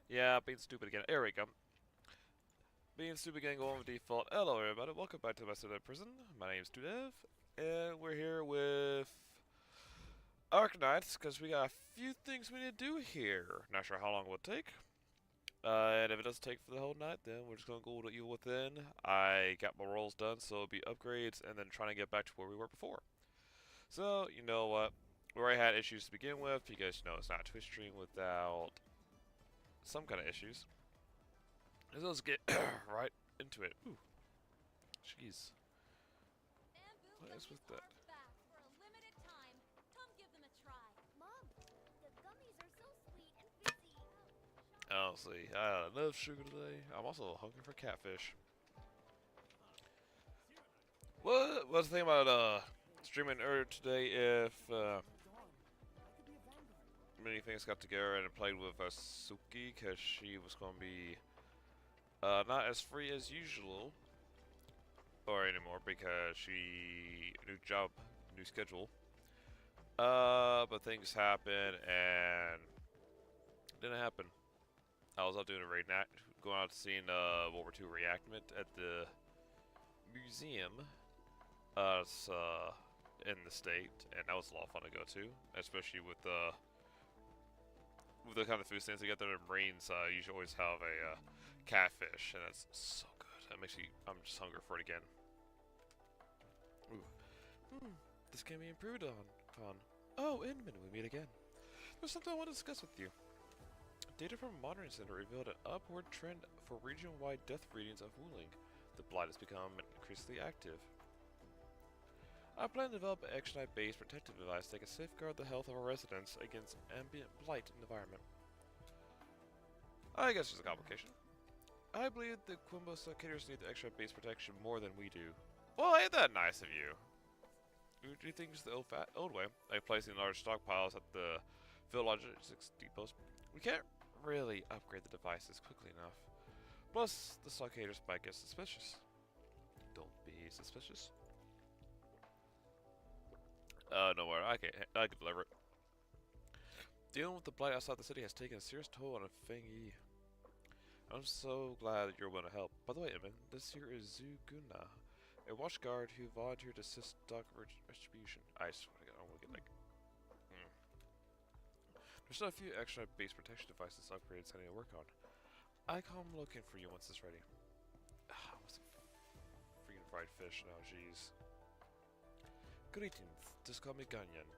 Yeah, being stupid again. There we go. Being stupid again, going with default. Hello, everybody. Welcome back to my Student Prison. My name's Studev, and we're here with Arknights because we got a few things we need to do here. Not sure how long it will take. And if it doesn't take for the whole night, then we're just gonna go to Evil Within. I got my rolls done, so it'll be upgrades, and then trying to get back to where we were before. So you know what? We already had issues to begin with. You guys know it's not a Twitch stream without some kind of issues. So let's get right into it. Ooh, jeez. Bamboo What is gummies with that? are back for a limited time. Come give them a try. Mom, the gummies are so sweet and fizzy. Honestly, I had enough sugar today. I'm also hungry for catfish. What's the thing about streaming earlier today? If many things got together and played with Suki because she was going to be not as free as usual or anymore because she new job, new schedule. But things happened and it didn't happen. I was out doing a raid night, going out to seeing World War II reenactment at the museum. It's in the state, and that was a lot of fun to go to, especially with the kind of food stands they get there in Marines. You should always have a catfish, and it's so good. That makes me, I'm just hungry for it again. Ooh. This can be improved on. Oh, Inman, we meet again. There's something I want to discuss with you. Data from a monitoring center revealed an upward trend for region-wide death readings of Wuling. The blight has become increasingly active. I plan to develop an Arknight-based protective device that can safeguard the health of our residents against ambient blight in the environment. I guess there's a complication. I believe the Quimbo cicadas need the Arknight-based protection more than we do. Well, ain't that nice of you? Do you think it's the old way, like placing large stockpiles at the field logistics depots? We can't really upgrade the devices quickly enough. Plus, the cicadas might get suspicious. Don't be suspicious. No worry, I can deliver it. Dealing with the blight outside the city has taken a serious toll on Feng Yi. I'm so glad that you're willing to help. By the way, Emin, this here is Zhu Guna, a watch guard who volunteered to assist stock distribution. I swear to God, I want to get like... There's still a few extra base protection devices upgrades I need to work on. I come looking for you once it's ready. What's the freaking fried fish now, jeez. Greetings, just call me Ganyan.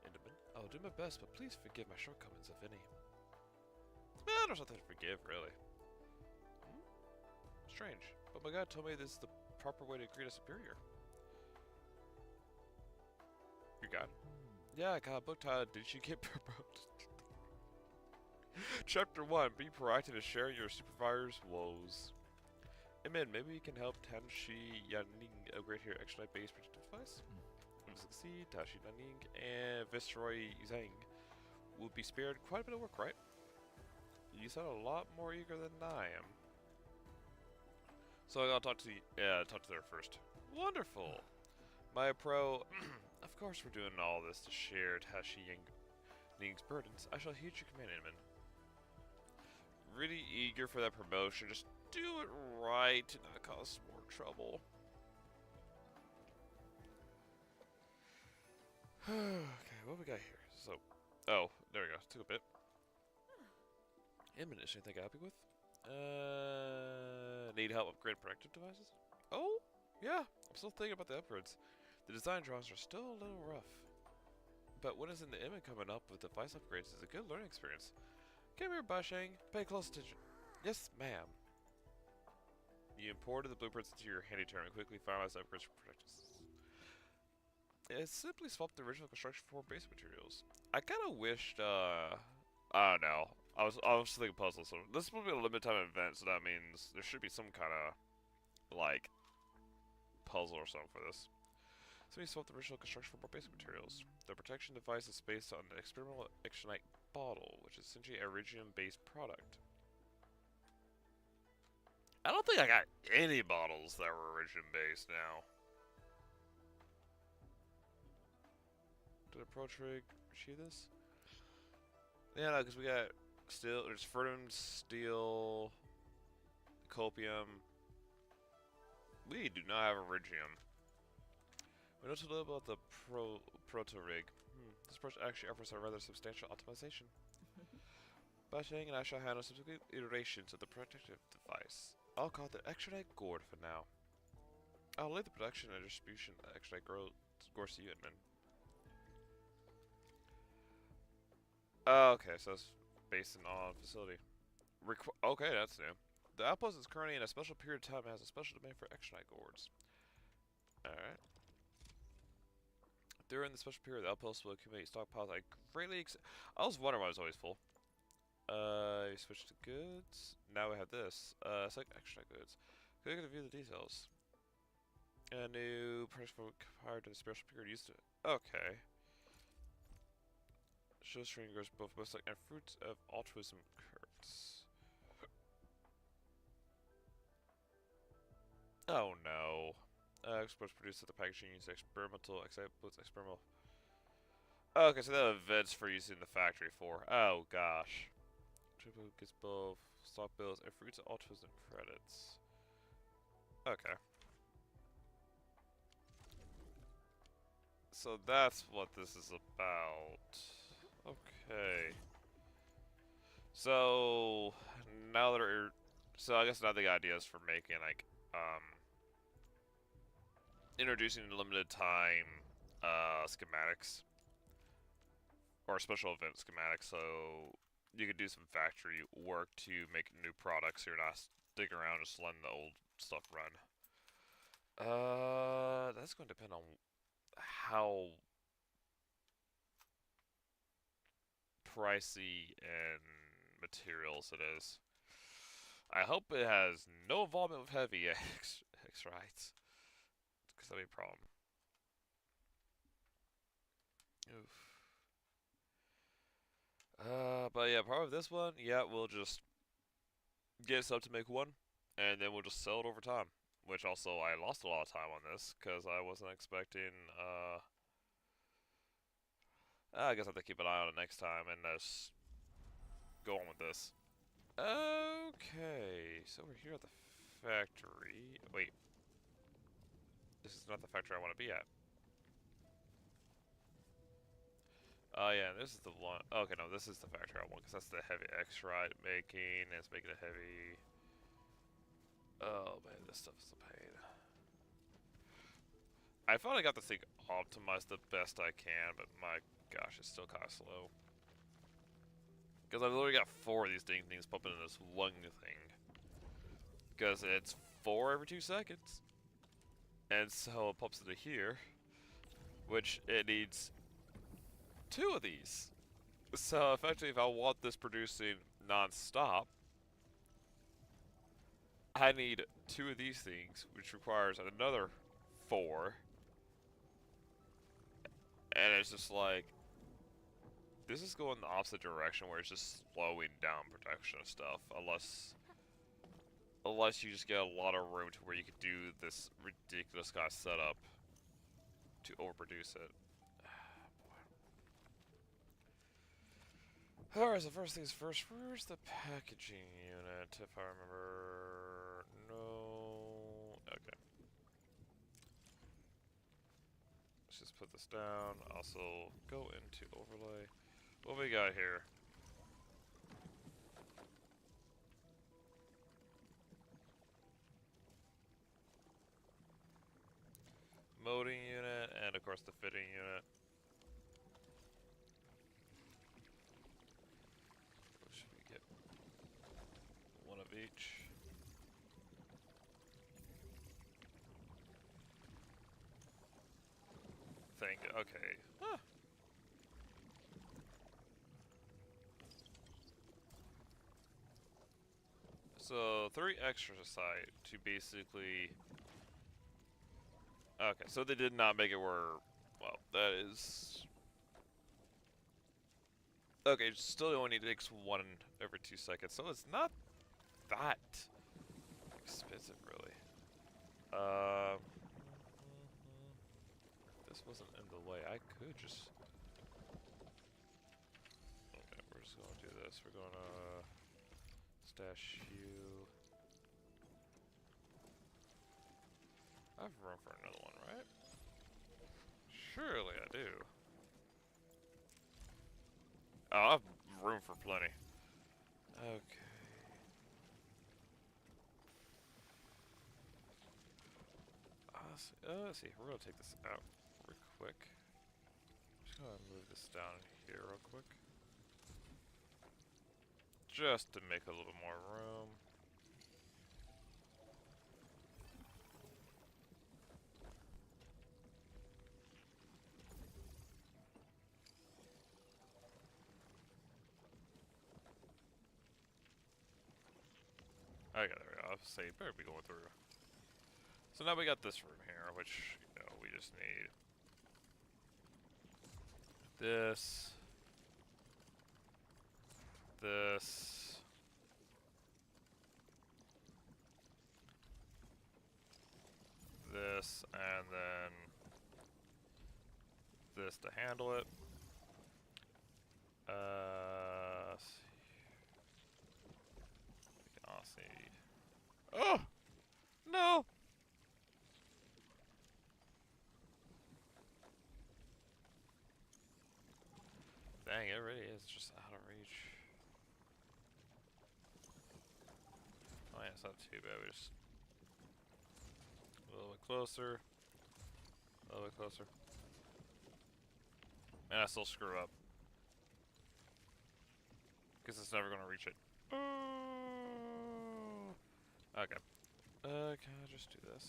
Indaman, I'll do my best, but please forgive my shortcomings, if any. Well, there's nothing to forgive, really. Strange, but my god told me this is the proper way to greet a superior. Your god? Yeah, I got a book titled, Did She Get Promoted? Chapter 1, Be proactive in sharing your supervisor's woes. Amen, maybe we can help Tanshi Yaning upgrade her Arknight-based protective device? If we succeed, Tashi Yaning and Viceroy Zhang will be spared quite a bit of work, right? You sound a lot more eager than I am. So I gotta talk to her first. Wonderful! My pro, of course we're doing all this to share Tashi Yaning's burdens. I shall heed your command, Inman. Really eager for that promotion. Just do it right to not cause more trouble. Okay, what we got here? So, oh, there we go. Took a bit. Inman, is anything I can help you with? Need help upgrading protective devices? Oh, yeah. I'm still thinking about the upgrades. The design drawings are still a little rough. But when is in the Inman coming up with device upgrades is a good learning experience. Come here, Bashang. Pay close attention. Yes, ma'am. You imported the blueprints into your handy term and quickly finalized upgrades for protectors. It simply swapped the original construction for basic materials. I kind of wished, I don't know. I was thinking puzzles. So this will be a limited time event, so that means there should be some kind of, like, puzzle or something for this. So we swapped the original construction for more basic materials. The protection device is based on an experimental Arknight bottle, which is essentially a iridium-based product. I don't think I got any bottles that were iridium-based now. Did a Pro Trig achieve this? Yeah, no, because we got Steel, there's ferrum, steel, copium. We do not have iridium. We know too little about the proto-rig. This approach actually offers a rather substantial optimization. Batching and I shall handle subsequent iterations of the protective device. I'll call it the Extradite Gourd for now. I'll lay the production and distribution of Extradite Gourds to you, Edmund. Okay, so it's based on facility. Okay, that's new. The outpost is currently in a special period of time and has a special demand for Extradite Gourds. Alright. During the special period, the outpost will accumulate stockpiles. I was wondering why it was always full. You switch to goods. Now we have this. Select extra goods. Click to view the details. A new price for compared to the special period used to it. Okay. Shows training grows both website and fruits of altruism curves. Oh no. Exports produced at the packaging uses experimental experimental. Okay, so they have events for using the factory for. Oh gosh. Triple gets both stock bills and fruits of altruism credits. Okay. So that's what this is about. Okay. So now that I guess now the ideas for making like introducing limited time schematics or special event schematics, so you could do some factory work to make new products. So you're not sticking around just letting the old stuff run. That's going to depend on how pricey and materials it is. I hope it has no involvement with heavy X-Rights, because that'd be a problem. Oof. But yeah, part of this one, yeah, we'll just get us up to make one, and then we'll just sell it over time. Which also, I lost a lot of time on this, because I wasn't expecting, I guess I have to keep an eye on it next time, and just go on with this. Okay, so we're here at the factory. Wait. This is not the factory I want to be at. Oh yeah, this is the one. Okay, no, this is the factory I want, because that's the heavy X-Ride making, and it's making a heavy... Oh man, this stuff is a pain. I finally got this thing optimized the best I can, but my gosh, it's still kind of slow. Because I've literally got 4 of these things pumping in this one thing. Because it's 4 every 2 seconds. And so it pumps into here, which it needs 2 of these. So effectively, if I want this producing non-stop, I need 2 of these things, which requires another 4. And it's just like, this is going the opposite direction, where it's just slowing down production of stuff, unless you just get a lot of room to where you could do this ridiculous kind of setup to overproduce it. Alright, so first things first, where's the packaging unit, if I remember? No. Okay. Let's just put this down. Also, go into overlay. What we got here? Molding unit, and of course the fitting unit. What should we get? One of each. Okay. Huh. So 3 extras aside to basically. Okay, so they did not make it where. Well, that is. Okay, still only takes 1 every 2 seconds, so it's not that expensive, really. This wasn't in the way. I could just. Okay, where's just gonna do this. We're gonna stash you. I have room for another one, right? Surely I do. Oh, I have room for plenty. Okay. Let's see. We're gonna take this out real quick. Just gonna move this down here real quick. Just to make a little more room. Okay, there we go. I was saying, better be going through. So now we got this room here, which, you know, we just need this, this, this, and then this to handle it. I'll see. Oh! No! Dang, it really is just out of reach. Oh yeah, it's not too bad, we just a little bit closer. A little bit closer. And I still screw up. Guess it's never gonna reach it. Okay. Can I just do this?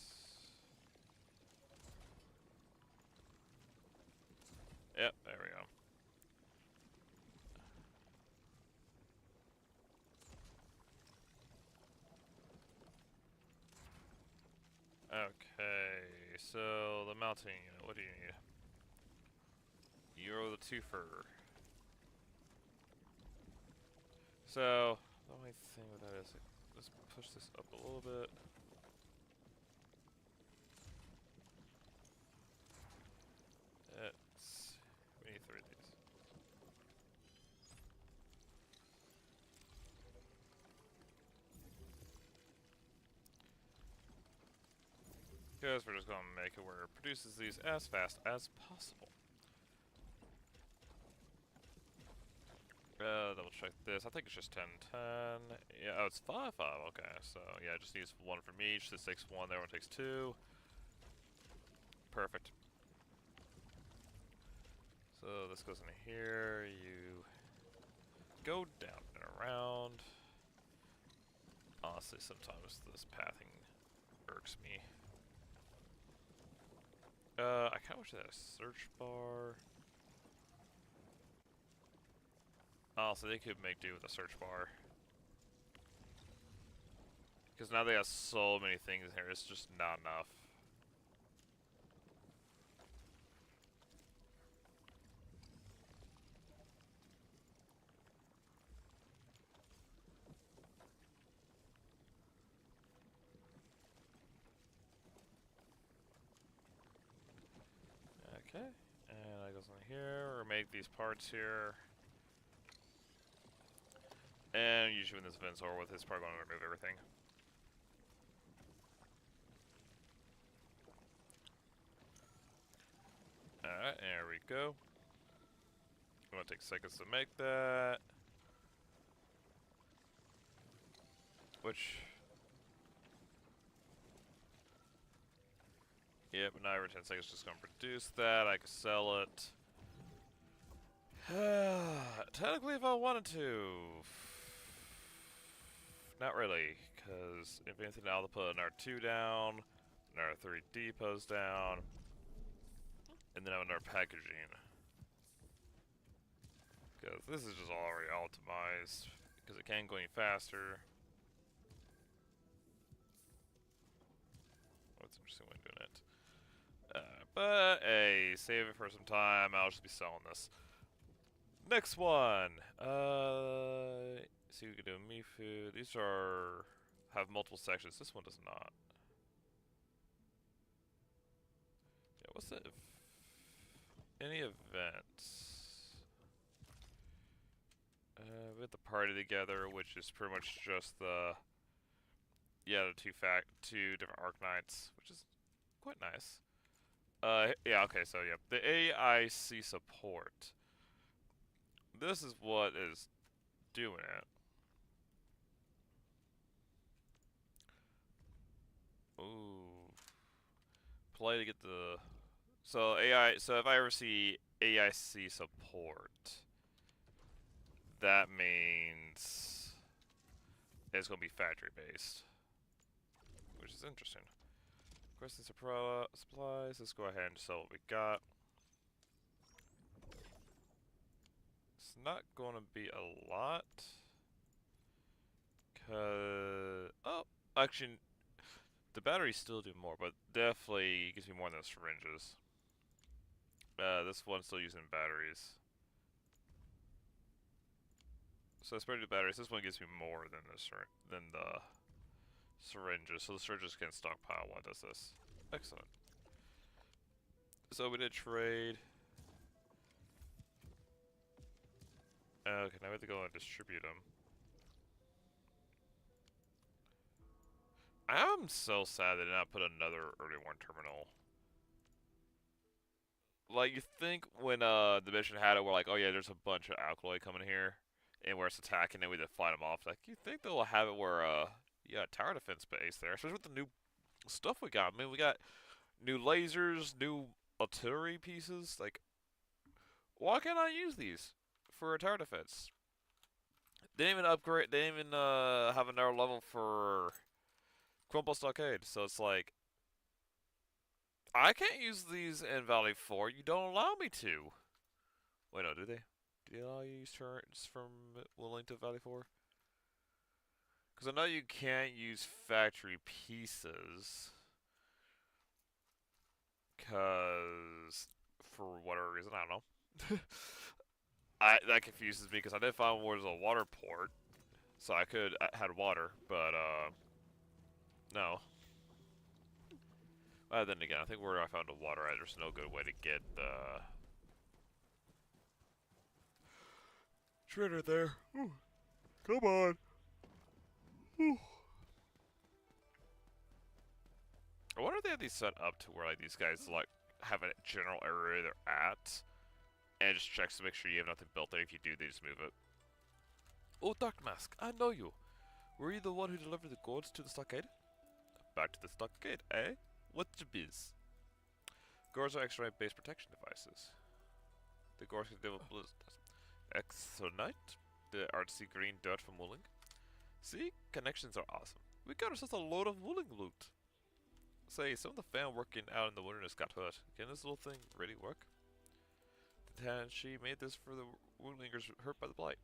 Yep, there we go. Okay, so the mounting unit, what do you need? You're the twofer. So, the only thing with that is, let's push this up a little bit. We need 3 of these. Because we're just going to make it where it produces these as fast as possible. Double check this. I think it's just 10, 10. Yeah, oh, it's 5, 5. Okay, so yeah, it just needs 1 from each. This takes 1, that one takes 2. Perfect. So this goes in here. You go down and around. Honestly, sometimes this pathing irks me. I kind of wish they had a search bar. Honestly, they could make do with a search bar. Because now they have so many things in here, it's just not enough. Okay, and that goes in here, or make these parts here. And usually when this event's over with, it's probably going to remove everything. Alright, there we go. It's going to take seconds to make that. Which... Yep, now every 10 seconds just going to produce that. I can sell it. Technically, if I wanted to. Not really, because if anything, I'll put another 2 down, another 3 depots down, and then have another packaging. Because this is just already optimized, because it can't go any faster. What's interesting way of doing it? But hey, save it for some time. I'll just be selling this. Next one. See, we could do Mifu. These are have multiple sections. This one does not. Yeah, what's the any events? We have the party together, which is pretty much just the two different Arknights, which is quite nice. Yeah, okay, so yeah, the AIC support. This is what is doing it. Ooh, play to get the so AI. So if I ever see AIC support, that means it's gonna be factory based, which is interesting. Requesting supplies. Let's go ahead and sell what we got. It's not going to be a lot. Oh, actually, the batteries still do more, but definitely gives me more than the syringes. This one's still using batteries. So I sprayed the batteries. This one gives me more than the syringes. So the syringes can stockpile one does this. Excellent. So we did trade. Okay, now we have to go and distribute them. I'm so sad they did not put another early warn terminal. Like, you think when the mission had it, we're like, oh yeah, there's a bunch of alkaloid coming here, and where it's attacking, and we just fight them off. Like, you think they'll have it where, yeah, tower defense base there, especially with the new stuff we got. I mean, we got new lasers, new artillery pieces. Like, why can't I use these for a tower defense? They didn't even upgrade. They didn't even have another level for Crumple Stockade. So it's like, I can't use these in Valley 4. You don't allow me to. Wait, no, do they? Do they allow you to use turrets from Willing to Valley 4? Because I know you can't use factory pieces. Because, for whatever reason, I don't know. That confuses me because I did find where there's a water port. So I had water, but, no. Then again, I think where I found the water at, there's no good way to get the shredder there. Ooh. Come on. Ooh. I wonder if they have these set up to where like these guys like have a general area they're at, and it just checks to make sure you have nothing built there. If you do, they just move it. Oh, Dark Mask, I know you. Were you the one who delivered the gourds to the stockade? Back to the stockade, eh? What's the biz? Gourds are X-ray based protection devices. The gourds can deal with blizzards. Exonite, the artsy green dirt from Wooling. See? Connections are awesome. We got ourselves a load of Wooling loot. Say, some of the fam working out in the wilderness got hurt. Can this little thing really work? The Tanshi made this for the Woolingers hurt by the blight.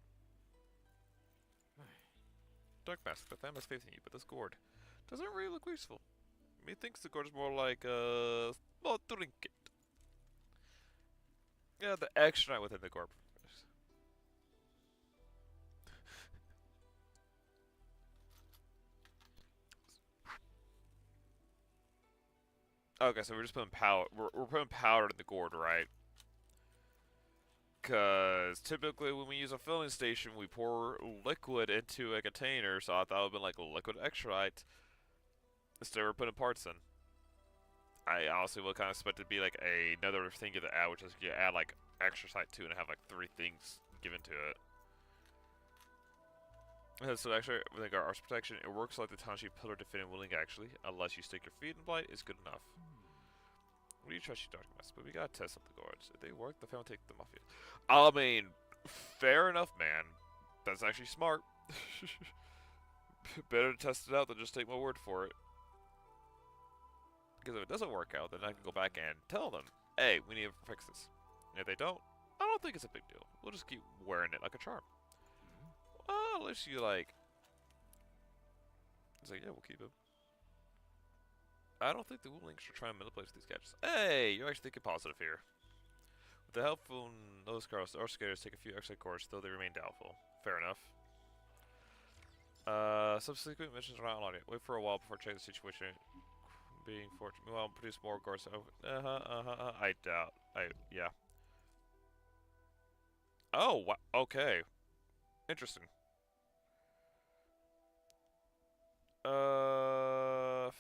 Dark Mask, the fam has faith in you, but this gourd doesn't really look useful. Methinks the gourd is more like a small trinket. Yeah, the extra within the gourd. Okay, so we're just putting powder. We're putting powder in the gourd, right? Because typically when we use a filling station, we pour liquid into a container. So I thought it would have been like liquid extract. Instead, we're putting parts in. I honestly would kind of expect it to be like another thing you have to add, which is you add like extra site to it and have like 3 things given to it. So actually, I think our arts protection, it works like the Tanshi pillar defending Willing actually, unless you stick your feet in blight, is good enough. We do trust you, Dark Mask, but we gotta test up the guards. If they work, the family take them off you. I mean, fair enough, man. That's actually smart. Better to test it out than just take my word for it. Because if it doesn't work out, then I can go back and tell them, hey, we need to fix this. And if they don't, I don't think it's a big deal. We'll just keep wearing it like a charm. Well, at least you like... It's like, yeah, we'll keep him. I don't think the Woolings should try and manipulate these gadgets. Hey, you're actually thinking positive here. With the help from those cars, our skaters take a few extra courses, though they remain doubtful. Fair enough. Subsequent missions are not on it. Wait for a while before checking the situation. Being fortunate. Well, produce more guards. I doubt. Yeah. Oh, okay. Interesting. 5-5?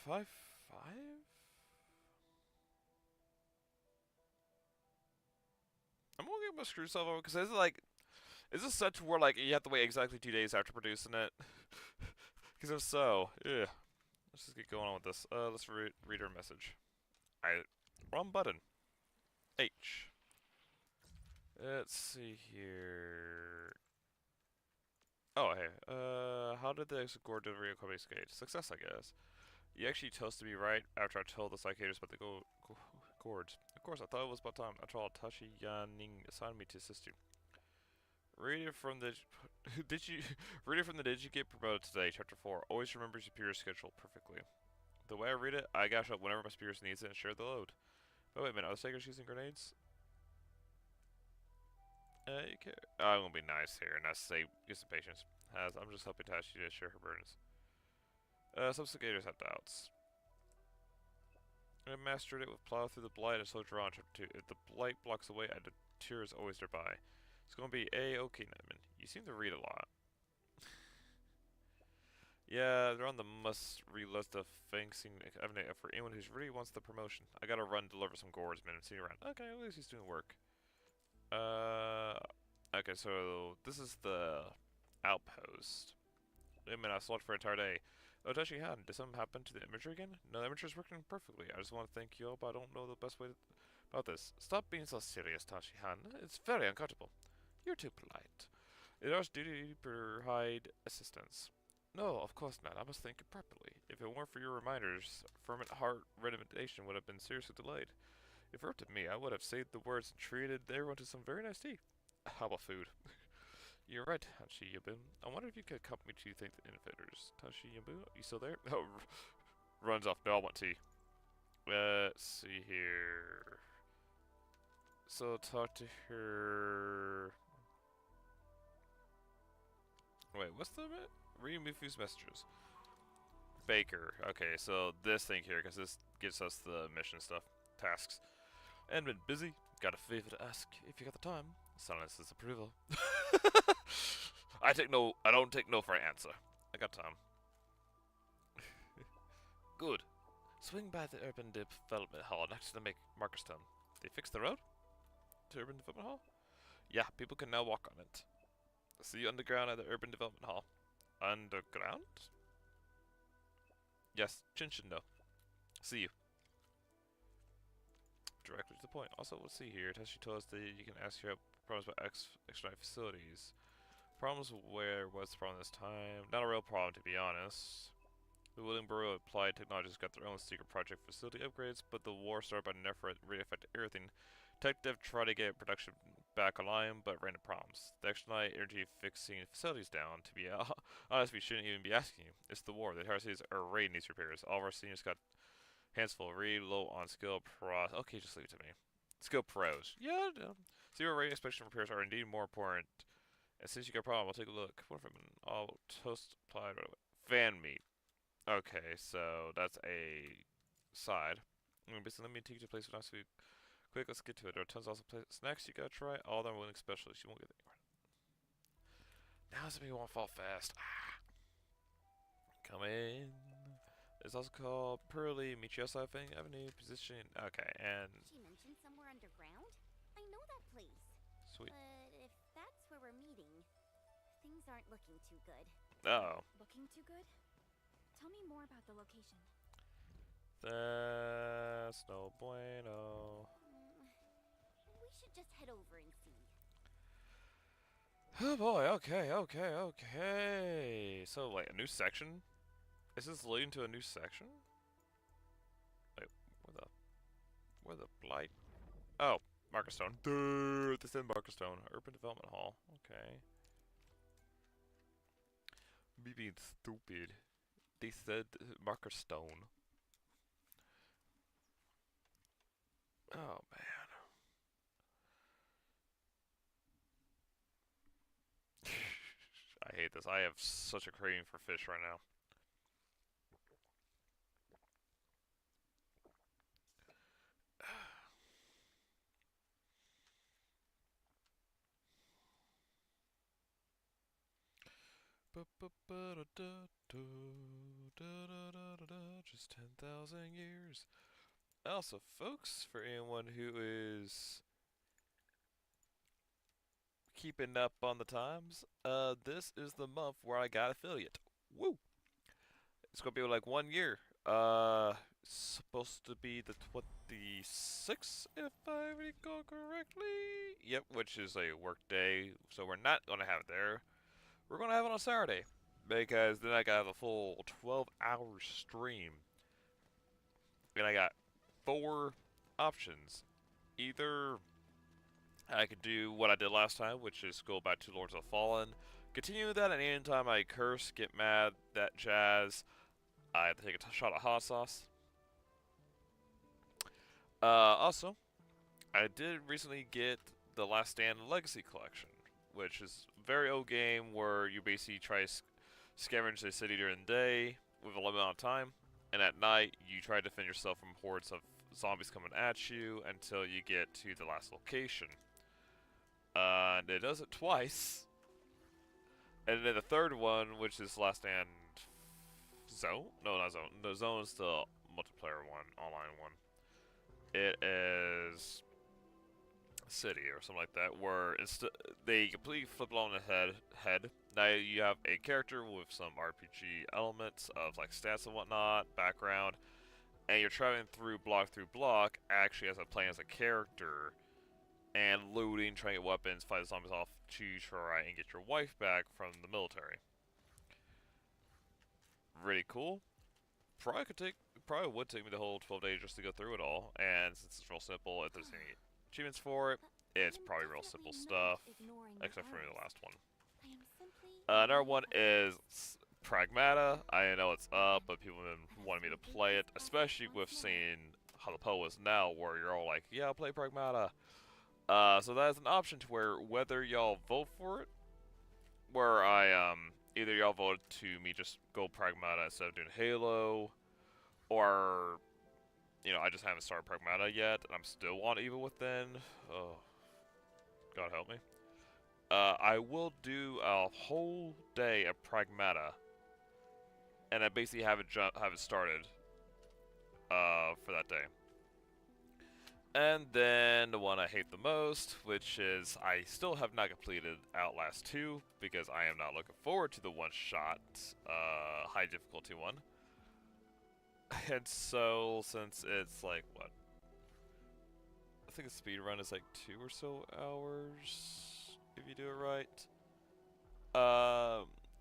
I'm gonna get my screw stuff over because it's like, is this set to where like you have to wait exactly 2 days after producing it? Because if so, yeah. Let's just get going on with this. Let's read our message. Wrong button. H. Let's see here. Oh, hey. How did the Exegore delivery of Kobe skate? Success, I guess. You actually toasted me right after I told the psychiatrist about the gourds. Of course, I thought it was about time. After all, Tashi Yanning assigned me to assist you. Reading from the did you get promoted today? Chapter 4. Always remember Superior's schedule perfectly. The way I read it, I gash up whenever my Superior needs it and share the load. But wait a minute, are the Psychers using grenades? You care. I'm gonna be nice here and not say get some patience. I'm just helping Tashi to share her burdens. Some cicadas have doubts. I mastered it with plow through the blight and soldier on chapter 2. If the blight blocks the way, I deter is always nearby. It's gonna be A-okay, Nightman. You seem to read a lot. Yeah, they're on the must-read list of things evident for anyone who really wants the promotion. I gotta run deliver some gourds, man, and see you around. Okay, at least he's doing work. Okay, so this is the outpost. I mean, I slept for an entire day. Oh, Tashi Han, did something happen to the imagery again? No, the imagery's working perfectly. I just want to thank you all, but I don't know the best way about this. Stop being so serious, Tashi Han. It's very uncomfortable. You're too polite. It is duty to provide assistance. No, of course not. I must think it properly. If it weren't for your reminders, ferment heart renovation would have been seriously delayed. If it were up to me, I would have saved the words and treated everyone to some very nice tea. How about food? You're right, Tashi Yabu. I wonder if you could accompany me to thank the innovators. Tashi Yabu, you still there? Oh, runs off. No, I want tea. Let's see here. So talk to her. Wait, what's the bit? Read Mifu's messages. Baker. Okay, so this thing here, because this gives us the mission stuff, tasks. And been busy. Got a favor to ask if you got the time. Silence is approval. I don't take no for an answer. I got time. Good. Swing by the Urban Development Hall next to the Markerstone. They fixed the road? To Urban Development Hall? Yeah, people can now walk on it. See you underground at the Urban Development Hall. Underground? Yes, Chinshindo. See you. Directly to the point. Also, let's see here. Tashi told us that you can ask your problems about extra facilities. Problems where was the problem this time? Not a real problem, to be honest. The Willing Bureau Applied Technologies got their own secret project facility upgrades, but the war started by Nefra really affected everything. Tech Dev tried to get production back online, but ran into problems. The Externite energy fixing facilities down. To be honest, we shouldn't even be asking you. It's the war. The entire cities are raiding these repairs. All of our seniors got hands full. Really low on skill pros. Okay, just leave it to me. Skill pros. Yeah. Zero rate inspection repairs are indeed more important. And since you got a problem, I'll take a look. What if I'll toast applied right away? Fan meat. Okay, so that's a side. Basically, let me take you to a place nice food. Quick, let's get to it. There are tons of awesome snacks you gotta try. All of them are winning specialists. You won't get anywhere. Now some people want to fall fast. Come in. It's also called Pearly Michiosa Avenue Position. Okay, and She mentioned somewhere underground? I know that place. sweet. But if that's where we're meeting, things aren't looking too good. Oh, Looking too good? Tell me more about the location. that's no bueno. We should just head over and see. Oh boy. Okay. So, like, a new section? Is this leading to a new section? Wait, where the blight? Oh, Markerstone. Duh, this is Markerstone. Urban Development Hall. Okay. Me being stupid. They said Markerstone. Oh man. I hate this. I have such a craving for fish right now. Just 10,000 years. Also, folks, for anyone who is keeping up on the times, this is the month where I got affiliate. Woo! It's gonna be like 1 year. Supposed to be the 26th, if I recall correctly. Yep, which is a work day, so we're not gonna have it there. We're gonna have it on Saturday, because then I got a full 12-hour stream, and I got 4 options. Either I could do what I did last time, which is go back to Lords of the Fallen, continue that, and anytime I curse, get mad, that jazz, I have to take a shot of hot sauce. Also, I did recently get the Last Stand Legacy Collection, which is a very old game where you basically try to scavenge the city during the day with a limited amount of time, and at night you try to defend yourself from hordes of zombies coming at you until you get to the last location. And it does it twice. And then the third one, which is Last Stand Zone? No, not Zone. The Zone is the multiplayer one, online one. It is City or something like that, where they completely flip it on the head. Now you have a character with some RPG elements of like stats and whatnot, background, and you're traveling through block actually as playing as a character, and looting, trying to get weapons, fight the zombies off to try and get your wife back from the military. Really cool. Probably would take me the whole 12 days just to go through it all, and since it's real simple, if there's any achievements for it, it's probably real simple stuff, except for the last one. Another one is Pragmata. I know it's up, but people have been wanting me to play it, especially with seeing how the PO is now, where you're all like, yeah, I'll play Pragmata. So that is an option to where whether y'all vote for it, where either y'all voted to me just go Pragmata instead of doing Halo, or, you know, I just haven't started Pragmata yet, and I'm still on Evil Within. Oh, God help me. I will do a whole day of Pragmata, and I basically have it started for that day. And then the one I hate the most, which is I still have not completed Outlast 2, because I am not looking forward to the one-shot high difficulty one. And so, since it's like, what? I think the speed run is like 2 or so hours, if you do it right.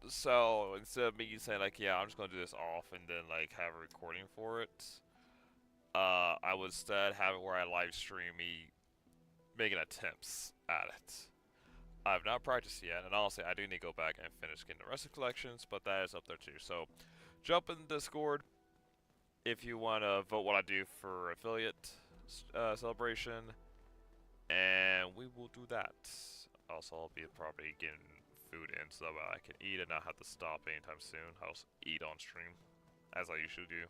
So, instead of me saying like, yeah, I'm just gonna do this off and then like have a recording for it, I would instead have it where I live stream me making attempts at it. I've not practiced yet, and honestly, I do need to go back and finish getting the rest of the collections, but that is up there too. So, jump in the Discord if you want to vote what I do for affiliate celebration, and we will do that. Also, I'll be probably getting food in so that I can eat and not have to stop anytime soon. I'll just eat on stream, as I usually do.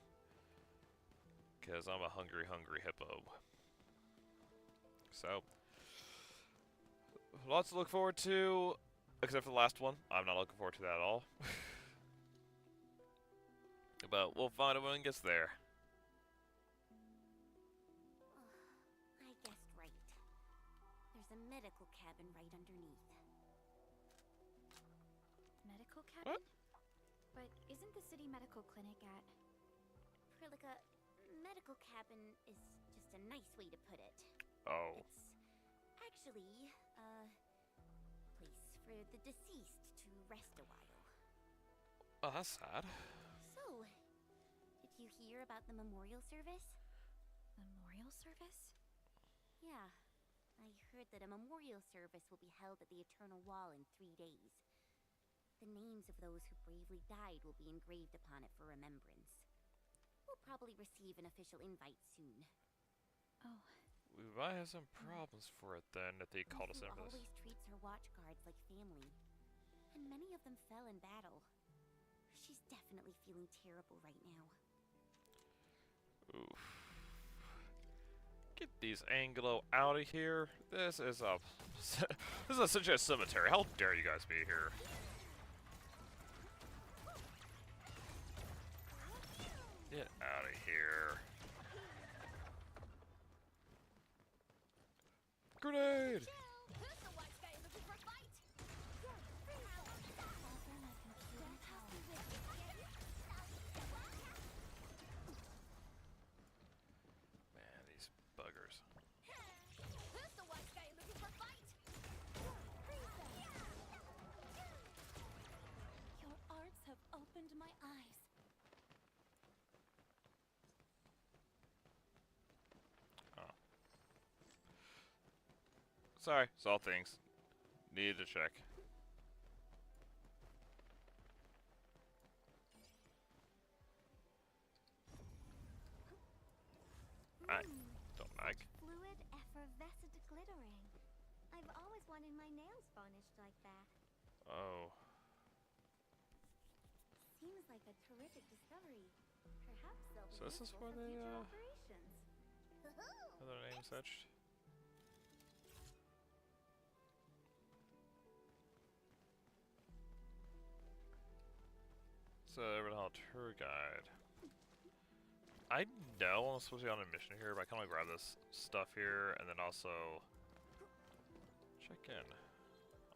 Because I'm a hungry hippo. So, lots to look forward to, except for the last one. I'm not looking forward to that at all. But we'll find it when it gets there. I guessed right. There's a medical cabin right underneath. Medical cabin? What? But isn't the city medical clinic at... Prilika, medical cabin is just a nice way to put it. Oh. It's actually a place for the deceased to rest a while. Oh, that's sad. So, did you hear about the memorial service? Memorial service? Yeah, I heard that a memorial service will be held at the Eternal Wall in 3 days. The names of those who bravely died will be engraved upon it for remembrance. We'll probably receive an official invite soon. Oh. We might have some problems for it then if they called us in Who for this. always treats her watch guards like family, and many of them fell in battle. She's definitely feeling terrible right now. Oof. Get these Anglo out of here. This is a this is essentially a cemetery. How dare you guys be here? Out of here. Grenade! Who's the white guy looking for a fight? Man, these buggers. Who's the white guy looking for a fight? Your arts have opened my eyes. Oh. Sorry, saw things. Needed to check. I don't like. Fluid, effervescent glittering. I've always wanted my nails varnished like that. Oh. Seems like a terrific discovery. Perhaps they'll be So this is useful where for they, future operations. Are their names etched? So, Urban tour guide. I know I'm supposed to be on a mission here, but I kind of grab this stuff here and then also check in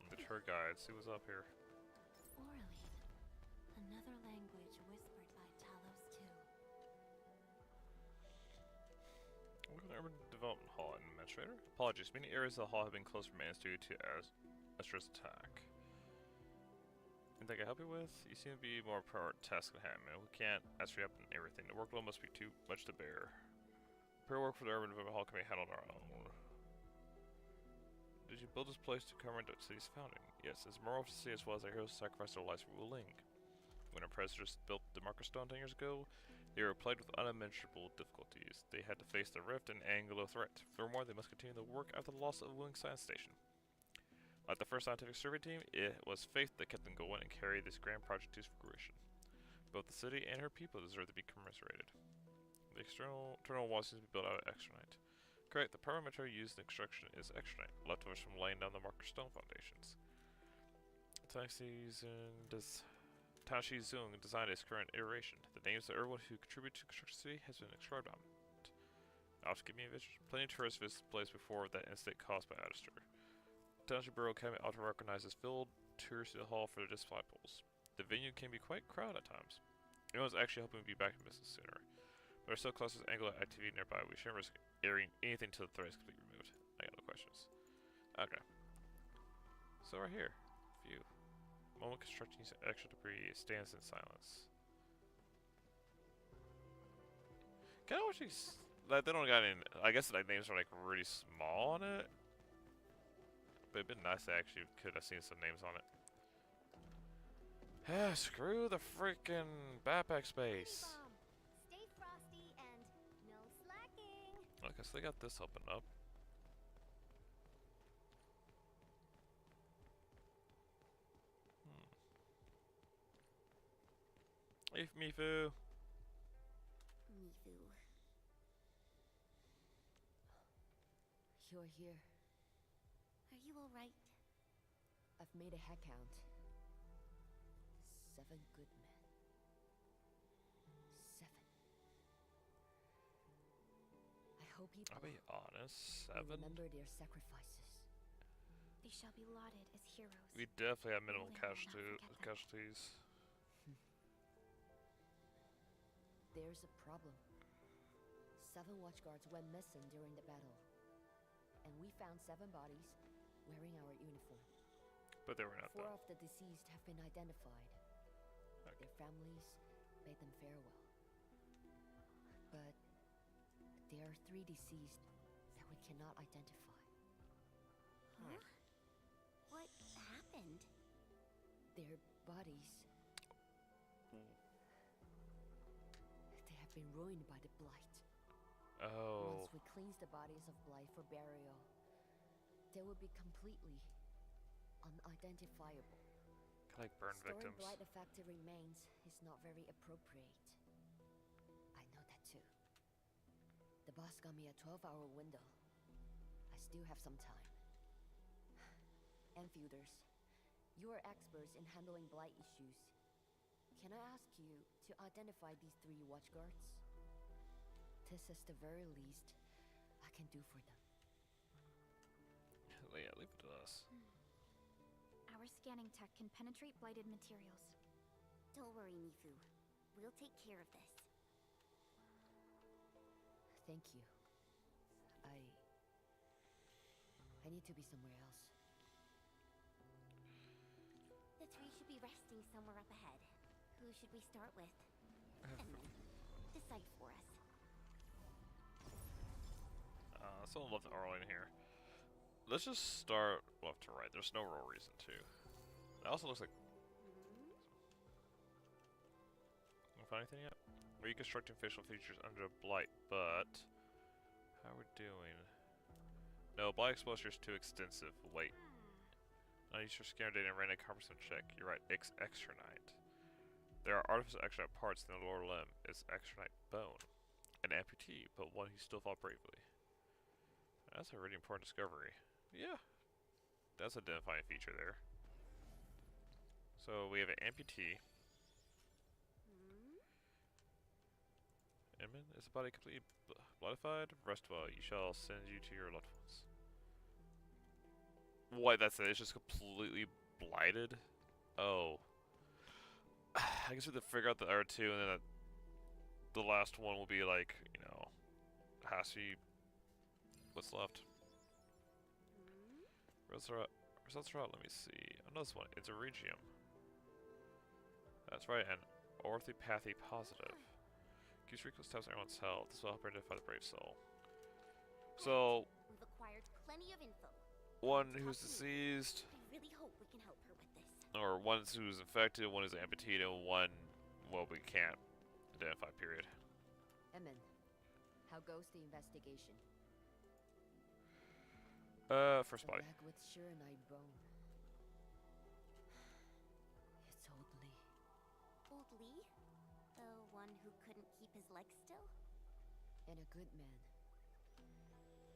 on the tour guide, see what's up here. Orally, another language whispered by Talos too. Look at the Urban Development Hall Administrator. Apologies, many areas of the hall have been closed for maintenance due to Astra's attack. Anything I can help you with? You seem to be more pro task at hand, man. We can't ask for help in everything. The workload must be too much to bear. Prayer work for the Urban Development Hall can be handled on our own. Did you build this place to commemorate the city's founding? Yes, it's moral to see as well as our heroes sacrificed their lives for Wu Ling. When our predecessors built the Marker Stone 10 years ago, they were plagued with unimaginable difficulties. They had to face the rift and Anglo threat. Furthermore, they must continue the work after the loss of Wu Ling Science Station. Like the first scientific survey team, it was faith that kept them going and carried this grand project to fruition. Both the city and her people deserve to be commiserated. The internal wall seems to be built out of Extranite. Correct, the primary material used in construction is Extranite, leftovers from laying down the Marker Stone foundations. Tanashi Zung designed its current iteration. The names of everyone who contributed to construction city has been inscribed on it. Also give me a vision. Plenty of tourists visit the place before that incident caused by Alistair. Township Borough Academy often recognizes filled tours to the hall for their disciples. The venue can be quite crowded at times. Everyone's actually hoping to be back in business sooner. But are so close to Anglo activity nearby, we shouldn't risk airing anything till the threat is completely removed. I got no questions. Okay. So right here, view. Moment constructing using extra debris stands in silence. Kinda wish these, like, they don't got any, I guess like names are like really small on it. But it'd been nice to actually could have seen some names on it. Ah, screw the freaking backpack space. Stay frosty and no slacking. Okay, so they got this open up. Hey, Mifu. Mifu. You're here. Are you alright? I've made a head count. 7 good men. 7. I hope people I'll be honest, will 7? remember their sacrifices. They shall be lauded as heroes. We definitely have minimal Wu Ling will not forget them. casualties. There's a problem. 7 watchguards went missing during the battle. And we found 7 bodies wearing our uniform. But they were not 4 though. of the deceased have been identified. Okay. Their families bade them farewell. But there are 3 deceased that we cannot identify. Huh? What happened? Their bodies... They have been ruined by the blight. Oh. Once we cleanse the bodies of blight for burial, they will be completely unidentifiable. Like burn Storing victims. blight-affected remains is not very appropriate. I know that too. The boss got me a 12-hour window. I still have some time. Enfielders, you are experts in handling blight issues. Can I ask you to identify these 3 watchguards? This is the very least I can do for them. Yeah, leave it to us. Our scanning tech can penetrate blighted materials. Don't worry, Mifu. We'll take care of this. Thank you. I need to be somewhere else. The three should be resting somewhere up ahead. Who should we start with? Edmund, decide for us. Someone left the Arlen here. Let's just start left to right. There's no real reason to. It also looks like. Find anything yet? Reconstructing facial features under blight, but how are we doing? No, blight exposure is too extensive. Wait. I use your scanner data and ran a comparison check. You're right, it's Arknight. There are artificial Arknight parts in the lower limb. It's Arknight bone. An amputee, but one who still fought bravely. That's a really important discovery. Yeah. That's an identifying feature there. So we have an amputee. Edmund, is the body completely bloodified? Rest well, you shall send you to your loved ones. What, that's it? It's just completely blighted? Oh. I guess we have to figure out the other two, and then the last one will be like, you know, has to be what's left. Results are out, let me see. Oh, this one, it's a regium. That's right, and orthopathy positive. Use reckless taps on everyone's health. This will help identify the brave soul. So, we've acquired plenty of info. One who's deceased, I really hope we can help her with this. or one who's infected, one who's amputated, and one, well, we can't identify, period. Emin, how goes the investigation? First body. The leg with Shiranite bone. It's old Lee. Old Lee? The one who couldn't keep his legs still? And a good man.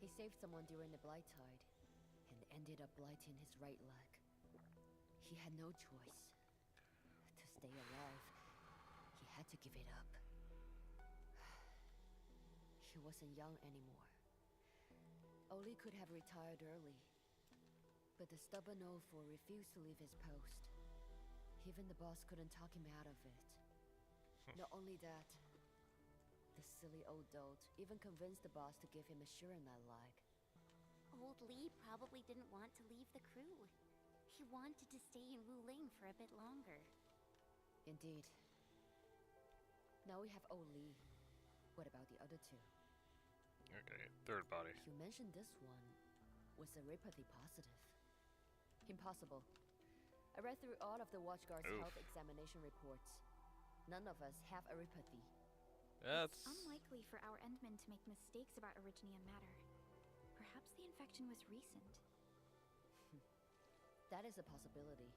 He saved someone during the blight tide, and ended up blighting his right leg. He had no choice. To stay alive, he had to give it up. He wasn't young anymore. Oli could have retired early, but the stubborn Olfor refused to leave his post. Even the boss couldn't talk him out of it. Not only that, the silly old dolt even convinced the boss to give him a Shiranite leg. Old Lee probably didn't want to leave the crew. He wanted to stay in Wuling for a bit longer. Indeed. Now we have old Lee. What about the other two? Okay, third body. You mentioned this one was erypathy positive. Impossible. I read through all of the Watchguard's health examination reports. None of us have erypathy. That's It's unlikely for our Endmen to make mistakes about Originian matter. Perhaps the infection was recent. That is a possibility.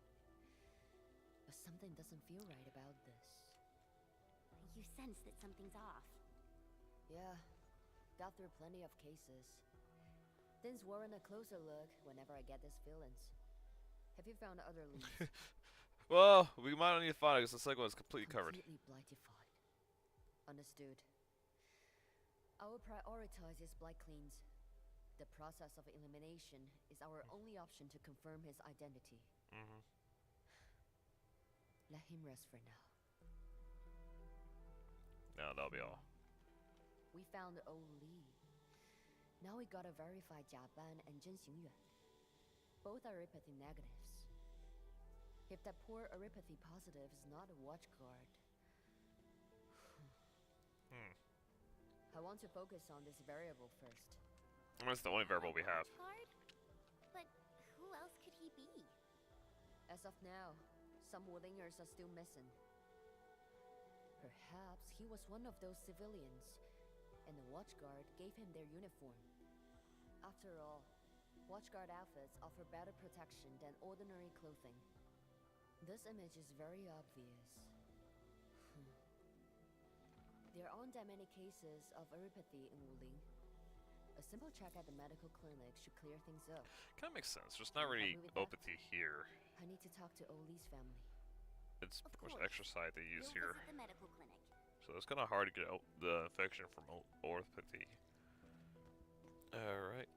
But something doesn't feel right about this. You sense that something's off. Yeah, got through plenty of cases. Things warrant a closer look whenever I get these feelings. Have you found other leads? well, we might not need to find it because the second one's completely covered. Completely blightified. Understood. I will prioritize his blight cleans. The process of elimination is our only option to confirm his identity. Let him rest for now. No, that'll be all. We found old Lee. Now we gotta verify Jia Ban and Zhen Xingyuan. Both are erypathy negatives. If that poor erypathy positive is not a watchguard... I want to focus on this variable first. That's the only variable we have. Guard? But who else could he be? As of now, some Wulingers are still missing. Perhaps he was one of those civilians, and the Watchguard gave him their uniform. After all, Watchguard outfits offer better protection than ordinary clothing. This image is very obvious. There aren't that many cases of erypathy in Wuling. A simple check at the medical clinic should clear things up. Kind of makes sense. There's not really opathy here. I need to talk to Oli's family. It's Of much course. extra side they use We'll here. visit the medical clinic. So it's kind of hard to get out the infection from orthopathy. Alright.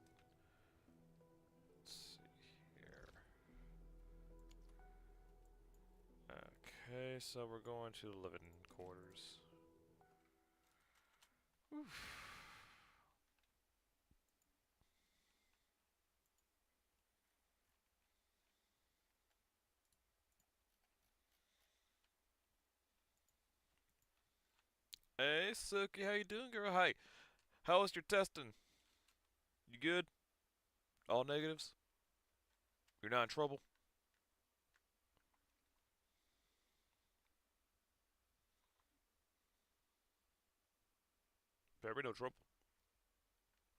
Let's see here. Okay, so we're going to the living quarters. Oof. Hey, Suki, how you doing, girl? Hi. How was your testing? You good? All negatives? You're not in trouble? Very no trouble.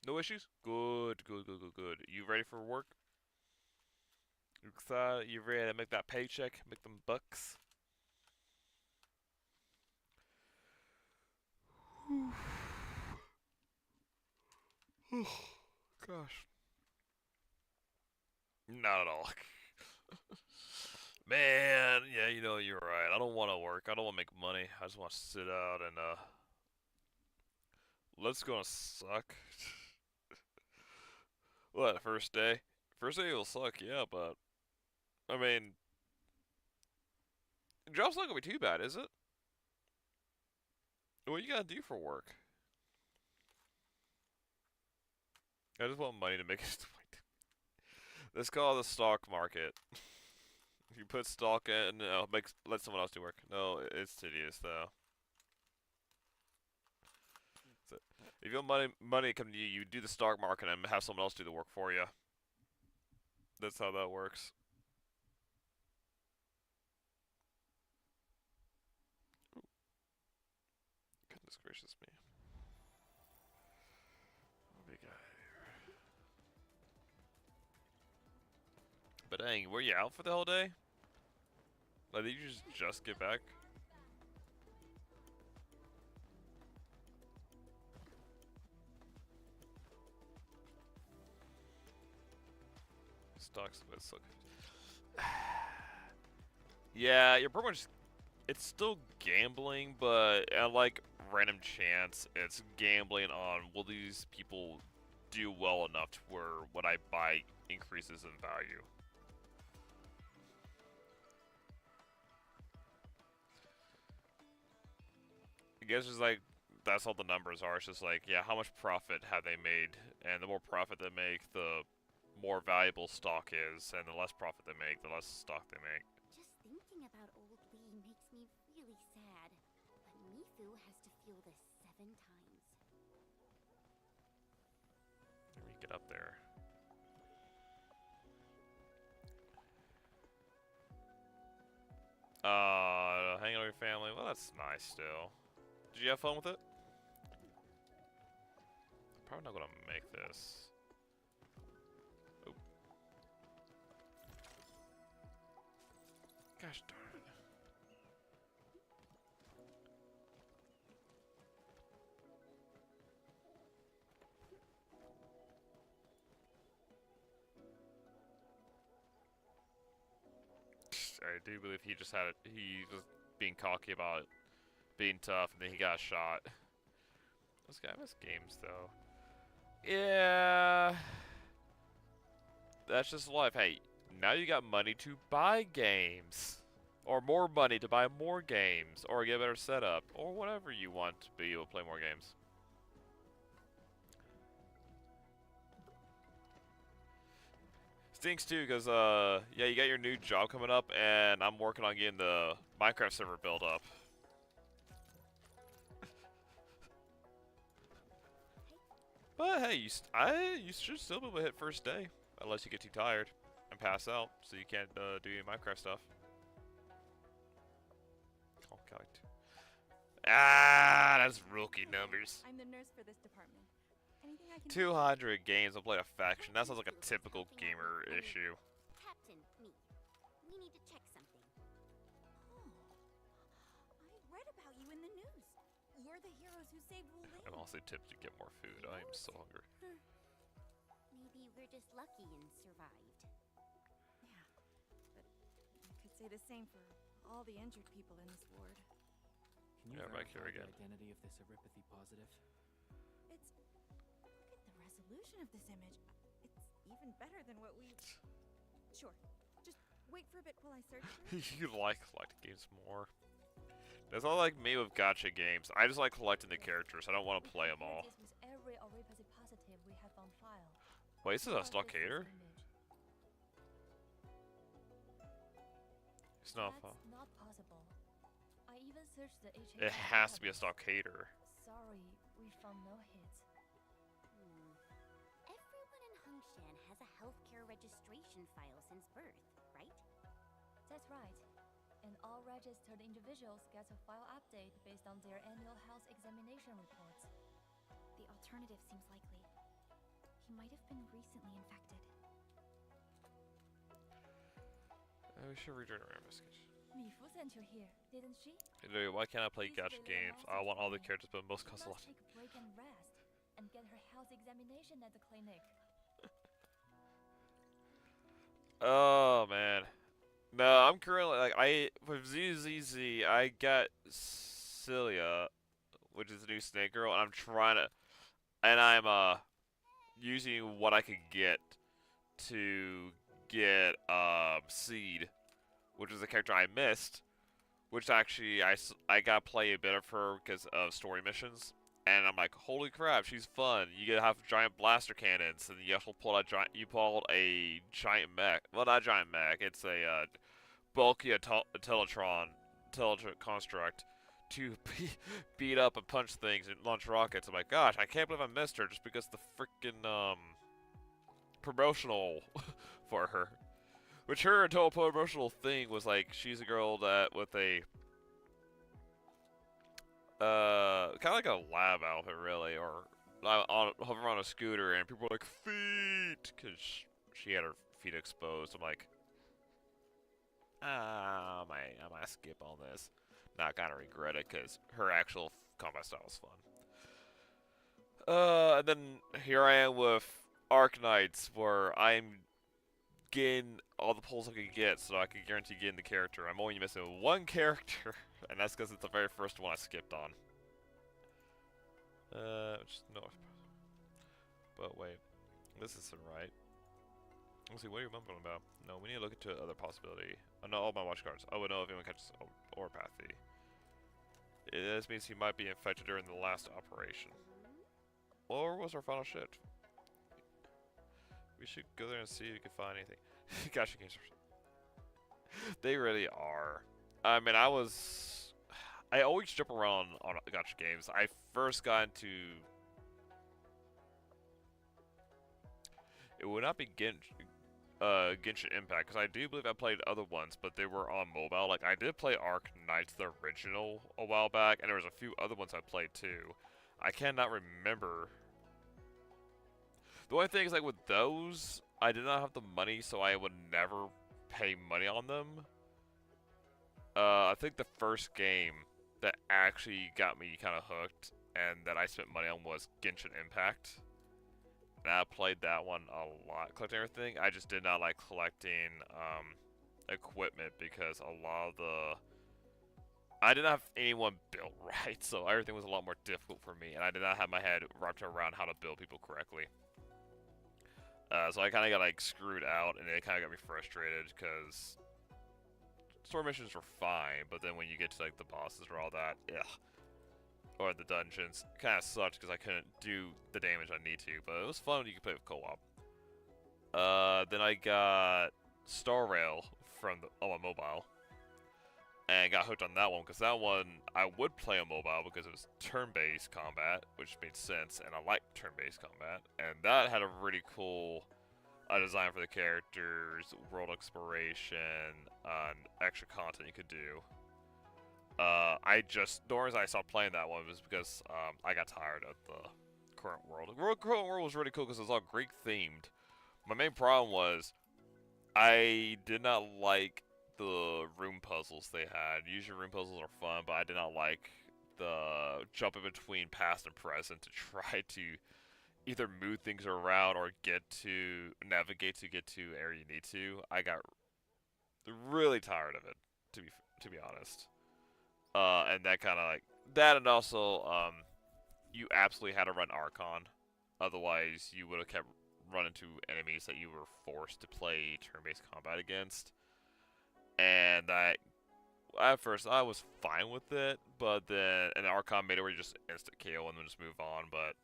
No issues? Good, good, good, good, good. You ready for work? You excited? You ready to make that paycheck? Make them bucks? Gosh. Not at all. Man, yeah, you know, you're right. I don't want to work. I don't want to make money. I just want to sit out and, let's go and suck. What, first day? First day will suck, yeah, but, I mean, the job's not gonna be too bad, is it? What you gotta do for work? I just want money to make it. Let's call it the stock market. If you put stock in, no, let someone else do work. No, it's tedious though. So, if you want money come to you, you do the stock market and have someone else do the work for you. That's how that works. Ooh. Goodness gracious me. What we got here? But dang, were you out for the whole day? Like, did you just get back? Stocks with suck. Yeah, you're pretty much. It's still gambling, but like random chance, it's gambling on will these people do well enough to where what I buy increases in value. I guess it's like that's all the numbers are. It's just like, yeah, how much profit have they made? And the more profit they make, the more valuable stock is, and the less profit they make, the less stock they make. Just thinking about old Lee makes me really sad. But Mifu has to feel this 7 times. Let me get up there. Hanging out with your family. Well, that's nice still. Did you have fun with it? I'm probably not gonna make this. Oop. Gosh darn it. I do believe he just had it. He was being cocky about being tough, and then he got shot. This guy miss games, though. Yeah. That's just life. Hey, now you got money to buy games. Or more money to buy more games. Or get a better setup. Or whatever you want to be able to play more games. Stinks too, because, yeah, you got your new job coming up, and I'm working on getting the Minecraft server built up. But hey, you should still be able to hit first day, unless you get too tired and pass out, so you can't do your Minecraft stuff. Oh god. Ah, that's rookie numbers. I'm the nurse for this department. Anything I can 200 games to play a faction. That sounds like a typical gamer issue. Captain, me. We need to check something. Oh, I read about you in the news. You're the heroes who saved Wulin. I'm also tipped to get more food. I am so hungry. Maybe we're just lucky and survived. Yeah, but I could say the same for all the injured people in this ward. Can you Yeah, back here verify again. the identity of this Eripathy positive? It's... Look at the resolution of this image. It's even better than what we... Sure. Just wait for a bit while I search for it. You like collecting games more. That's all like me with gacha games. I just like collecting the characters. I don't want to play them all. This with every Eripathy positive we have on file. Wait, this is a Because stockader? image. It's not That's fun. not possible. I even searched the HA. It has to be a stockader. Sorry, we found no hits. Everyone in Hungshan has a healthcare registration file since birth, right? That's right. And all registered individuals get a file update based on their annual health examination reports. The alternative seems likely. He might have been recently infected. We should return our investigation. Mifu sent you here, didn't she? Dude, why can't I play Please gacha relay games? my I want all the message to characters, but most She cost a lot. must take a break and rest, and get her health examination at the clinic. Oh man. No, I'm currently like with ZZZ I got Celia, which is the new Snake Girl, and I'm using what I could get to get Seed, which is a character I missed, which actually I got to play a bit of her because of story missions. And I'm like, holy crap, she's fun. You get to have giant blaster cannons, and you also pull a giant mech. Well, not a giant mech. It's a bulky teletron construct to beat up and punch things and launch rockets. I'm like, gosh, I can't believe I missed her just because the freaking promotional for her. Which her total promotional thing was like, she's a girl that with a kind of like a lab outfit, really, or hovering on a scooter, and people were like, feet, because she had her feet exposed. I'm like, I might skip on this. Not gonna regret it, because her actual combat style is fun. And then here I am with Arknights, where I'm getting all the pulls I can get, so I can guarantee getting the character. I'm only missing one character, and that's because it's the very first one I skipped on. Which is north. But wait, this isn't right. Let's see, what are you mumbling about? No, we need to look into other possibility. Oh, no, all my watch cards. I would know if anyone catches Orpathy. This means he might be infected during the last operation. Or was our final shift? We should go there and see if we can find anything. Gotcha games. They really are. I mean, I always jump around on gotcha games. I first got into... It would not be Genshin Impact, because I do believe I played other ones, but they were on mobile. Like, I did play Arknights, the original, a while back, and there was a few other ones I played too. I cannot remember. The only thing is, like, with those, I did not have the money, so I would never pay money on them. I think the first game that actually got me kind of hooked and that I spent money on was Genshin Impact. And I played that one a lot, collecting everything. I just did not like collecting equipment because a lot of I did not have anyone built right, so everything was a lot more difficult for me, and I did not have my head wrapped around how to build people correctly. So I kind of got like screwed out, and it kind of got me frustrated because story missions were fine, but then when you get to like the bosses or all that, ugh. Or the dungeons, kind of sucked because I couldn't do the damage I need to, but it was fun when you could play with co-op. Then I got Star Rail on my mobile, and got hooked on that one because that one I would play on mobile because it was turn-based combat, which made sense, and I like turn-based combat, and that had a really cool design for the characters, world exploration, and extra content you could do. The reason I stopped playing that one was because I got tired of the current world. The current world was really cool because it was all Greek themed. My main problem was I did not like the room puzzles they had. Usually room puzzles are fun, but I did not like the jumping between past and present to try to either move things around or navigate to get to area you need to. I got really tired of it, to be honest. And that kind of like that and also you absolutely had to run Archon, otherwise you would have kept running into enemies that you were forced to play turn-based combat against. And at first I was fine with it, but then an Archon made it where you just instant KO and then just move on. But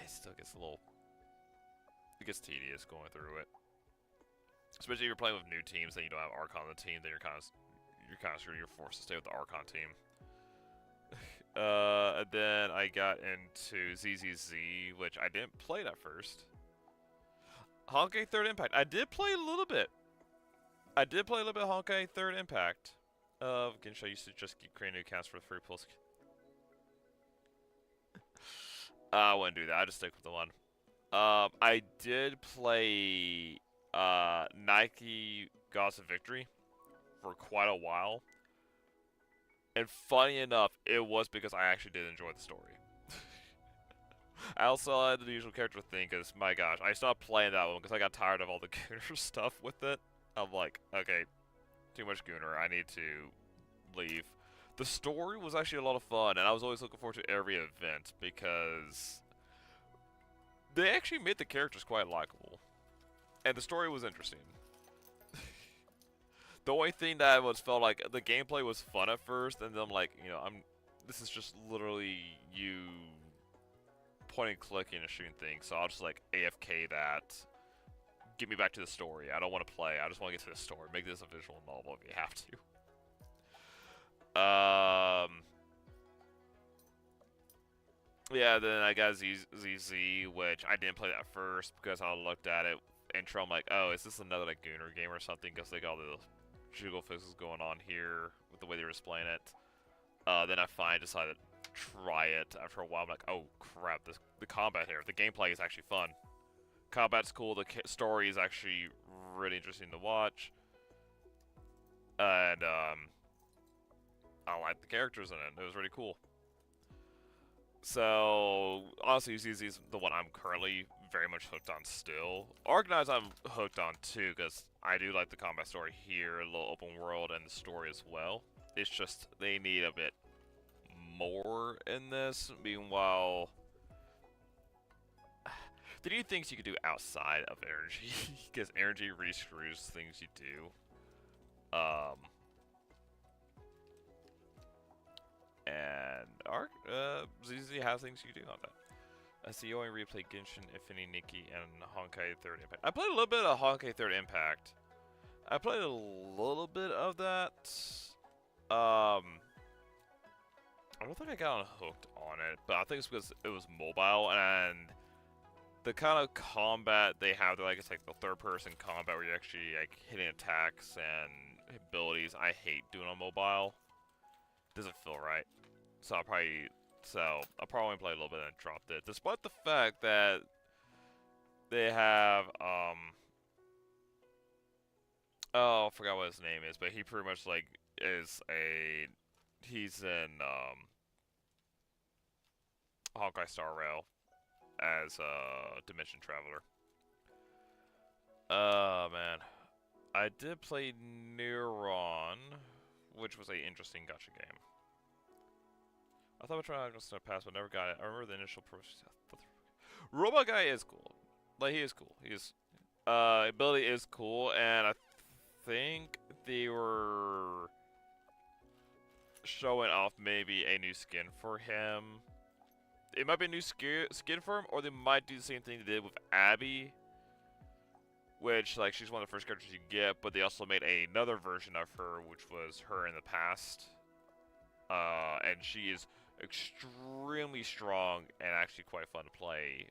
it still gets it gets tedious going through it. Especially if you're playing with new teams and you don't have Archon on the team, then you're kind of screwed. You're forced to stay with the Archon team. And then I got into ZZZ, which I didn't play at first. Honkai 3rd Impact. I did play a little bit. of Honkai 3rd Impact. Gensha used to just keep creating new accounts for the free pulse. I wouldn't do that. I just stick with the one. I did play Nike Gods of Victory for quite a while. And funny enough, it was because I actually did enjoy the story. I also had the usual character thing, because, my gosh, I stopped playing that one because I got tired of all the Gooner stuff with it. I'm like, okay, too much Gooner, I need to leave. The story was actually a lot of fun, and I was always looking forward to every event, because they actually made the characters quite likable. And the story was interesting. The only thing that felt like the gameplay was fun at first, and then I'm like, you know, this is just literally you pointing, clicking, and shooting things. So I'll just like AFK that. Get me back to the story. I don't want to play. I just want to get to the story. Make this a visual novel if you have to. Yeah, then I got ZZ, which I didn't play that first because I looked at it intro. I'm like, oh, is this another like Gooner game or something? Because they got all the jiggle fixes going on here with the way they were displaying it. Then I finally decided to try it after a while. I'm like, oh crap, the combat here, the gameplay is actually fun. Combat's cool, the story is actually really interesting to watch. And I like the characters in it. It was really cool. So, honestly, ZZ is the one I'm currently very much hooked on still. Arknights I'm hooked on too, because I do like the combat story here, a little open world, and the story as well. It's just, they need a bit more in this. Meanwhile, there are things you can do outside of energy, because energy really screws things you do. And ZZ has things you can do on that. I see you only replay Genshin, Infinity Nikki, and Honkai 3rd Impact. I played a little bit of Honkai 3rd Impact. I played a little bit of that. I don't think I got hooked on it, but I think it's because it was mobile, and the kind of combat they have, it's like the third-person combat where you're actually like hitting attacks and abilities. I hate doing on mobile. Doesn't feel right. So I'll probably play a little bit and dropped it. Despite the fact that they have oh, I forgot what his name is, but he pretty much like he's in Honkai Star Rail as a Dimension Traveler. Man. I did play Neuron, which was an interesting gacha game. I thought I tried to pass, but never got it. I remember the initial process. Robot Guy is cool. Like, he is cool. He's ability is cool, and I think they were showing off maybe a new skin for him. It might be a new skin for him, or they might do the same thing they did with Abby, which, like, she's one of the first characters you get, but they also made another version of her, which was her in the past. And she is extremely strong and actually quite fun to play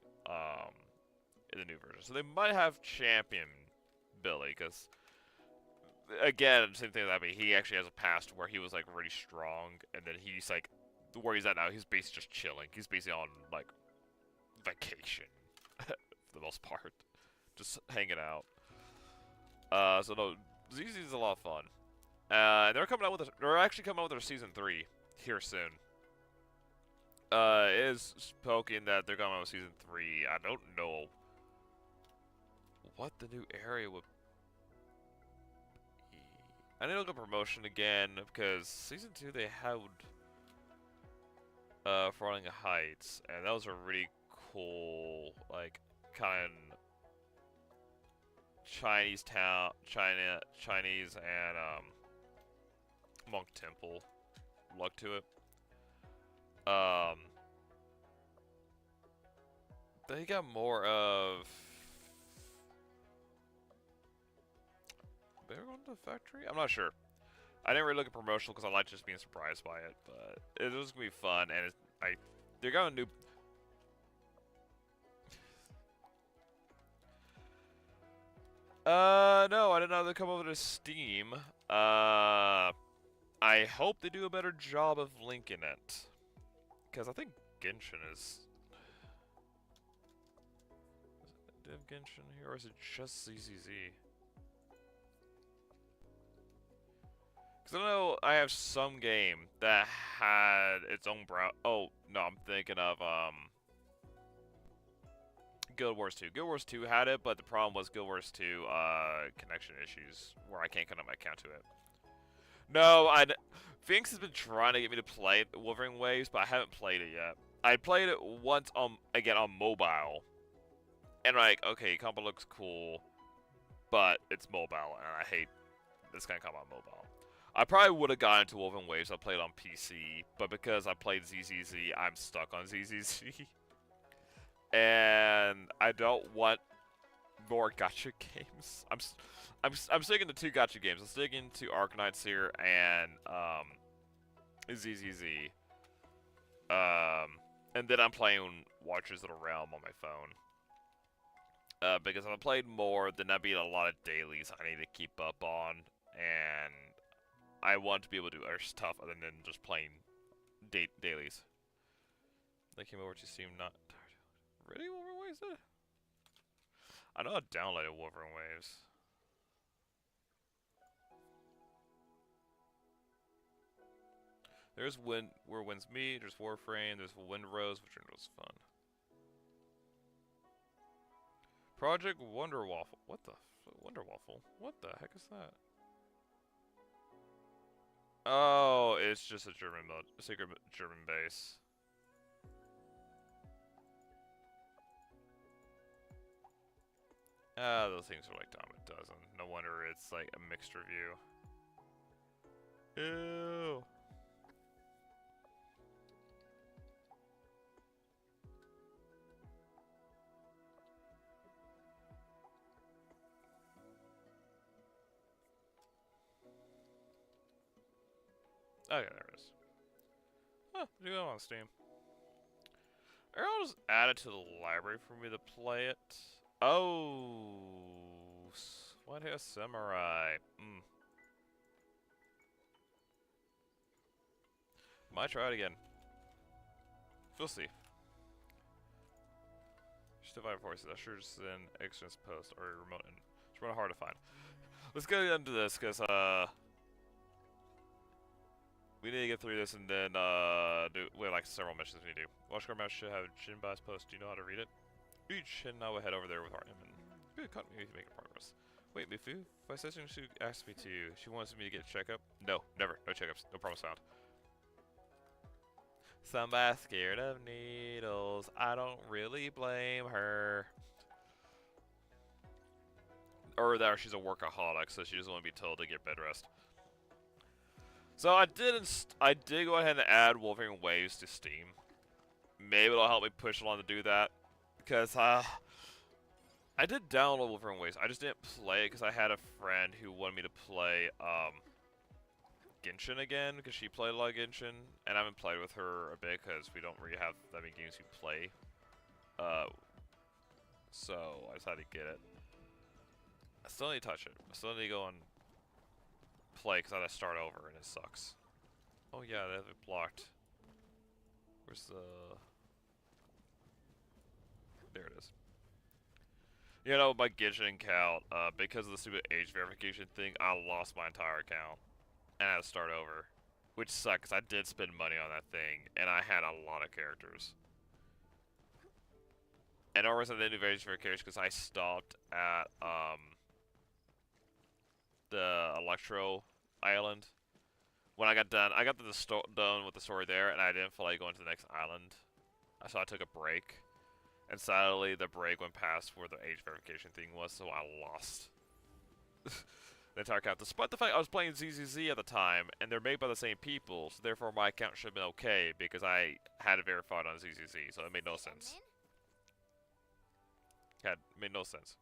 in the new version. So they might have champion Billy, because, again, same thing with Abby, he actually has a past where he was, like, really strong, and then he's, like, where he's at now, he's basically just chilling. He's basically on, like, vacation, for the most part. Just hanging out. So no, ZZ is a lot of fun. They're actually coming out with their season 3 here soon. It is spoken that they're coming out with season 3. I don't know what the new area would be. I need to look at promotion again, because season 2 they had for Arknights, and that was a really cool, like, kind of Chinese town, Chinese and monk temple look to it. They got more of. They're going to the factory? I'm not sure. I didn't really look at promotional because I like just being surprised by it, but it was gonna be fun, and they're going to new. No, I didn't know they come over to Steam. I hope they do a better job of linking it, because I think Genshin is. Do they have Genshin here, or is it just ZZZ? Because I know I have some game that had its own Oh, no, I'm thinking of, Guild Wars 2. Guild Wars 2 had it, but the problem was Guild Wars 2, connection issues, where I can't connect my account to it. No, Phoenix has been trying to get me to play Wuthering Waves, but I haven't played it yet. I played it once, again, on mobile. And like, okay, combo looks cool, but it's mobile, and I hate this kind of combo on mobile. I probably would have gotten into Woven Waves. I played on PC, but because I played ZZZ, I'm stuck on ZZZ. And I don't want more gacha games. I'm sticking to 2 gacha games. I'm sticking to Arknights here and ZZZ. And then I'm playing Watchers of the Realm on my phone. Because if I played more, then that'd be a lot of dailies I need to keep up on, and I want to be able to do other stuff other than just playing dailies. They came over to Steam, not really Wolverine Waves. I know I downloaded Wolverine Waves. There's Where Winds Meet. There's Warframe. There's Wind Rose, which was fun. Project Wonder Waffle. What the Wonder Waffle? What the heck is that? Oh, it's just a secret German base. Ah, those things are like dime a dozen. No wonder it's like a mixed review. Ew. Okay, there it is. Huh, do go on Steam. I'll just add it to the library for me to play it. Oh, White Hair Samurai. Might try it again. We'll see. Divine Forces, Ushers in Exodus Post, or remote, and it's really hard to find. Let's get into this, because, we need to get through this and then, we have like several missions we need to do. Watchguard Mouse should have Jinbai's post. Do you know how to read it? Each, and now we'll head over there with Artem and good continuity to make progress. Wait, Mifu? My sister asked me to. She wants me to get a checkup? No, never. No checkups. No promise found. Somebody's scared of needles. I don't really blame her. Or that she's a workaholic, so she doesn't want to be told to get bed rest. So I did go ahead and add Wolverine Waves to Steam. Maybe it'll help me push along to do that. Because, I did download Wolverine Waves. I just didn't play it because I had a friend who wanted me to play, Genshin again. Because she played a lot of Genshin. And I haven't played with her a bit because we don't really have that many games we play. So I decided to get it. I still need to touch it. I still need to go and play because I had to start over and it sucks. Oh yeah, they have it blocked. Where's the... There it is. You know, my Genshin account, because of the stupid age verification thing, I lost my entire account. And I had to start over. Which sucks, because I did spend money on that thing, and I had a lot of characters. And the reason I didn't do age verification because I stopped at, the Electro Island, when I got done, I got done with the story there, and I didn't feel like going to the next island. So I took a break. And sadly, the break went past where the age verification thing was, so I lost the entire account. Despite the fact I was playing ZZZ at the time, and they're made by the same people, so therefore my account should have been okay, because I had it verified on ZZZ, so it made no sense. Made no sense.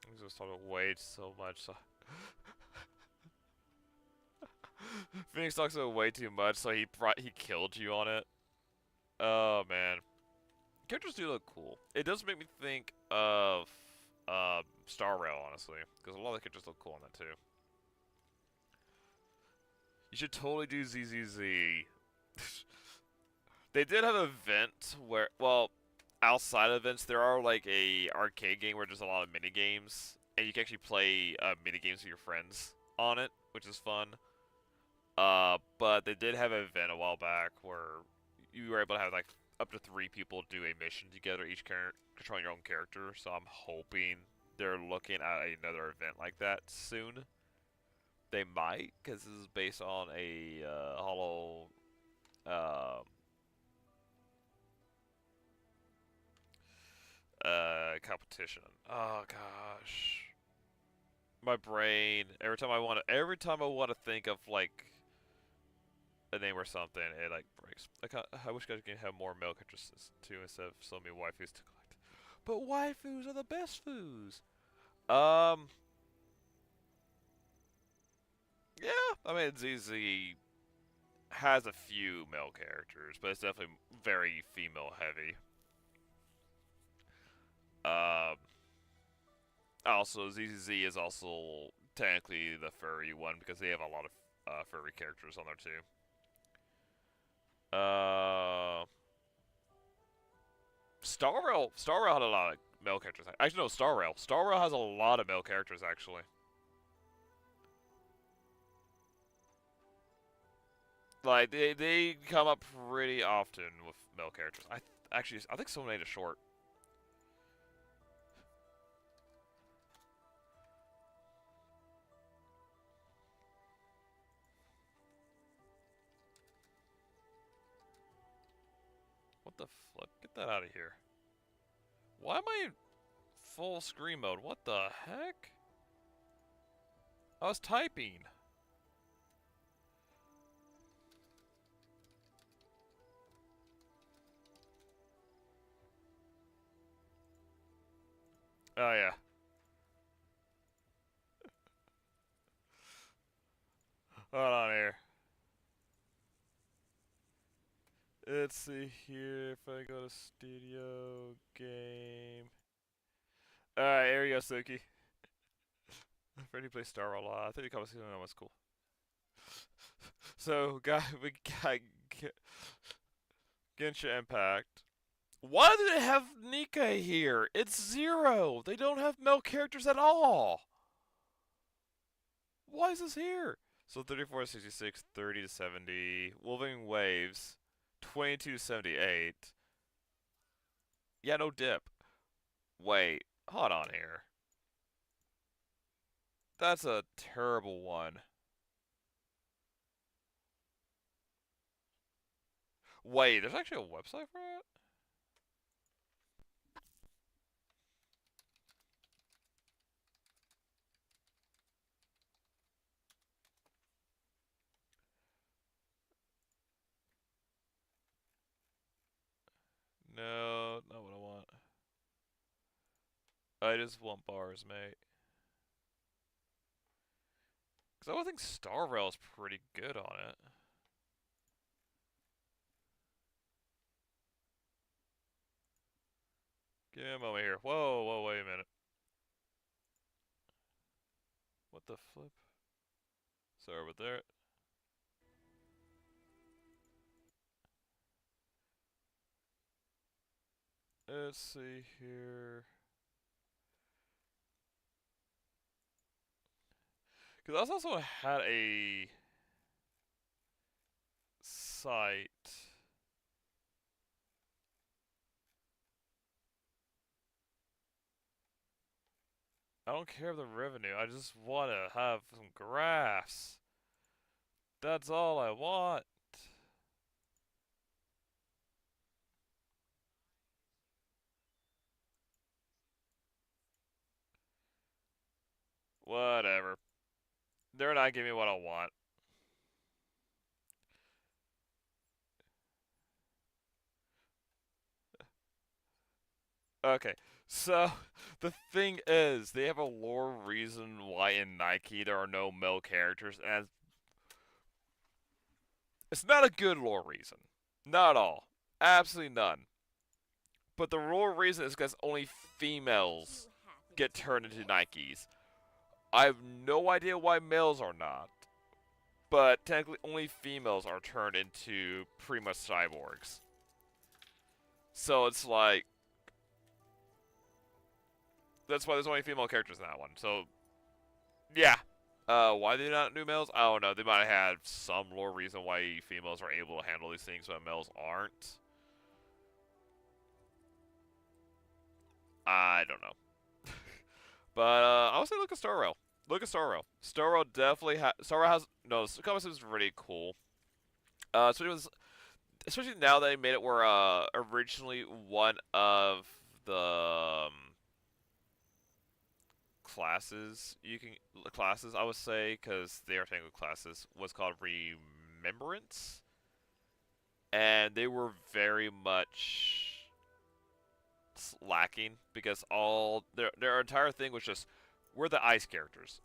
I was talking way so much, so... Phoenix talks about way too much, so he killed you on it. Oh, man. Characters do look cool. It does make me think of Star Rail, honestly, because a lot of the characters look cool on that too. You should totally do ZZZ. They did have an event where, well, outside of events, there are like a arcade game where there's a lot of mini games, and you can actually play mini games with your friends on it, which is fun. But they did have an event a while back where you were able to have like up to 3 people do a mission together, each controlling your own character. So I'm hoping they're looking at another event like that soon. They might, because this is based on a Hollow competition. Oh gosh, my brain. Every time I want to think of like a name or something, it like breaks. I wish guys could have more male characters too instead of so many waifus to collect. But waifus are the best foos. Yeah, I mean ZZ has a few male characters, but it's definitely very female heavy. Also ZZ is also technically the furry one because they have a lot of furry characters on there too. Star Rail had a lot of male characters. Actually, no, Star Rail. Star Rail has a lot of male characters, actually. Like, they come up pretty often with male characters. I think someone made a short. What the flip? Get that out of here. Why am I in full screen mode? What the heck? I was typing. Oh, yeah. Hold on here. Let's see here if I go to studio game. Alright, here we go, Suki. Freddy plays Star Wars a lot. I think the conversation was cool. So, we got Genshin Impact. Why do they have Nika here? It's 0. They don't have male characters at all. Why is this here? So 34 to 66, 30 to 70. Wolving Waves, 22 to 78. Yeah, no dip. Wait, hold on here. That's a terrible one. Wait, there's actually a website for it? No, not what I want. I just want bars, mate. Because I would think Star Rail is pretty good on it. Give me a moment here. Whoa, wait a minute. What the flip? Sorry about that. Let's see here. Because I also had a site. I don't care of the revenue. I just want to have some graphs. That's all I want. Whatever. They're not giving me what I want. Okay, so the thing is, they have a lore reason why in Nike there are no male characters, and it's not a good lore reason. Not at all. Absolutely none. But the lore reason is because only females get turned into Nikes. I have no idea why males are not. But technically, only females are turned into pretty much cyborgs. So it's like, that's why there's only female characters in that one. So, yeah. Why they not do males? I don't know. They might have had some lore reason why females are able to handle these things, but males aren't. I don't know. But, I would say look at Star Rail. Look at Star Rail. Star Rail definitely has... Star Rail has... No, the comic is really cool. So it was... Especially now that they made it where, originally one of the... classes I would say, because they are technically classes, was called Remembrance, and they were very much lacking because all their entire thing was just we're the ice characters.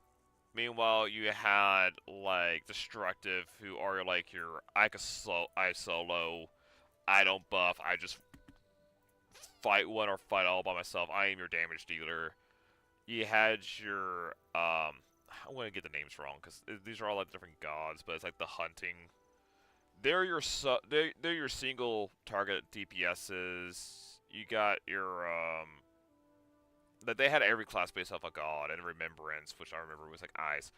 Meanwhile, you had like Destructive, who are like your I solo, I don't buff, I just fight one or fight all by myself. I am your damage dealer. You had your I'm gonna get the names wrong because these are all like different gods, but it's like the hunting. They're your they're your single target DPSs. You got your that they had every class based off a god, and Remembrance, which I remember was like ice.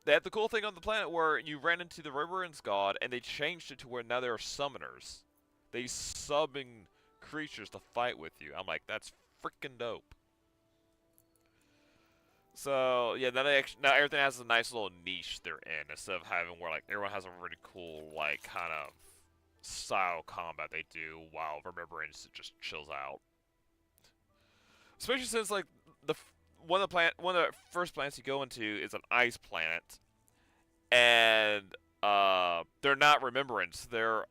They had the cool thing on the planet where you ran into the Remembrance god, and they changed it to where now there are summoners. They summon creatures to fight with you. I'm like, that's freaking dope. So yeah, now everything has a nice little niche they're in, instead of having where like everyone has a really cool like kind of style combat they do, while Remembrance just chills out. Especially since like one of the first planets you go into is an ice planet, and they're not Remembrance, they're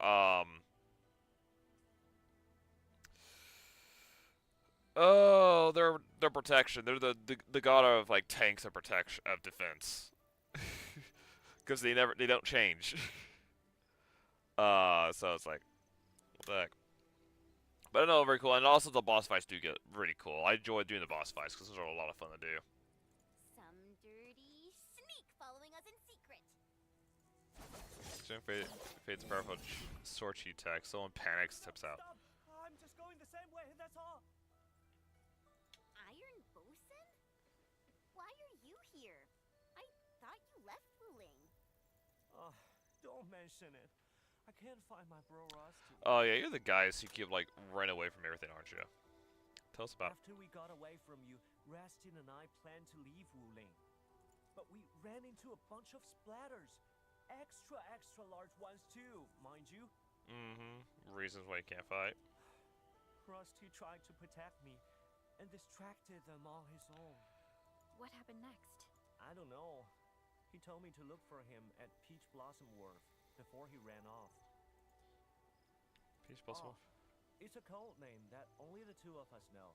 oh, they're protection. They're the god of like tanks and protection of defense, because they don't change. So it's like what the heck. But I know, very cool, and also the boss fights do get really cool. I enjoy doing the boss fights because those are a lot of fun to do. Some dirty sneak following us in secret. Fate's powerful sword cheat tech. Someone panics, tips out. Stop! I'm just going the same way, that's all. Iron Bosun? Why are you here? I thought you left Wuling. Don't mention it. I can't find my bro Rusty. Oh yeah, you're the guys who keep like running away from everything, aren't you? Tell us about it. After we got away from you, Rastin and I planned to leave Wuling. But we ran into a bunch of splatters. Extra large ones too, mind you. Mm-hmm. Reasons why you can't fight. Rusty tried to protect me and distracted them on his own. What happened next? I don't know. He told me to look for him at Peach Blossom Wharf before he ran off. Peach Blossom. It's a code name that only the two of us know.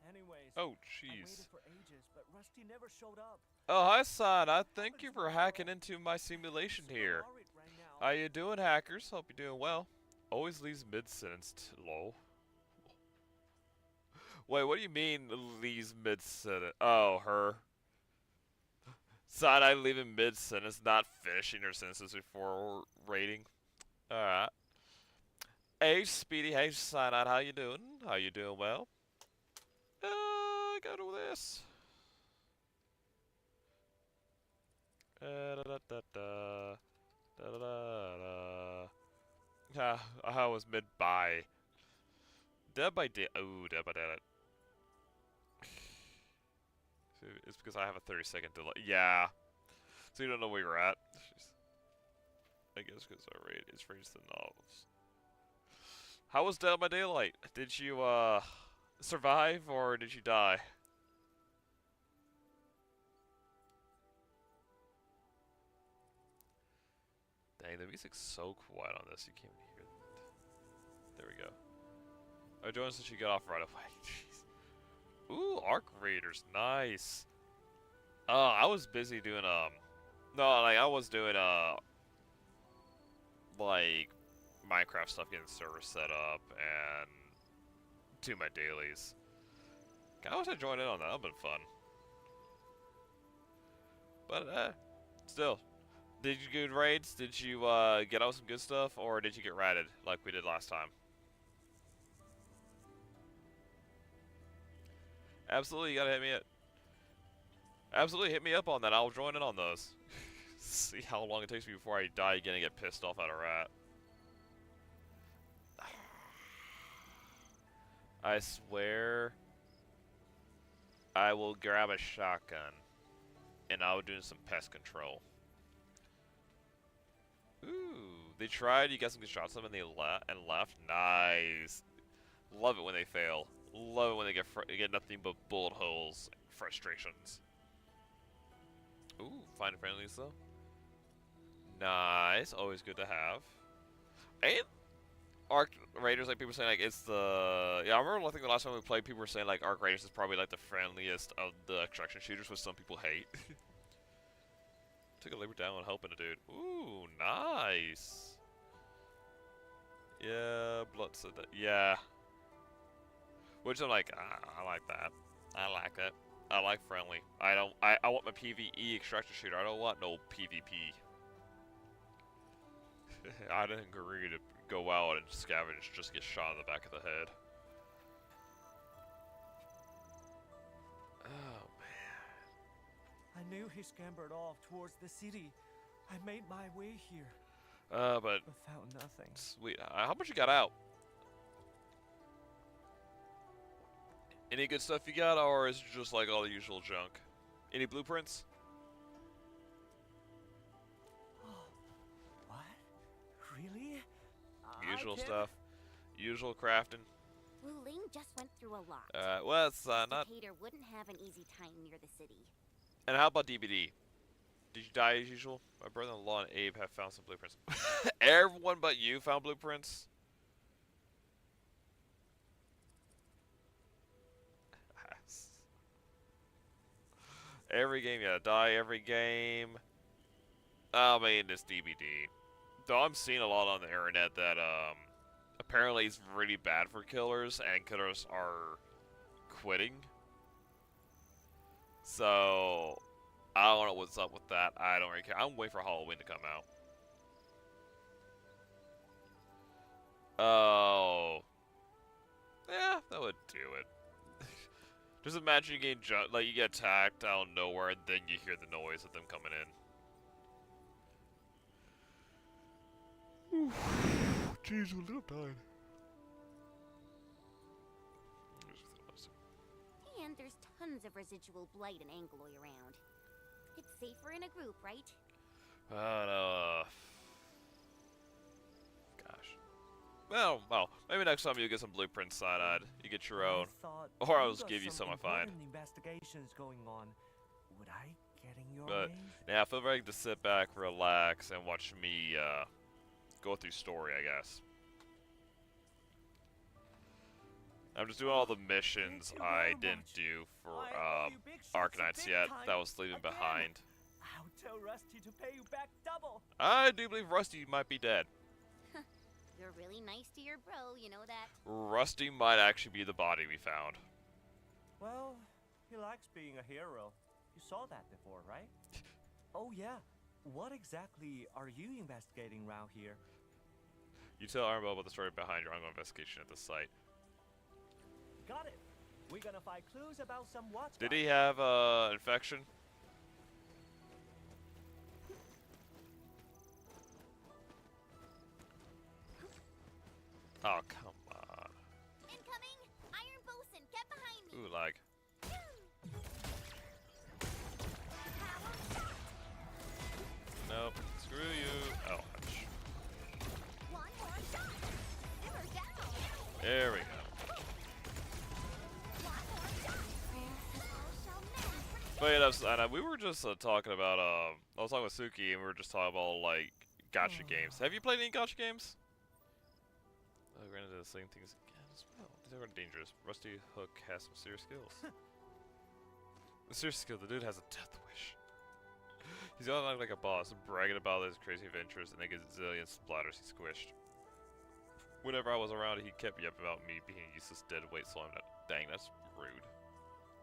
Anyways, Oh, I jeez. waited for ages, but Rusty never showed up. Oh, hi, San. I thank you for hacking into my simulation here. Super worried right now. How you doing, hackers? Hope you're doing well. Always leaves mid-sentence, lol. Wait, what do you mean leaves mid-sentence? Oh, her. San, I leave in mid-sentence, not finishing your sentences before rating. Alright. Hey, Speedy. Hey, Cyanide. How you doing? How you doing well? I gotta do this. Da da da da. Da da da da. I was mid-by. Dead by day. Oh, dead by dead. It's because I have a 30-second delay. Yeah. So you don't know where you're at? I guess because our rate is raised to novels. How was Dead by Daylight? Did you, survive or did you die? Dang, the music's so quiet on this, you can't even hear it. There we go. Oh, Jonas said she got off right away. Jeez. Ooh, Arc Raiders, nice. I was busy doing, no, like, I was doing, like, Minecraft stuff, getting the server set up, and do my dailies. I wish I joined in on that, that would've been fun. But, still. Did you do raids? Did you, get out some good stuff, or did you get ratted, like we did last time? Absolutely, you gotta hit me up. Absolutely, hit me up on that. I'll join in on those. See how long it takes me before I die again and get pissed off at a rat. I swear I will grab a shotgun and I'll do some pest control. Ooh, they tried, you got some good shots of them and they left. Nice. Love it when they fail. Love it when they get nothing but bullet holes, frustrations. Ooh, find friendlies though. Nice, always good to have. And Arc Raiders, like people saying, like it's the I remember I think the last time we played, people were saying like Arc Raiders is probably like the friendliest of the extraction shooters, which some people hate. Took a labor down on helping a dude. Ooh, nice. Yeah, blood said that. Yeah. Which I'm like, I like that. I like it. I like friendly. I want my PvE extraction shooter. I don't want no PvP. I didn't agree to go out and scavenge, just get shot in the back of the head. Oh man. I knew he scampered off towards the city. I made my way here. But found nothing. Sweet. How much you got out? Any good stuff you got, or is it just like all the usual junk? Any blueprints? What? Really? Usual stuff. Usual crafting. Wu Ling just went through a lot. Well, it's not. Dictator wouldn't have an easy time near the city. And how about DBD? Did you die as usual? My brother-in-law and Abe have found some blueprints. Everyone but you found blueprints? Every game, you gotta die every game. I mean, it's DBD. Though I'm seeing a lot on the internet that, apparently it's really bad for killers, and killers are quitting. So, I don't know what's up with that. I don't really care. I'm waiting for Halloween to come out. Oh. Yeah, that would do it. Just imagine you get attacked out of nowhere, and then you hear the noise of them coming in. Jeez, a little tired. And there's tons of residual blight and angloy around. It's safer in a group, right? Gosh. Well, maybe next time you get some blueprints side-eyed. You get your own. Or I'll just give you some I find. Investigations going on. Would I get in your But, way? yeah, I feel very to sit back, relax, and watch me, go through story, I guess. I'm just doing all the missions I didn't do for, Arknights yet, that I was leaving behind. I'll tell Rusty to pay you back double. I do believe Rusty might be dead. You're really nice to your bro, you know that? Rusty might actually be the body we found. Well, he likes being a hero. You saw that before, right? Oh yeah. What exactly are you investigating around here? You tell Armo about the story behind your ongoing investigation at the site. Got it. We're gonna find clues about some watch. Did he have, infection? Oh, come on. Incoming! Iron Bosun, get behind me! Ooh, lag. Screw you. Oh, ouch. One more shot. Simmer down. There we go. One more shot. All shall men. But yeah, we were just talking about, I was talking with Suki, and we were just talking about, like, gacha games. Have you played any gacha games? Oh, we ran into the same things again as well. These are dangerous. Rusty Hook has some serious skills. The serious skill, the dude has a death wish. He's gonna act like a boss, bragging about his crazy adventures and a gazillion splatters he squished. Whenever I was around, he kept yapping about me being a useless dead weight, so I'm not. Dang, that's rude.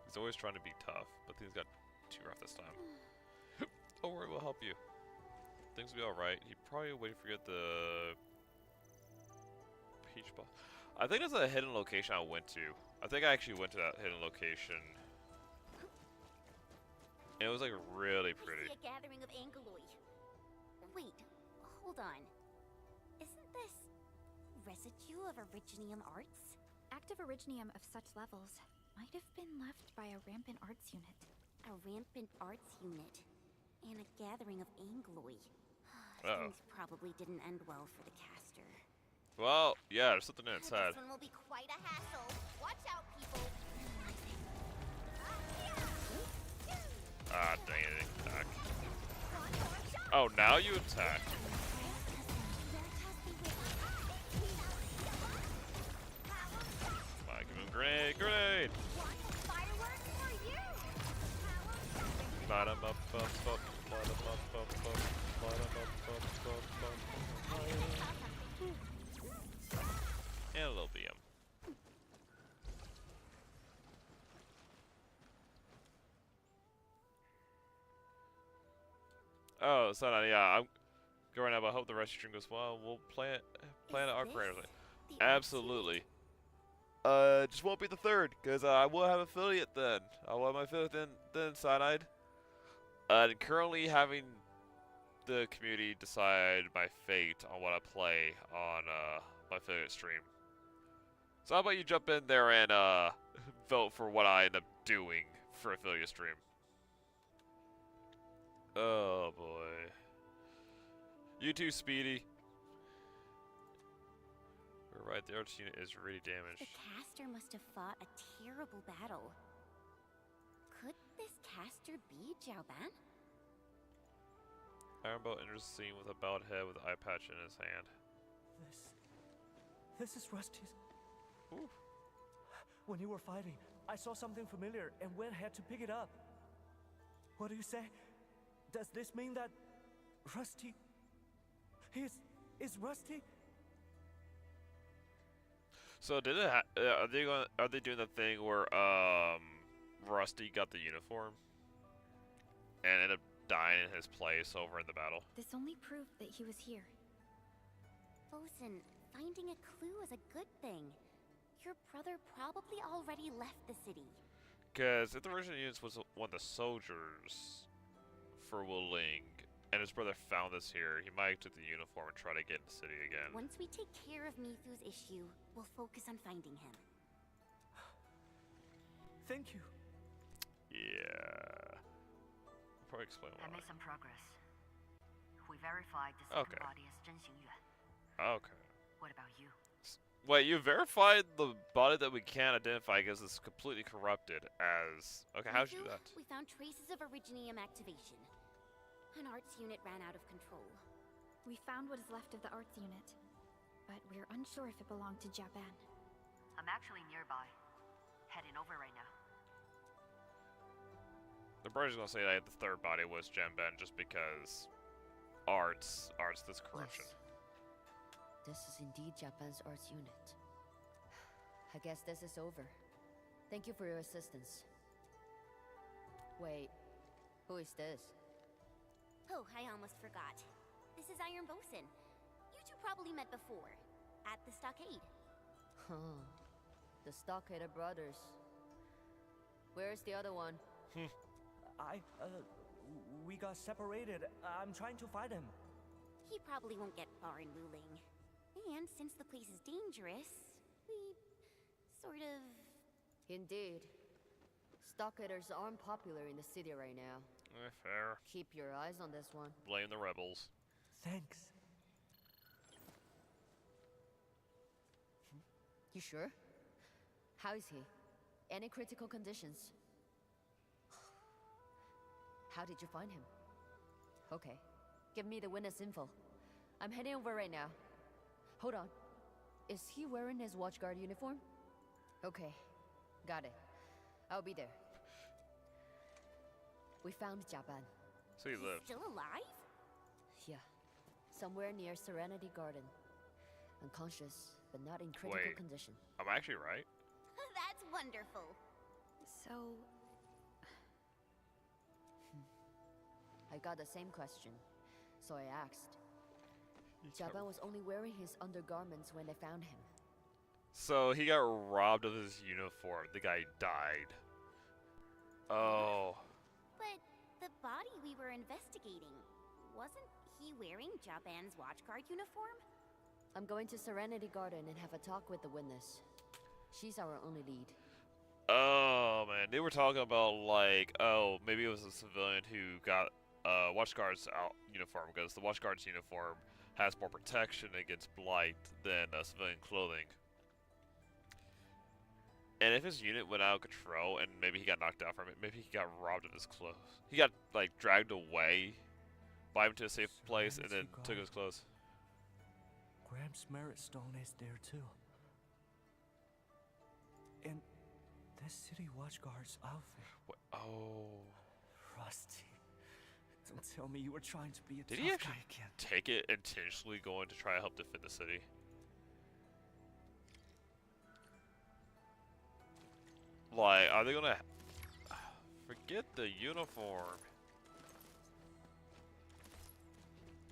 He's always trying to be tough, but things got too rough this time. Don't worry, we'll help you. Things will be alright. He probably waiting for you at the Peach Ball. I think that's a hidden location I went to. I think I actually went to that hidden location. And it was like really pretty. We see a gathering of Angeloi. Wait, hold on. Isn't this residue of Originium arts? Active Originium of such levels might have been left by a rampant arts unit. A rampant arts unit. And a gathering of Angeloi. Uh-oh. Things probably didn't end well for the caster. Well, yeah, there's something inside. This one will be quite a hassle. Watch out, people. Ah, dang it, attack. Oh, now you attack. Come on, give him grenade, grenade! Light 'em up, up, up, light 'em up, up, up, light 'em up, up, up, up. And a little BM. Oh, so yeah, I'm going up. I hope the rest of the stream goes well. We'll plan it Arknights. Absolutely. Just won't be the third, because I will have affiliate then. I will have my affiliate then Cyanide. And currently having the community decide my fate on what I play on my affiliate stream. So how about you jump in there and vote for what I end up doing for affiliate stream. Oh boy. You too, Speedy. We're right, the arch unit is really damaged. The caster must have fought a terrible battle. Could this caster be Jiaoban? Ironbow enters the scene with a bowed head with an eye patch in his hand. This is Rusty's. Ooh. When you were fighting, I saw something familiar and went ahead to pick it up. What do you say? Does this mean that Rusty is Rusty? So did it are they doing the thing where Rusty got the uniform and ended up dying in his place over in the battle? This only proved that he was here. Bosun, finding a clue is a good thing. Your brother probably already left the city. Because if the original unit was one of the soldiers for Wu Ling, and his brother found this here, he might took the uniform and try to get in the city again. Once we take care of Mithu's issue, we'll focus on finding him. Thank you. Yeah. I'll probably explain I why. made some progress. We verified the second Okay. body as Zhen Xingyuan. Okay. What about you? Wait, you verified the body that we can't identify because it's completely corrupted as... Okay, how'd you do that? We found traces of Originium activation. An arts unit ran out of control. We found what is left of the arts unit, but we're unsure if it belonged to Jiaoban. I'm actually nearby. Heading over right now. The brother's gonna say that the third body was Genben just because arts this corruption. Yes. This is indeed Japan's arts unit. I guess this is over. Thank you for your assistance. Wait, who is this? Oh, I almost forgot. This is Iron Bosun. You two probably met before. At the stockade. Huh. The Stockader brothers. Where's the other one? We got separated. I'm trying to find him. He probably won't get far in Wuling. And since the place is dangerous, we sort of... Indeed. Stockaders aren't popular in the city right now. Fair. Keep your eyes on this one. Blame the rebels. Thanks. You sure? How is he? Any critical conditions? How did you find him? Okay. Give me the witness info. I'm heading over right now. Hold on. Is he wearing his watchguard uniform? Okay. Got it. I'll be there. We found Jaban. So he lived. Still alive? Yeah. Somewhere near Serenity Garden. Unconscious, but not in critical Wait. condition. I'm actually right. That's wonderful. So, I got the same question, so I asked. Jaban was only wearing his undergarments when they found him. So he got robbed of his uniform. The guy died. Oh. But the body we were investigating, wasn't he wearing Jaban's watchguard uniform? I'm going to Serenity Garden and have a talk with the witness. She's our only lead. Oh man, they were talking about like, oh, maybe it was a civilian who got watchguard's uniform, because the watchguard's uniform has more protection against blight than civilian clothing. And if his unit went out of control and maybe he got knocked out from it, maybe he got robbed of his clothes. He got like dragged away by him to a safe place and then took his clothes. Graham's merit stone is there too. And the city watchguard's outfit. What? Oh. Rusty. Don't tell me you were trying to be a Did tough he guy actually again. take it intentionally going to try to help defend the city? Like, are they gonna forget the uniform?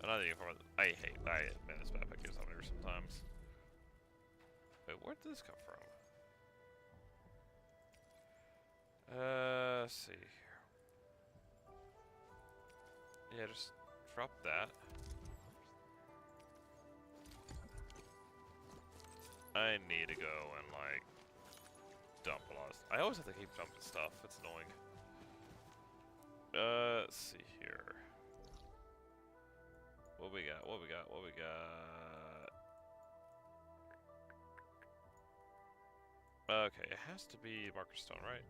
Not the uniform. I man, this backpack gets on here sometimes. Wait, where did this come from? Let's see here. Yeah, just drop that. I need to go and like dump a lot of stuff. I always have to keep dumping stuff. It's annoying. Let's see here. What we got? What we got? What we got? Okay, it has to be marker stone, right?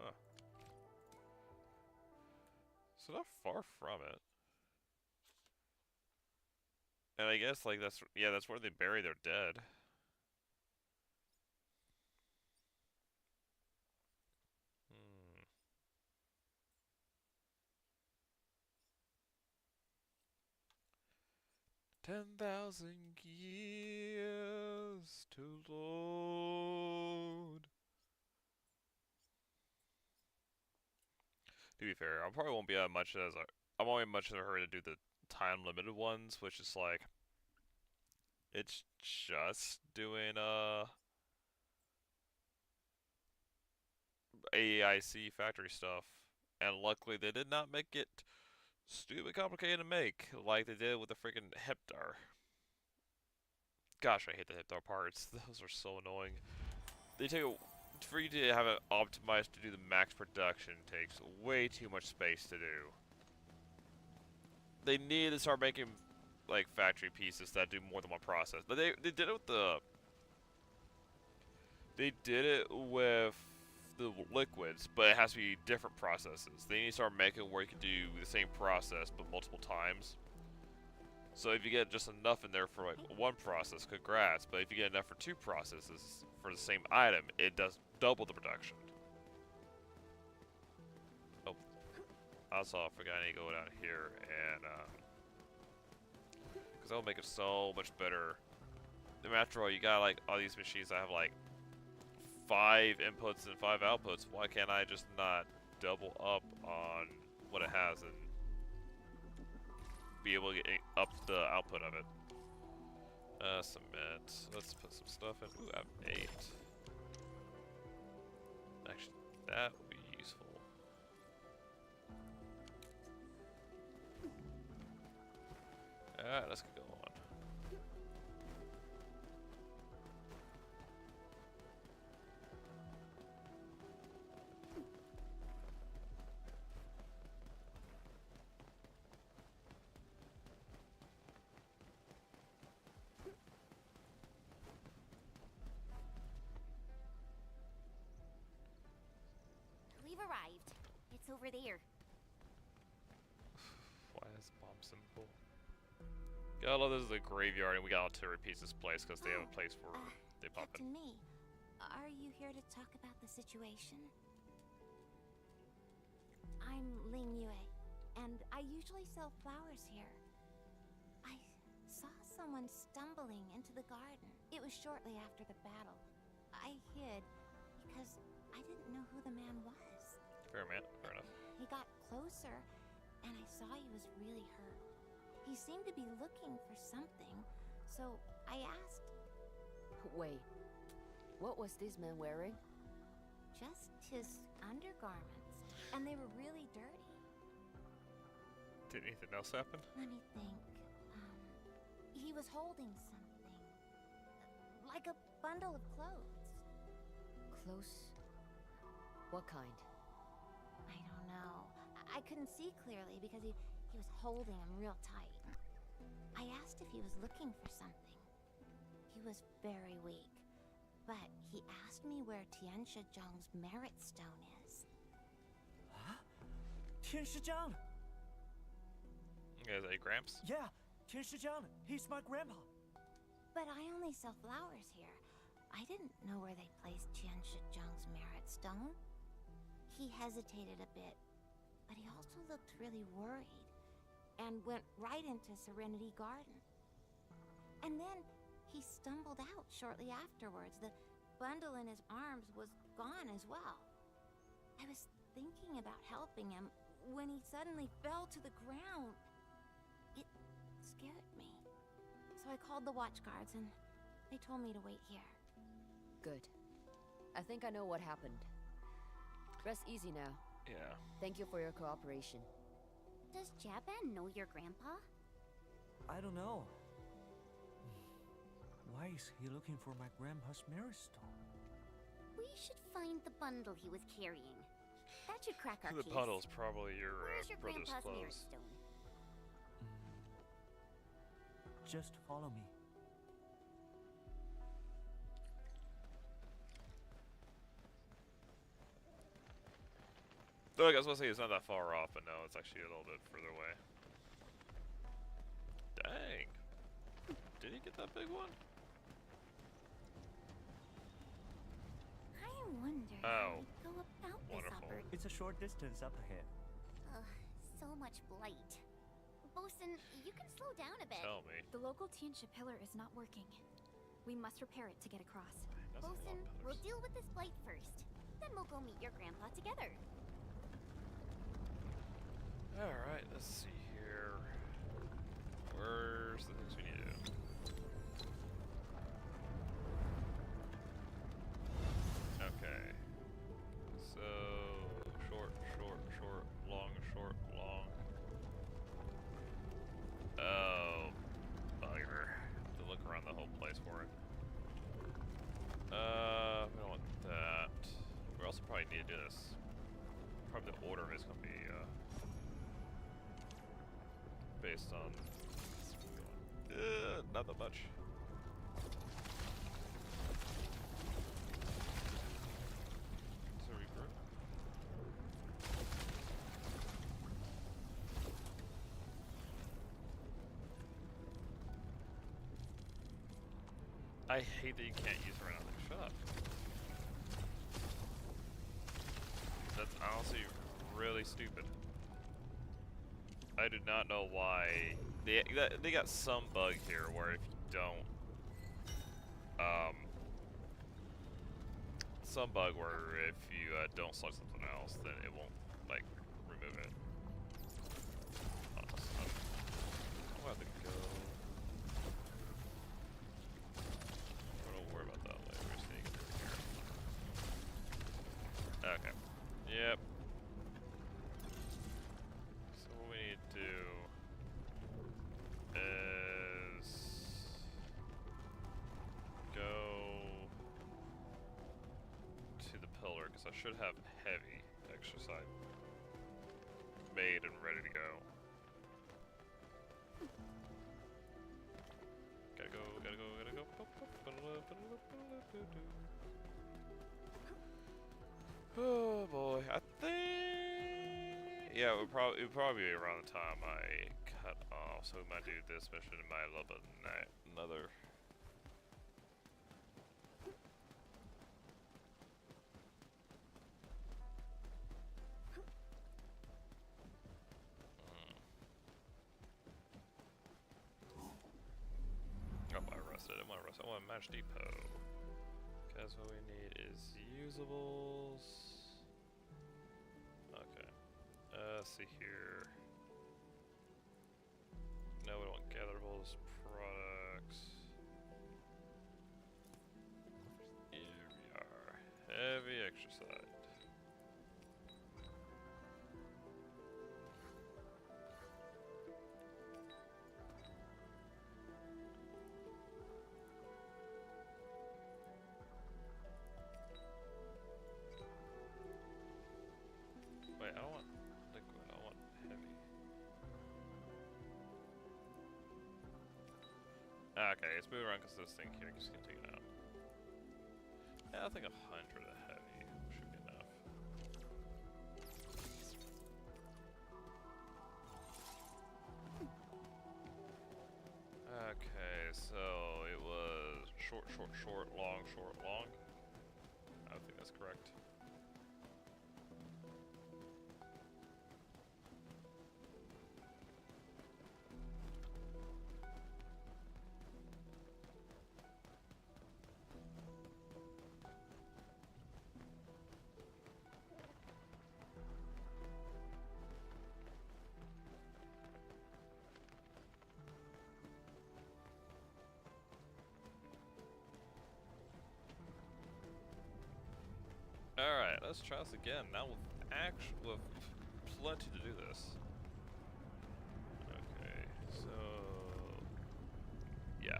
Huh. So not far from it. And I guess like that's where they bury their dead. Hmm. 10,000 years to load. To be fair, I probably won't be much as I'm only much in a hurry to do the time limited ones, which is like it's just doing AIC factory stuff, and luckily they did not make it stupid complicated to make like they did with the freaking Heptar. Gosh, I hate the Heptar parts. Those are so annoying. They take for you to have it optimized to do the max production takes way too much space to do. They need to start making like factory pieces that do more than one process. But they did it with the liquids, but it has to be different processes. They need to start making where you can do the same process but multiple times. So if you get just enough in there for like one process, congrats. But if you get enough for two processes for the same item, it does double the production. Oh, also I forgot I need to go down here and because that'll make it so much better. I mean, after all, you got like all these machines that have like 5 inputs and 5 outputs. Why can't I just not double up on what it has and be able to get up the output of it? Cement. Let's put some stuff in. Ooh, I have 8. Actually, that would be useful. Alright, let's get going. It's over there. Why is bomb symbol? Gotta love this is a graveyard, and we got to repeat this place because they have a place for they pop in. Captain May, are you here to talk about the situation? I'm Ling Yue, and I usually sell flowers here. I saw someone stumbling into the garden. It was shortly after the battle. I hid because I didn't know who the man was. Fair man, fair enough. He got closer, and I saw he was really hurt. He seemed to be looking for something, so I asked. Wait, what was this man wearing? Just his undergarments, and they were really dirty. Did anything else happen? Let me think. He was holding something. Like a bundle of clothes. Close? What kind? I don't know. I couldn't see clearly because he was holding them real tight. I asked if he was looking for something. He was very weak, but he asked me where Tian Shizhang's merit stone is. Huh? Tian Shizhang? Is that your Gramps? Yeah, Tian Shizhang. He's my grandpa. But I only sell flowers here. I didn't know where they placed Tian Shizhang's merit stone. He hesitated a bit, but he also looked really worried and went right into Serenity Garden. And then he stumbled out shortly afterwards. The bundle in his arms was gone as well. I was thinking about helping him when he suddenly fell to the ground. It scared me. So I called the watch guards and they told me to wait here. Good. I think I know what happened. Rest easy now. Yeah. Thank you for your cooperation. Does Japan know your grandpa? I don't know. Why is he looking for my grandpa's merit stone? We should find the bundle he was carrying. That should crack our The case. puddle's probably your, Where's your brother's grandpa's merit clothes. stone? Just follow me. Look, I was gonna say it's not that far off, but no, it's actually a little bit further away. Dang. Did he get that big one? I wonder Oh, how we go about this wonderful. operation. It's a short distance up ahead. So much blight. Bosun, you can slow down a bit. Tell me. The local Tianxia pillar is not working. We must repair it to get across. That's a lot of Bosun, we'll pillars. deal with this blight first. Then we'll go meet your grandpa together. Alright, let's see here. Where's the things we need to do? Okay. So, short, long, Oh, bugger. Have to look around the whole place for it. We don't want that. We also probably need to do this. Probably the order is going to be, based on not that much. So regroup. I hate that you can't use her another. Shut up. That's honestly really stupid. I do not know why they got some bug here where if you don't some bug where if you don't select something else then it won't like remove it. I'm gonna have to go. Don't worry about that later. Just need to get through here. Okay. Yep. So what we need to do is go to the pillar because I should have heavy exercise made and ready to go. Gotta go. Oh boy, I think Yeah, it would probably be around the time I cut off, so we might do this mission and might a little bit another. Oh, I rested. I want to rest. I want to match depot. Because what we need is usables. Okay. Let's see here. No, we don't want gatherables, products. Here we are. Heavy exercise. Wait, I don't want liquid, I want heavy. Okay, let's move around because this thing here just gonna take it out. Yeah, I think 100 of heavy should be enough. Okay, so it was short, long. I think that's correct. Alright, let's try this again. Now with plenty to do this. Okay, so yeah.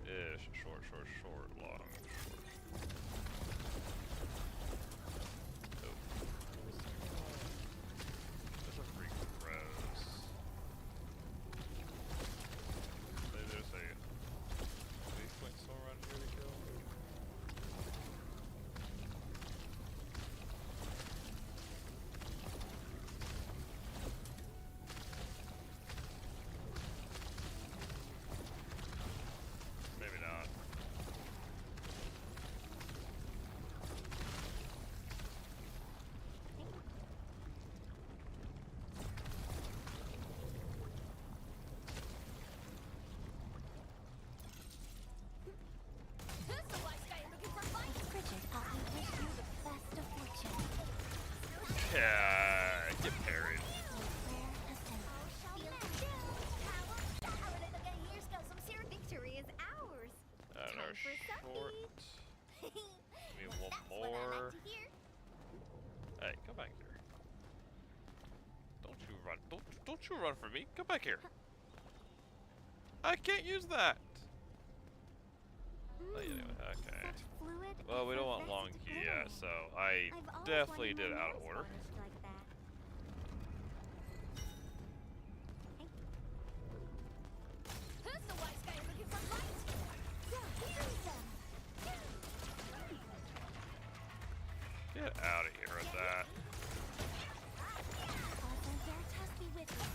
Ish, short, long, short. Oh. There's a freak rose. There's a weak point still around here to kill. Maybe not. Bridget, I wish you the best of fortune. Yeah, get parried. Victory is ours. And our Time for short. something. Maybe one That's what I more. like to hear. Hey, come back here. Don't you run. Don't you run from me. Come back here. I can't use that. Oh, anyway, okay. Such fluid Well, we don't want long effervescent key yet, glittering. so I I've always definitely wanted did it my out of nails order. varnished like that. Who's the wise guy looking for light? Get out of here with that. Also, dare trust me with me.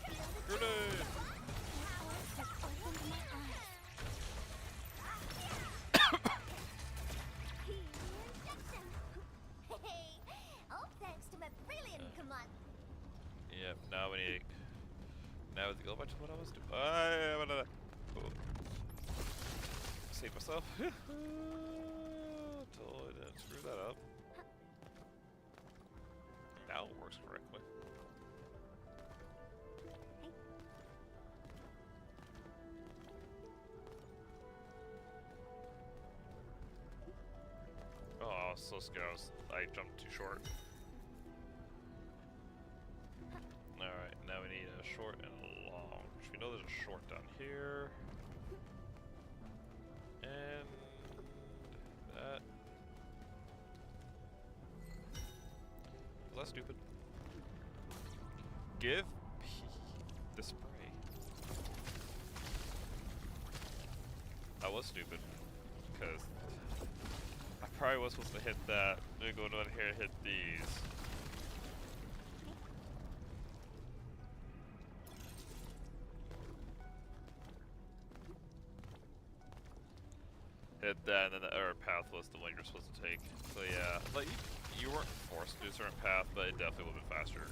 Feel the Grenade! powers that opened my eyes. Injection. Hey, all thanks to my brilliant command. Yep, now we need. Now we go back to what I was doing. Save myself. Totally didn't screw that up. Now it works correctly. Oh, I was so scared. I jumped too short. Alright, now we need a short and a long. Which we know there's a short down here. And that. Was that stupid? Give me the spray. I was stupid. Because I probably was supposed to hit that. Then go down here and hit these. hit that, and then the other path was the one you're supposed to take. So yeah, like you weren't forced to do a certain path, but it definitely would have been faster.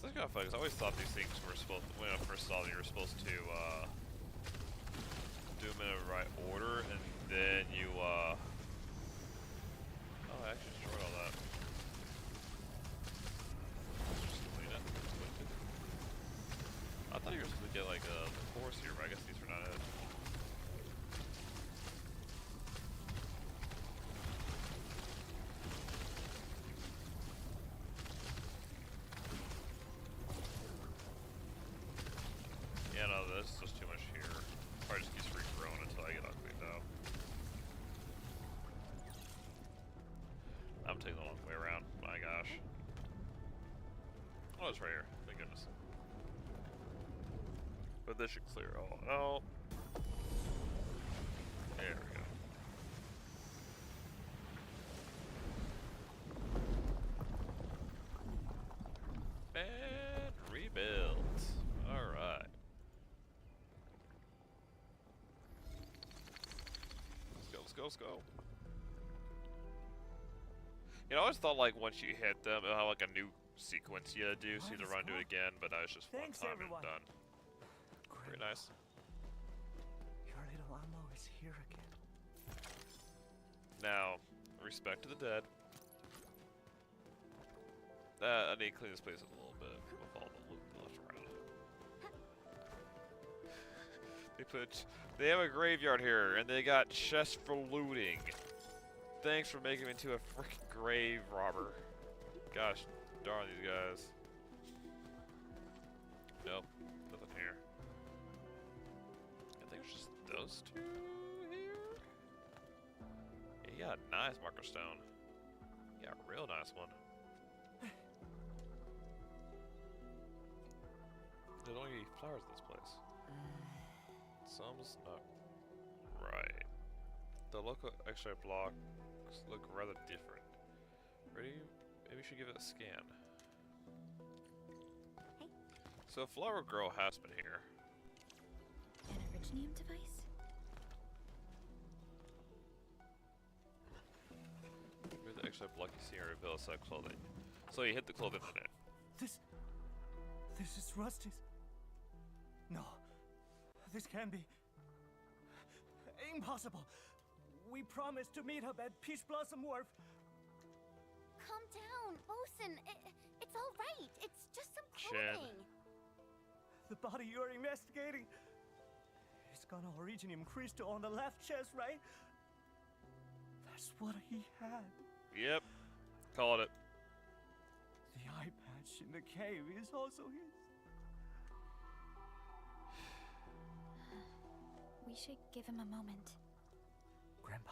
So that's kind of fun, because I always thought these things were supposed to, when I first saw them, you were supposed to do them in the right order, and then you, oh, I actually destroyed all that. Just clean it. I thought you were supposed to get like the course here, but I guess these are not it. Yeah, no, this is just too much here. Probably just keeps regrowing until I get all cleaned out. I'm taking the long way around. My gosh. Oh, it's right here. Thank goodness. But this should clear all out. There we go. And rebuild. Alright. Let's go, let's go. You know, I always thought like once you hit them, it'll have like a new sequence you gotta do, so you have to run and do it again, but that was just one time and done. Pretty nice. Your little Amo is here again. Now, respect to the dead. I need to clean this place up a little bit with all the loot left around. They have a graveyard here, and they got chests for looting. Thanks for making me into a freaking grave robber. Gosh darn these guys. Nope, nothing here. I think it's just those two here. Yeah, you got a nice marker stone. Yeah, a real nice one. There's only flowers in this place. Some's not right. The local X-ray blocks look rather different. Ready? Maybe we should give it a scan. Hey. So Flower Girl has been here. An originium device? Maybe the X-ray block you see and reveal a set of clothing. So you hit the clothing on it. This is Rusty's. No, this can't be. Impossible. We promised to meet up at Peach Blossom Wharf. Calm down, Bosun. It's all right. It's just some Shed. clothing. The body you're investigating. It's got an originium crystal on the left chest, right? That's what he had. Yep. Called it. The eye patch in the cave is also his. We should give him a moment. Grandpa.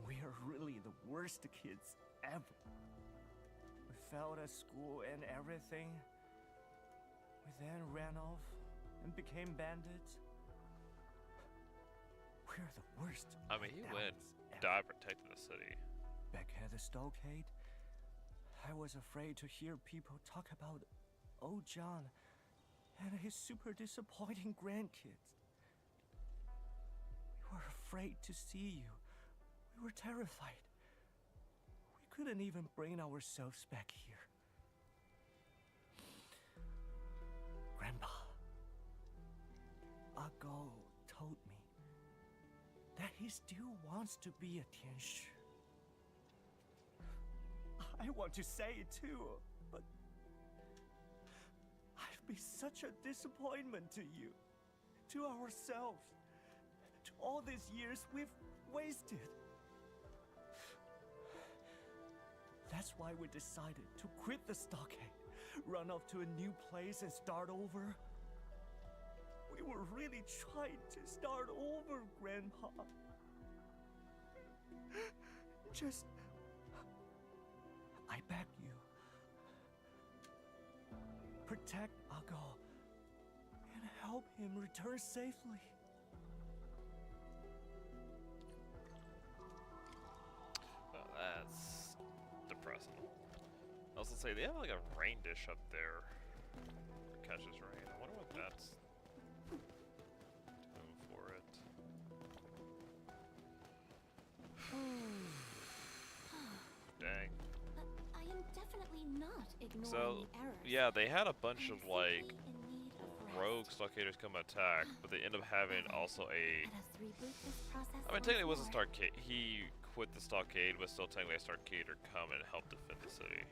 We are really the worst kids ever. We failed at school and everything. We then ran off and became bandits. We're the worst. I mean, he went bandits die ever. protecting the city. Back at the stockade, I was afraid to hear people talk about old John and his super disappointing grandkids. We were afraid to see you. We were terrified. We couldn't even bring ourselves back here. Grandpa, Ago told me that he still wants to be a Tianshi. I want to say it too, but I've been such a disappointment to you, to ourselves, to all these years we've wasted. That's why we decided to quit the stockade, run off to a new place and start over. We were really trying to start over, Grandpa. Just... I beg you. Protect Ago and help him return safely. Well, that's depressing. was gonna say, they have like a rain dish up there. That catches rain. I wonder what that's doing for it. Dang. I am definitely not ignoring So, the errors. yeah, they had a bunch I'm of like simply in need of rest. rogue stockaders come attack, but they end up having also a. Let us reboot this process I mean, once technically it wasn't more. stockade. He quit the stockade, but still technically a stockader come and help defend the city.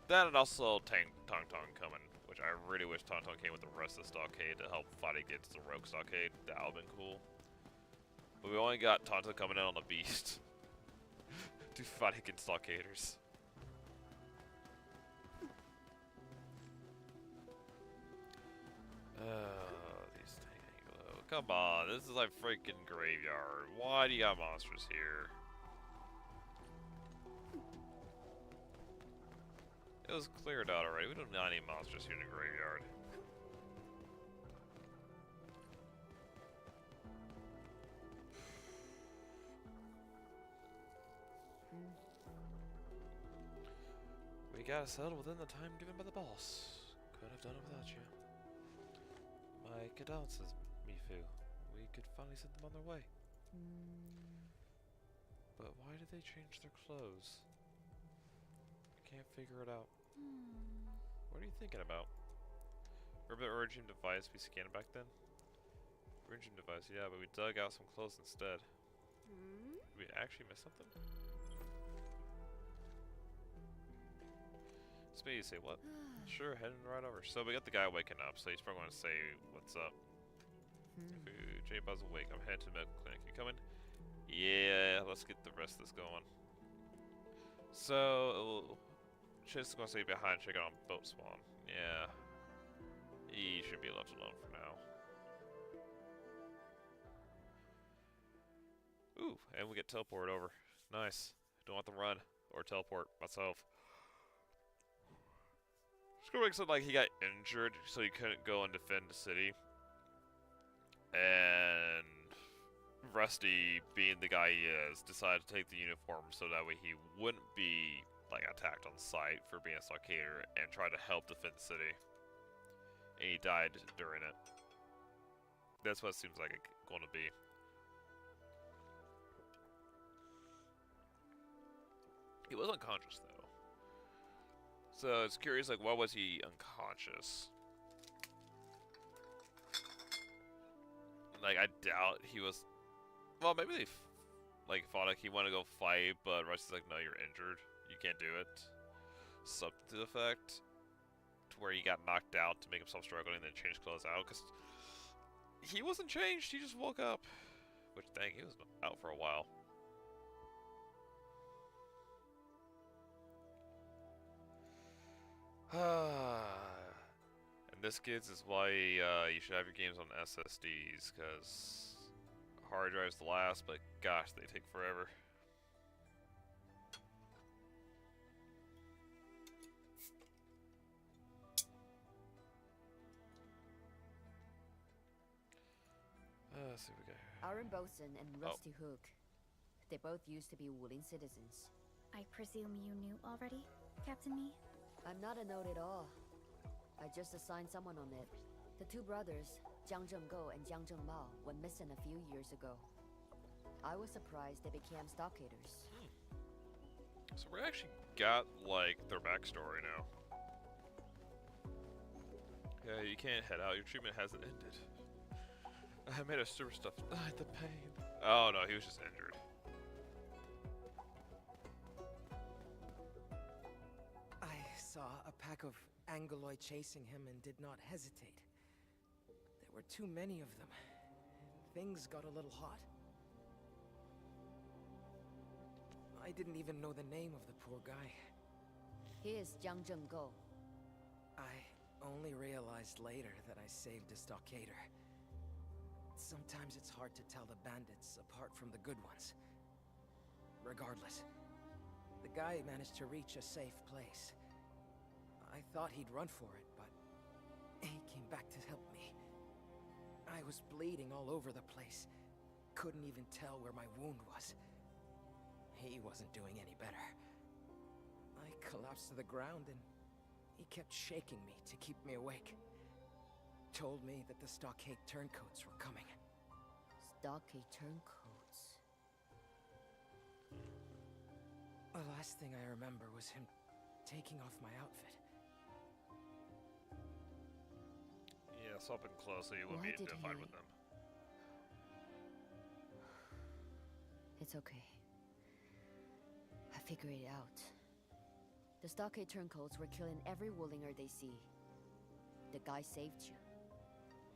That and also Tong Tong coming, which I really wish Tong Tong came with the rest of the stockade to help fight against the rogue stockade. That would've been cool. But we only got Tong Tong coming in on the beast to fight against stockaders. These things. Come on, this is like freaking graveyard. Why do you got monsters here? It was cleared out already. We don't need any monsters here in the graveyard. We gotta settle within the time given by the boss. Could have done it without you. My condolences, Mifu. We could finally send them on their way. But why did they change their clothes? I can't figure it out. What are you thinking about? Remember the origin device we scanned back then? Origin device, yeah, but we dug out some clothes instead. Did we actually miss something? It's me, you say what? Sure, heading right over. So we got the guy waking up, so he's probably going to say, what's up? J Buzz awake, I'm headed to the medical clinic. You coming? Yeah, let's get the rest of this going. So, Chase is going to stay behind and check out on boat spawn. Yeah. He should be left alone for now. Ooh, and we get teleport over. Nice. Don't have to run or teleport myself. Squirrel said like he got injured, so he couldn't go and defend the city. And Rusty, being the guy he is, decided to take the uniform so that way he wouldn't be like attacked on sight for being a stockader and try to help defend the city. And he died during it. That's what it seems like it's going to be. He was unconscious though. So it's curious, like, why was he unconscious? Like, I doubt he was. Well, maybe they like thought like he wanted to go fight, but Rusty's like, no, you're injured. You can't do it. Something to the effect. To where he got knocked out to make himself struggling and then change clothes out. Because he wasn't changed, he just woke up. Which, dang, he was out for a while. And this, kids, is why you should have your games on SSDs, because hard drives last, but gosh, they take forever. Let's see what we got here. Aaron Bosun and Rusty Hook. They both used to be Wulin citizens. I presume you knew already, Captain Me? I'm not a note at all. I just assigned someone on it. The two brothers, Jiang Zhenggo and Jiang Zhengmao, went missing a few years ago. I was surprised they became stockaders. So we actually got, like, their backstory now. Yeah, you can't head out. Your treatment hasn't ended. I made a super stuff. The pain. Oh no, he was just injured. I saw a pack of Angoloid chasing him and did not hesitate. There were too many of them. Things got a little hot. I didn't even know the name of the poor guy. He is Jiang Zhenggo. I only realized later that I saved a stockader. Sometimes it's hard to tell the bandits apart from the good ones. Regardless, the guy managed to reach a safe place. I thought he'd run for it, but he came back to help me. I was bleeding all over the place. Couldn't even tell where my wound was. He wasn't doing any better. I I collapsed to the ground and he kept shaking me to keep me awake. Told me that the stockade turncoats were coming. Stockade turncoats. The last thing I remember was him taking off my outfit. Yeah, so up and close so you wouldn't Why be did identified he- with them. It's okay. I figured it out. The stockade turncoats were killing every Woolinger they see. The guy saved you.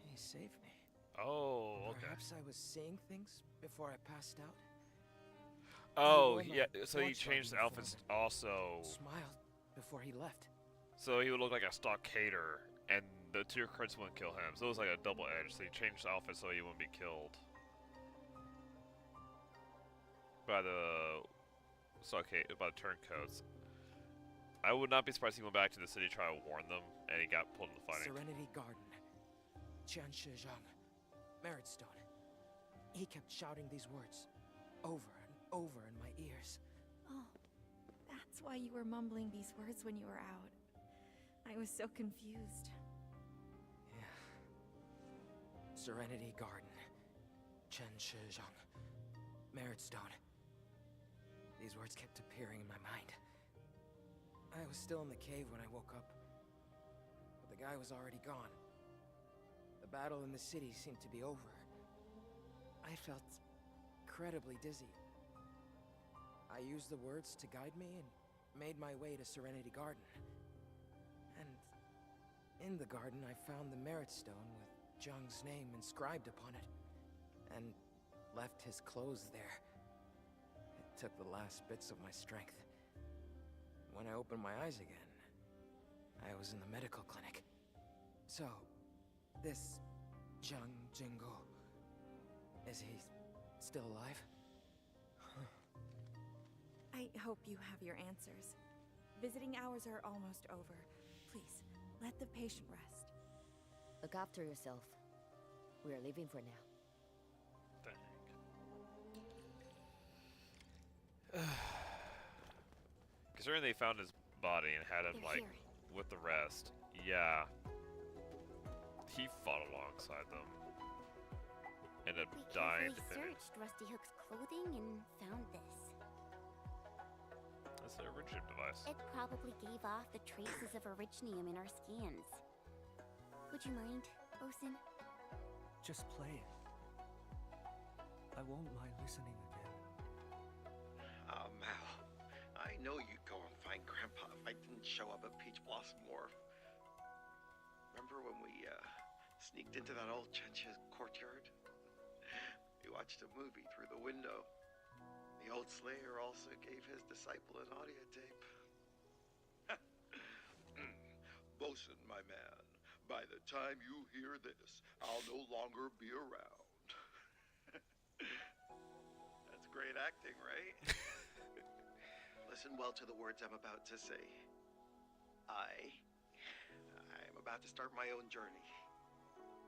He saved me. Oh, okay. Perhaps I was seeing things before I passed out. Oh, wore my yeah, so he watchdog changed the uniform outfits and also. Smiled before he left. So he would look like a stockader, and the two recruits wouldn't kill him. So it was like a double edge. So he changed the outfit so he wouldn't be killed by the stockade, by the turncoats. I would not be surprised if he went back to the city to try to warn them, and he got pulled into fighting. Serenity Garden. Qianshizhang. Meritstone. He kept shouting these words over and over in my ears. Oh, that's why you were mumbling these words when you were out. I was so confused. Yeah. Serenity Garden. Qianshizhang. Meritstone. These words kept appearing in my mind. I was still in the cave when I woke up, but the guy was already gone. The battle in the city seemed to be over. I felt incredibly dizzy. I used the words to guide me and made my way to Serenity Garden. And in the garden, I found the Merit Stone with Zhang's name inscribed upon it, and left his clothes there. It took the last bits of my strength. When I opened my eyes again, I was in the medical clinic. So, this Zhang Jinggu, is he still alive? I hope you have your answers. Visiting hours are almost over. Please, let the patient rest. Look after yourself. We are leaving for now. Considering they found his body and had him, They're like, here. with the rest, yeah. He fought alongside them. Ended up We dying carefully defending. searched Rusty Hook's clothing and found this. That's their original device. It probably gave off the traces of originium in our scans. Would you mind, Osin? Just play it. I won't mind listening again. Mal, I know you'd go and find Grandpa if I didn't show up at Peach Blossom Wharf. Remember when we sneaked into that old Chencha's courtyard? We watched a movie through the window. The old slayer also gave his disciple an audio tape. Bosun, my man, by the time you hear this, I'll no longer be around. That's great acting, right? Listen well to the words I'm about to say. I'm about to start my own journey.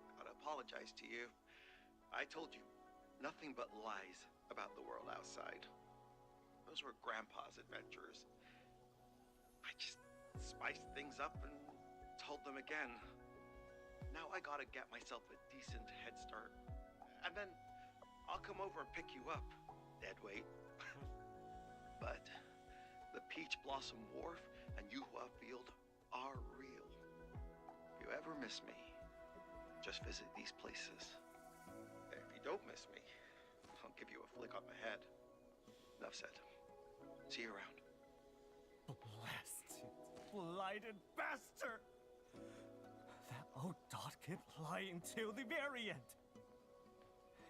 I gotta apologize to you. I told you nothing but lies about the world outside. Those were Grandpa's adventures. I just spiced things up and told them again. Now I gotta get myself a decent head start. And then I'll come over and pick you up, deadweight. But the Peach Blossom Wharf and Yuhua Field are real. If you ever miss me, just visit these places. If you don't miss me, I'll give you a flick on the head. Enough said. See you around. Blasted, blighted bastard! That old dot kept lying till the very end.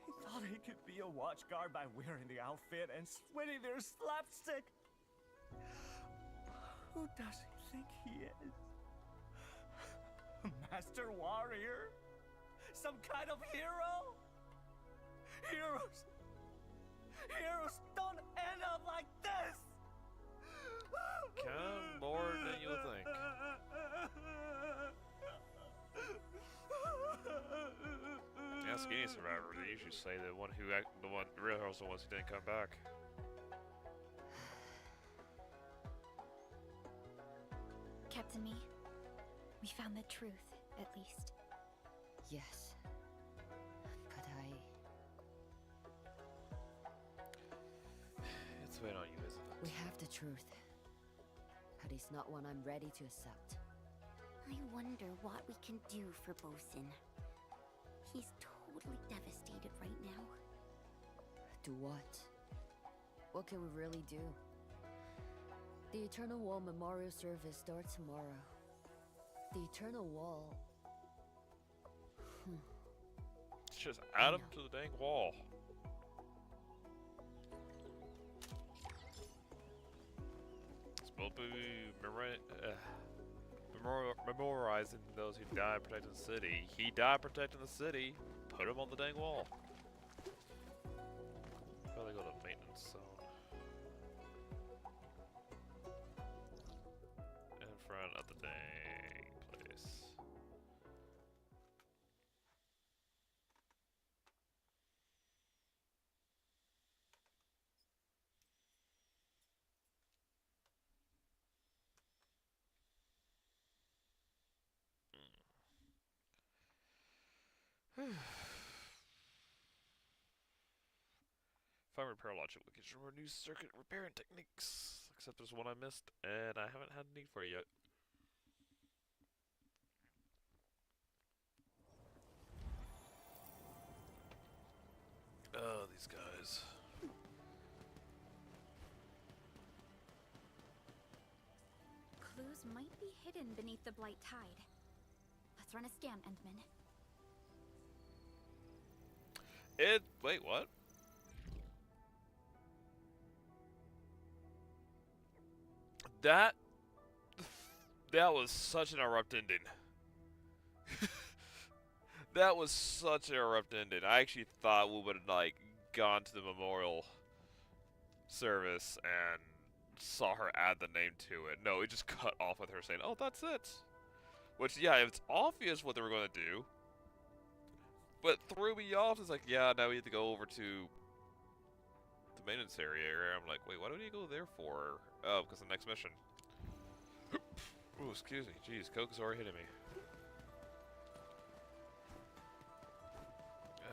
He thought he could be a watchguard by wearing the outfit and sweating their slapstick. Who does he think he is? A master warrior? Some kind of hero? Heroes don't end up like this! Kind of more than you would think. Ask any survivor, they usually say the real heroes are the ones who didn't come back. kept to me. We found the truth, at least. Yes. But It's weighing on you, isn't it? we have the truth. But it's not one I'm ready to accept. I wonder what we can do for Bosun. He's totally devastated right now. Do what? What can we really do? The Eternal Wall Memorial Service starts tomorrow. The Eternal Wall... Just add him to the dang wall. Supposed to be memorizing those who died protecting the city. He died protecting the city. Put him on the dang wall. Probably go to maintenance zone. In front of the dang place. Find repair logic wikis for new circuit repairing techniques. Except there's one I missed, and I haven't had a need for it yet. Oh, these guys. Clues might be hidden beneath the Blight Tide. Let's run a scan, Endman. Wait, what? That was such an abrupt ending. That was such an abrupt ending. I actually thought we would have like gone to the memorial service and saw her add the name to it. No, it just cut off with her saying, "Oh, that's it." Which, yeah, it's obvious what they were going to do. But threw me off. It's like, yeah, now we have to go over to the maintenance area. I'm like, wait, why do we need to go there for? Oh, because the next mission. Oh, excuse me. Jeez, Coke is already hitting me.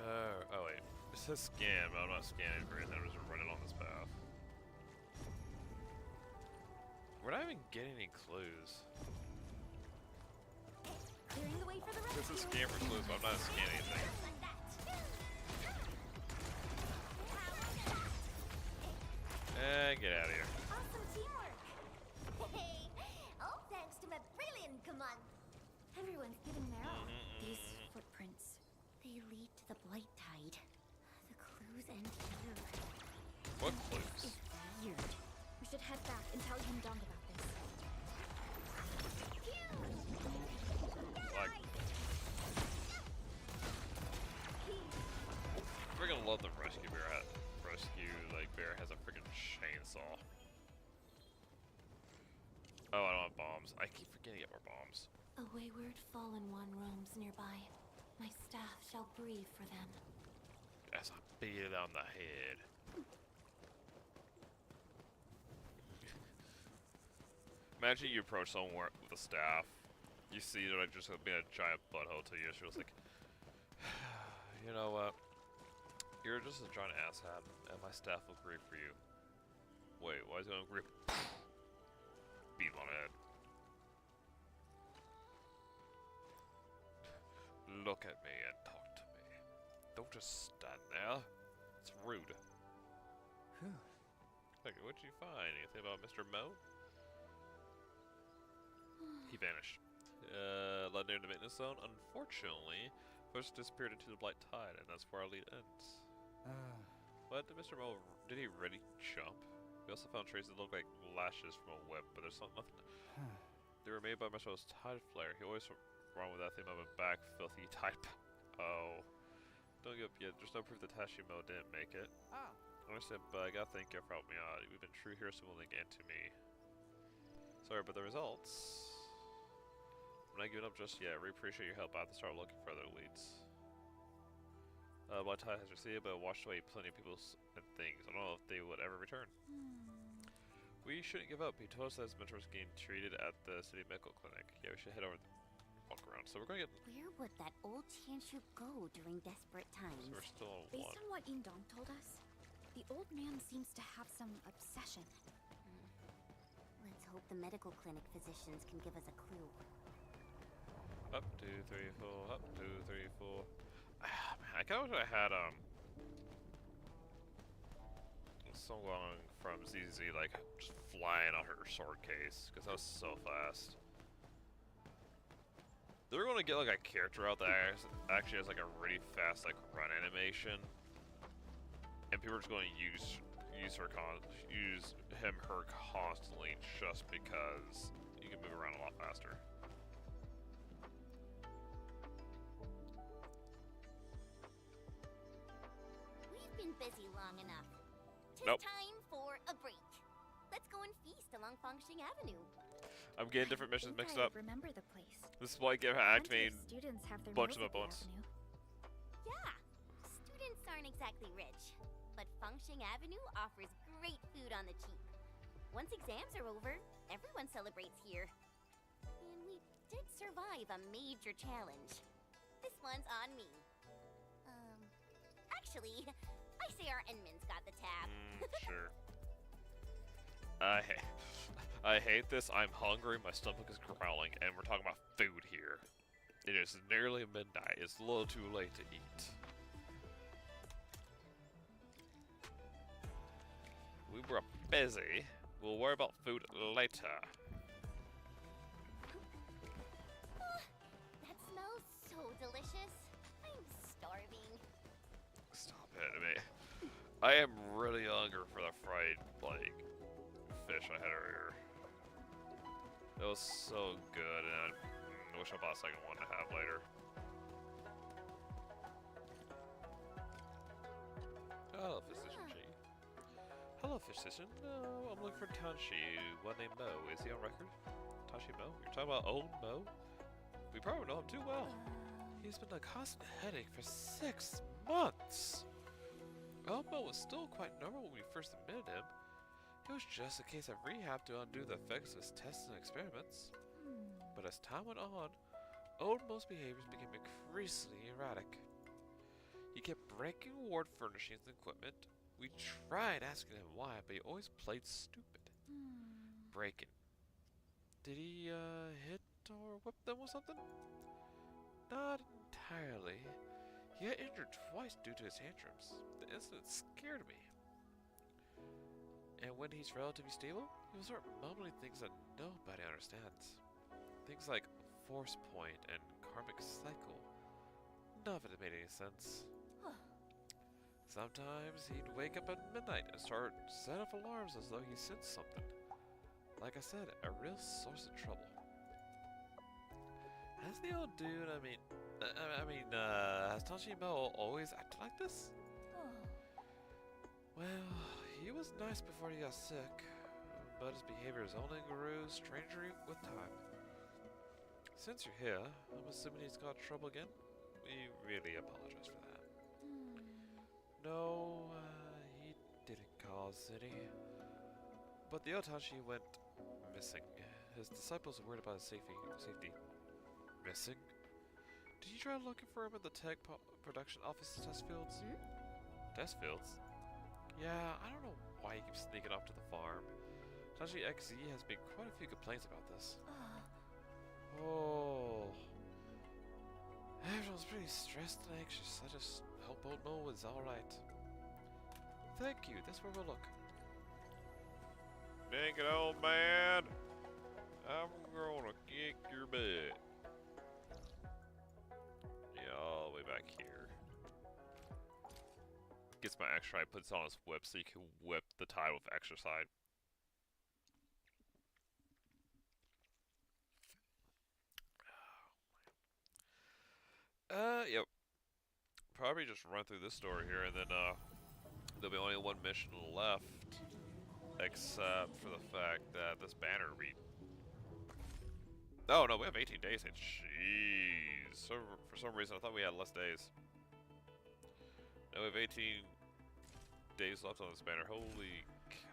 Oh wait. It says scan, but I'm not scanning for anything. I'm just running on this path. We're not even getting any clues. Clearing the way for the This is scan for clues, but I'm not scanning anything. Get out of here. Awesome teamwork! Hey, all thanks to my brilliant command. Everyone's getting there. These footprints. They lead to the Blight Tide. The clues end here. What clues? It's weird. We should head back and tell him Dong about this. Like, freaking love the rescue bear. Bear has a freaking chainsaw. Oh, I don't have bombs. I keep forgetting to get more bombs. A wayward fallen one roams nearby. My staff shall breathe for them. As I beat it on the head. Imagine you approach someone with a staff. You see they're like just being a giant butthole to you. She was like, you know what? You're just a giant asshat, and my staff will grieve for you. Wait, why is it gonna grieve? Beat him on the head. Look at me and talk to me. Don't just stand there. It's rude. Like, what'd you find? Anything about Mr. Mo? He vanished. Led near the maintenance zone. Unfortunately, first disappeared into the Blight Tide, and that's where our lead ends. What did Mr. Mo? Did he really jump? We also found traces that look like lashes from a web, but there's nothing. They were made by Mr. Mo's Tide Flare. He always wrong with that thing of a back filthy type. Oh, don't give up yet. There's no proof that Tashimo didn't make it. Oh. I understand, but I gotta thank you for helping me out. We've been true heroes who will link into me. Sorry, but the results. I'm not giving up just yet. I really appreciate your help. I have to start looking for other leads. Blight Tide has receded, but it washed away plenty of people and things. I don't know if they would ever return. We shouldn't give up. He told us that his mentor was getting treated at the city medical clinic. Yeah, we should head over and walk around. So we're going to get... Where would that old Chanshu go during desperate times? So we're still on Based one. on what Indong told us, the old man seems to have some obsession. Let's hope the medical clinic physicians can give us a clue. Up, 2, 3, 4. Up, 2, 3, 4. Ah, man, I kind of wish I had, someone from ZZ, like, just flying on her sword case, because that was so fast. They're going to get, like, a character out there that actually has, like, a really fast, like, run animation. And people are just going to use her constantly just because you can move around a lot faster. We've been busy long enough. Nope. Time for a break. Let's go and feast along Fangxing Avenue. I'm getting different missions mixed up. Remember the place. This is why I get Plenty activating of students have their bunch meals of my at the buttons. avenue. Yeah, students aren't exactly rich, but Fangxing Avenue offers great food on the cheap. Once exams are over, everyone celebrates here. And we did survive a major challenge. This one's on me. Actually, I say our Enman's got the tab. Sure. I hate this. I'm hungry, my stomach is growling, and we're talking about food here. It is nearly midnight. It's a little too late to eat. We were busy. We'll worry about food later. That smells so delicious. I'm starving. Stop it, mate. I am really hungry for the fried, like, fish I had earlier. That was so good, and I wish I bought a second one to have later. Hello, physician G. Hello, physician. I'm looking for Tanshi. One named Mo. Is he on record? Tanshi Mo? You're talking about old Mo? We probably know him too well. He's been a constant headache for 6 months. Old Mo was still quite normal when we first admitted him. It was just a case of rehab to undo the effects of his tests and experiments. But as time went on, Old Mo's behaviors became increasingly erratic. He kept breaking ward furnishings and equipment. We tried asking him why, but he always played stupid. Breaking. Did he, hit or whip them or something? Not entirely. He got injured twice due to his tantrums. The incident scared me. And when he's relatively stable, he'll start mumbling things that nobody understands. Things like force point and karmic cycle. None of it made any sense. Sometimes he'd wake up at midnight and start setting off alarms as though he sensed something. Like I said, a real source of trouble. Has the old dude, has Tanshi Mo always acted like this? Well, he was nice before he got sick, but his behavior has only grew stranger with time. Since you're here, I'm assuming he's got trouble again? We really apologize for that. No, he didn't cause any. But the Otashi went missing. His disciples are worried about his safety. Missing? Did you try looking for him in the tech production office test fields? Test fields? Yeah, I don't know why he keeps sneaking off to the farm. Tashi XZ has made quite a few complaints about this. Oh. Everyone's pretty stressed and anxious. I just hope Old Mo is alright. Thank you, that's where we'll look. Dang it, old man! I'm gonna kick your butt. Yeah, all the way back here. Gets my extra side, puts on his whip so you can whip the tide with extra side. Yep. Probably just run through this story here, and then, there'll be only one mission left, except for the fact that this banner read. Oh, no, we have 18 days. Jeez. So, for some reason, I thought we had less days. No, we have 18 days left on this banner. Holy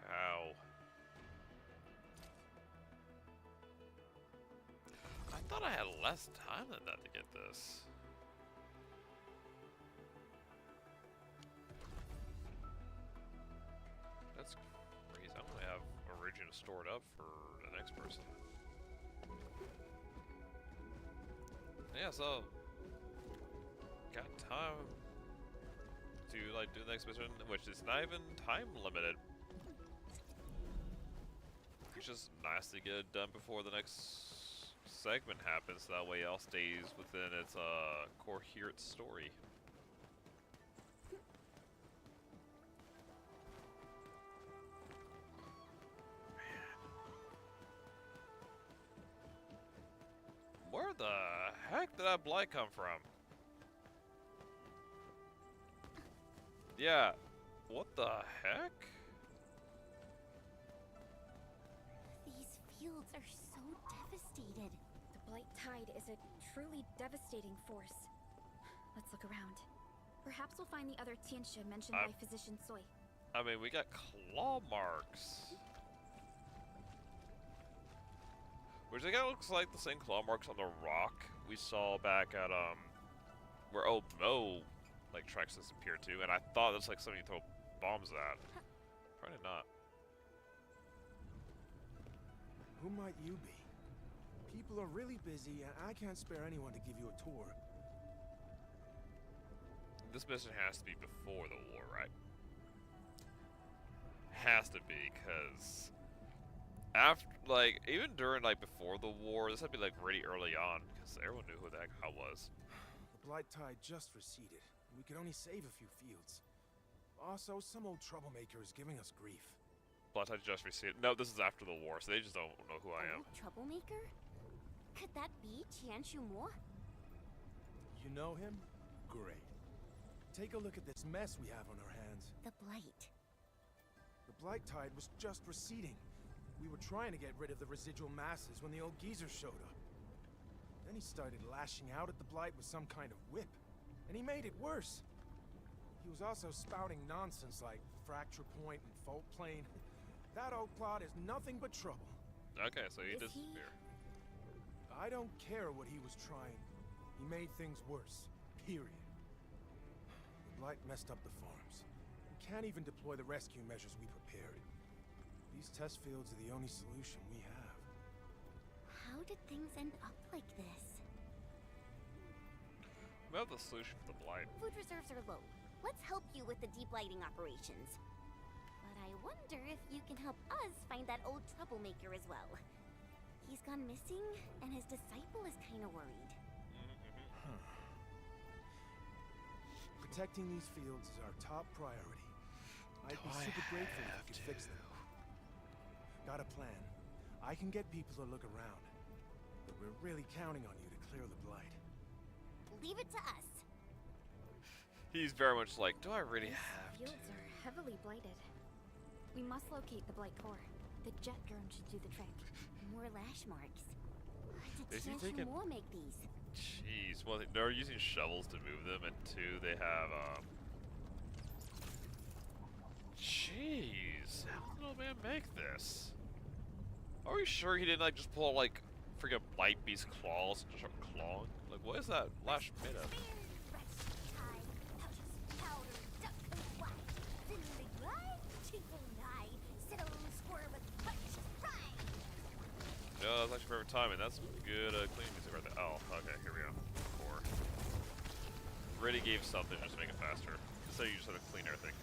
cow. thought I had less time than that to get this. That's crazy. I only have Origin stored up for the next person. Yeah, so got time to like do the next mission, which is not even time limited. It's just nice to get it done before the next segment happens, so that way it all stays within its coherent story. Where the heck did that blight come from? Yeah, what the heck? These fields are so devastated. The Blight Tide is a truly devastating force. Let's look around. Perhaps we'll find the other Tianxia mentioned by Physician Soy. I mean, we got claw marks. Which again looks like the same claw marks on the rock we saw back at, where Old Mo, like, tracks disappeared to, and I thought that's like something you throw bombs at. Probably not. Who might you be? People are really busy, and I can't spare anyone to give you a tour. This mission has to be before the war, right? Has to be, because after, like, even during, like, before the war, this had to be, like, really early on, because everyone knew who the heck I was. The Blight Tide just receded. We could only save a few fields. Also, some old troublemaker is giving us grief. Blight Tide just received. No, this is after the war, so they just don't know who I am. Troublemaker? Could that be Tianxia Mo? You know him? Great. Take a look at this mess we have on our hands. The Blight. The Blight Tide was just receding. We were trying to get rid of the residual masses when the old geezer showed up. Then he started lashing out at the Blight with some kind of whip. And he made it worse. He was also spouting nonsense like fracture point and fault plane. That old clod is nothing but trouble. Okay, so he disappeared. I don't care what he was trying. He made things worse. Period. The Blight messed up the farms. We can't even deploy the rescue measures we prepared. These test fields are the only solution we have. How did things end up like this? We have the solution for the Blight. Food reserves are low. Let's help you with the deep lighting operations. But I wonder if you can help us find that old troublemaker as well. He's gone missing, and his disciple is kind of worried. Protecting these fields is our top priority. I'd be super grateful if you could fix them. Got a plan. I can get people to look around. But we're really counting on you to clear the Blight. Leave it to us. He's very much like, do I really have to? Fields are heavily blighted. We must locate the Blight core. The jet drone should do the trick. More lash marks. Is he Did taking... Tianxia Mo make these? Jeez, well, they're using shovels to move them, and two, they have, Jeez, how did the old man make this? Are we sure he didn't, like, just pull, like, freaking Blight Beast claws and just start clawing? Like, what is that lash made of? Yeah, that's actually perfect timing. That's good cleaning music right there. Oh, okay, here we go. Core. Really gave something just to make it faster. So you just have to clean everything.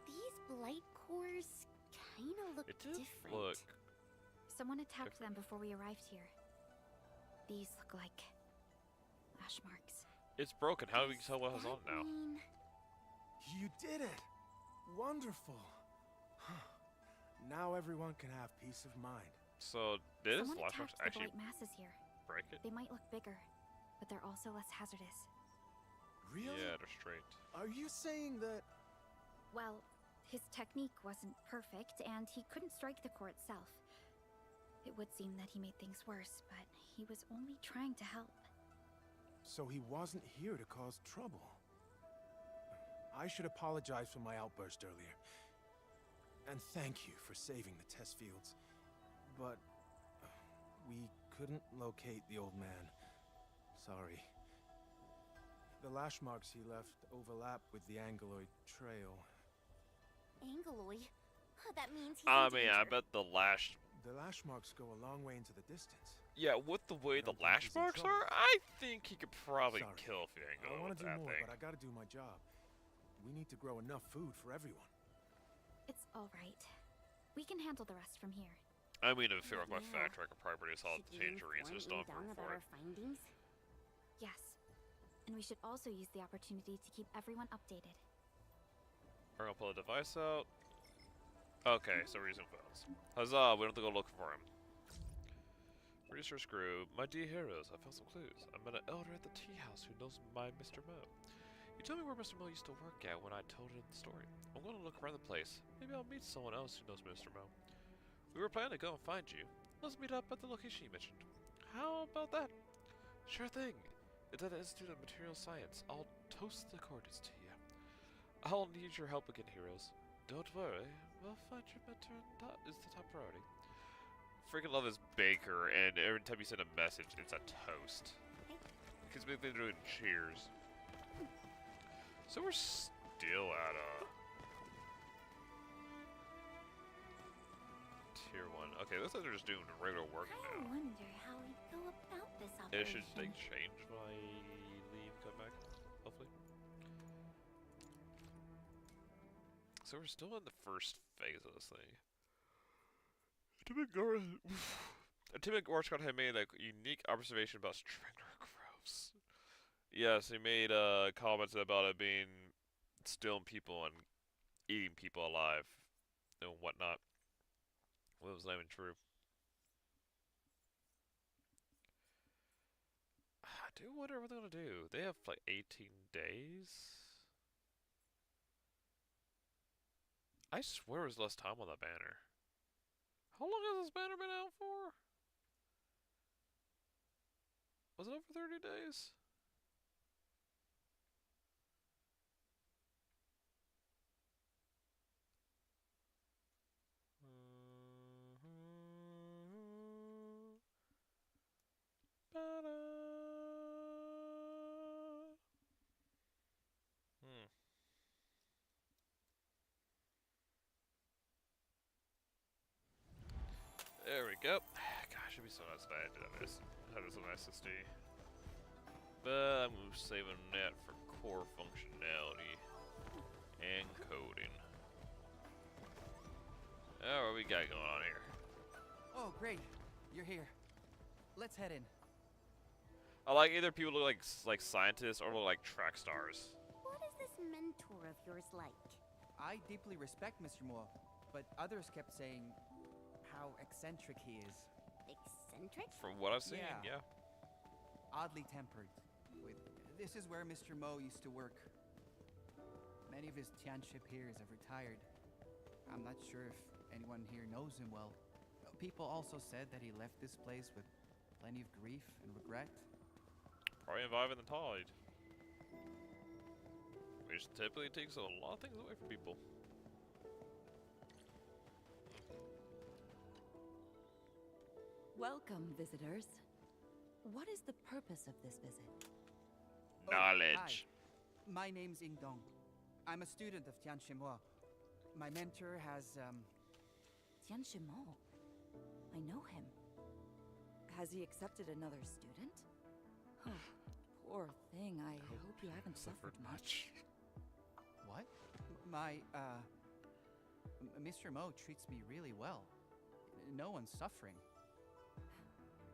These Blight cores kind of look different. Look. Someone attacked them before we arrived here. These look like lash marks. It's broken. How do we tell what it's on now? You did it! Wonderful! Now everyone can have peace of mind. So, did his Someone lash marks attacked actually the Blight masses here. break it? They might look bigger, but they're also less hazardous. Really? Yeah, they're straight. Are you saying that... Well, his technique wasn't perfect, and he couldn't strike the core itself. It would seem that he made things worse, but he was only trying to help. So he wasn't here to cause trouble. I should apologize for my outburst earlier. And thank you for saving the test fields. but we couldn't locate the old man. Sorry. The lash marks he left overlap with the Angeloid trail. Angeloid? That means he's I in mean, I danger. bet the lash... The lash marks go a long way into the distance. Yeah, with the way the don't think lash he's in marks trouble. are, I think he could probably Sorry. kill if he ain't I going want with to do that more, thing. but I gotta do my job. We need to grow enough food for everyone. It's all right. We can handle the rest from here. I mean, if it feels like my Yeah. fact tracker probably pretty solid Should we tangerines, so just inform don't Indung for about it. our findings? Yes. And we should also use the opportunity to keep everyone updated. We're gonna pull the device out. Okay, so we're using phones. Huzzah, we don't have to go look for him. Research Group, my dear heroes, I found some clues. I met an elder at the tea house who knows my Mr. Mo. He told me where Mr. Mo used to work at when I told him the story. I'm gonna look around the place. Maybe I'll meet someone else who knows Mr. Mo. We were planning to go and find you. Let's meet up at the location you mentioned. How about that? Sure thing. It's at the Institute of Material Science. I'll toast the coordinates to you. I'll need your help again, heroes. Don't worry, we'll find your mentor is the top priority. Freaking love this baker, and every time you send a message, it's a toast. Because they're doing cheers. So we're still at tier 1. Okay, looks like they're just doing regular work I now. wonder how we go about this It operation. should they change when I leave, come back, hopefully. So we're still in the first phase of this thing. Timid Gorshcott had made a unique observation about Strangler Groves. Yes, he made comments about it being stealing people and eating people alive and whatnot. Well, it was not even true. I do wonder what they're gonna do. They have like 18 days. I swear it was less time on that banner. How long has this banner been out for? Was it over 30 days? There we go. Gosh, it'd be so nice if I had this on SSD. But I'm saving that for core functionality and coding. Oh, what we got going on here? Oh, great. You're here. Let's head in. I like either people look like scientists or look like track stars. What is this mentor of yours like? I deeply respect Mr. Moore, but others kept saying how eccentric he is. Eccentric? From what I've seen, yeah. Oddly tempered. This is where Mr. Mo used to work. Many of his Tianship peers have retired. I'm not sure if anyone here knows him well. People also said that he left this place with plenty of grief and regret. Probably involving the tide. Which typically takes a lot of things away from people. Welcome, visitors. What is the purpose of this visit? Knowledge. Hi. My name's Ying Dong. I'm a student of Tianshimo. My mentor has, Tianshimo. I know him. Has he accepted another student? Oh, poor thing. I hope you haven't suffered much. What? Mr. Mo treats me really well. No one's suffering.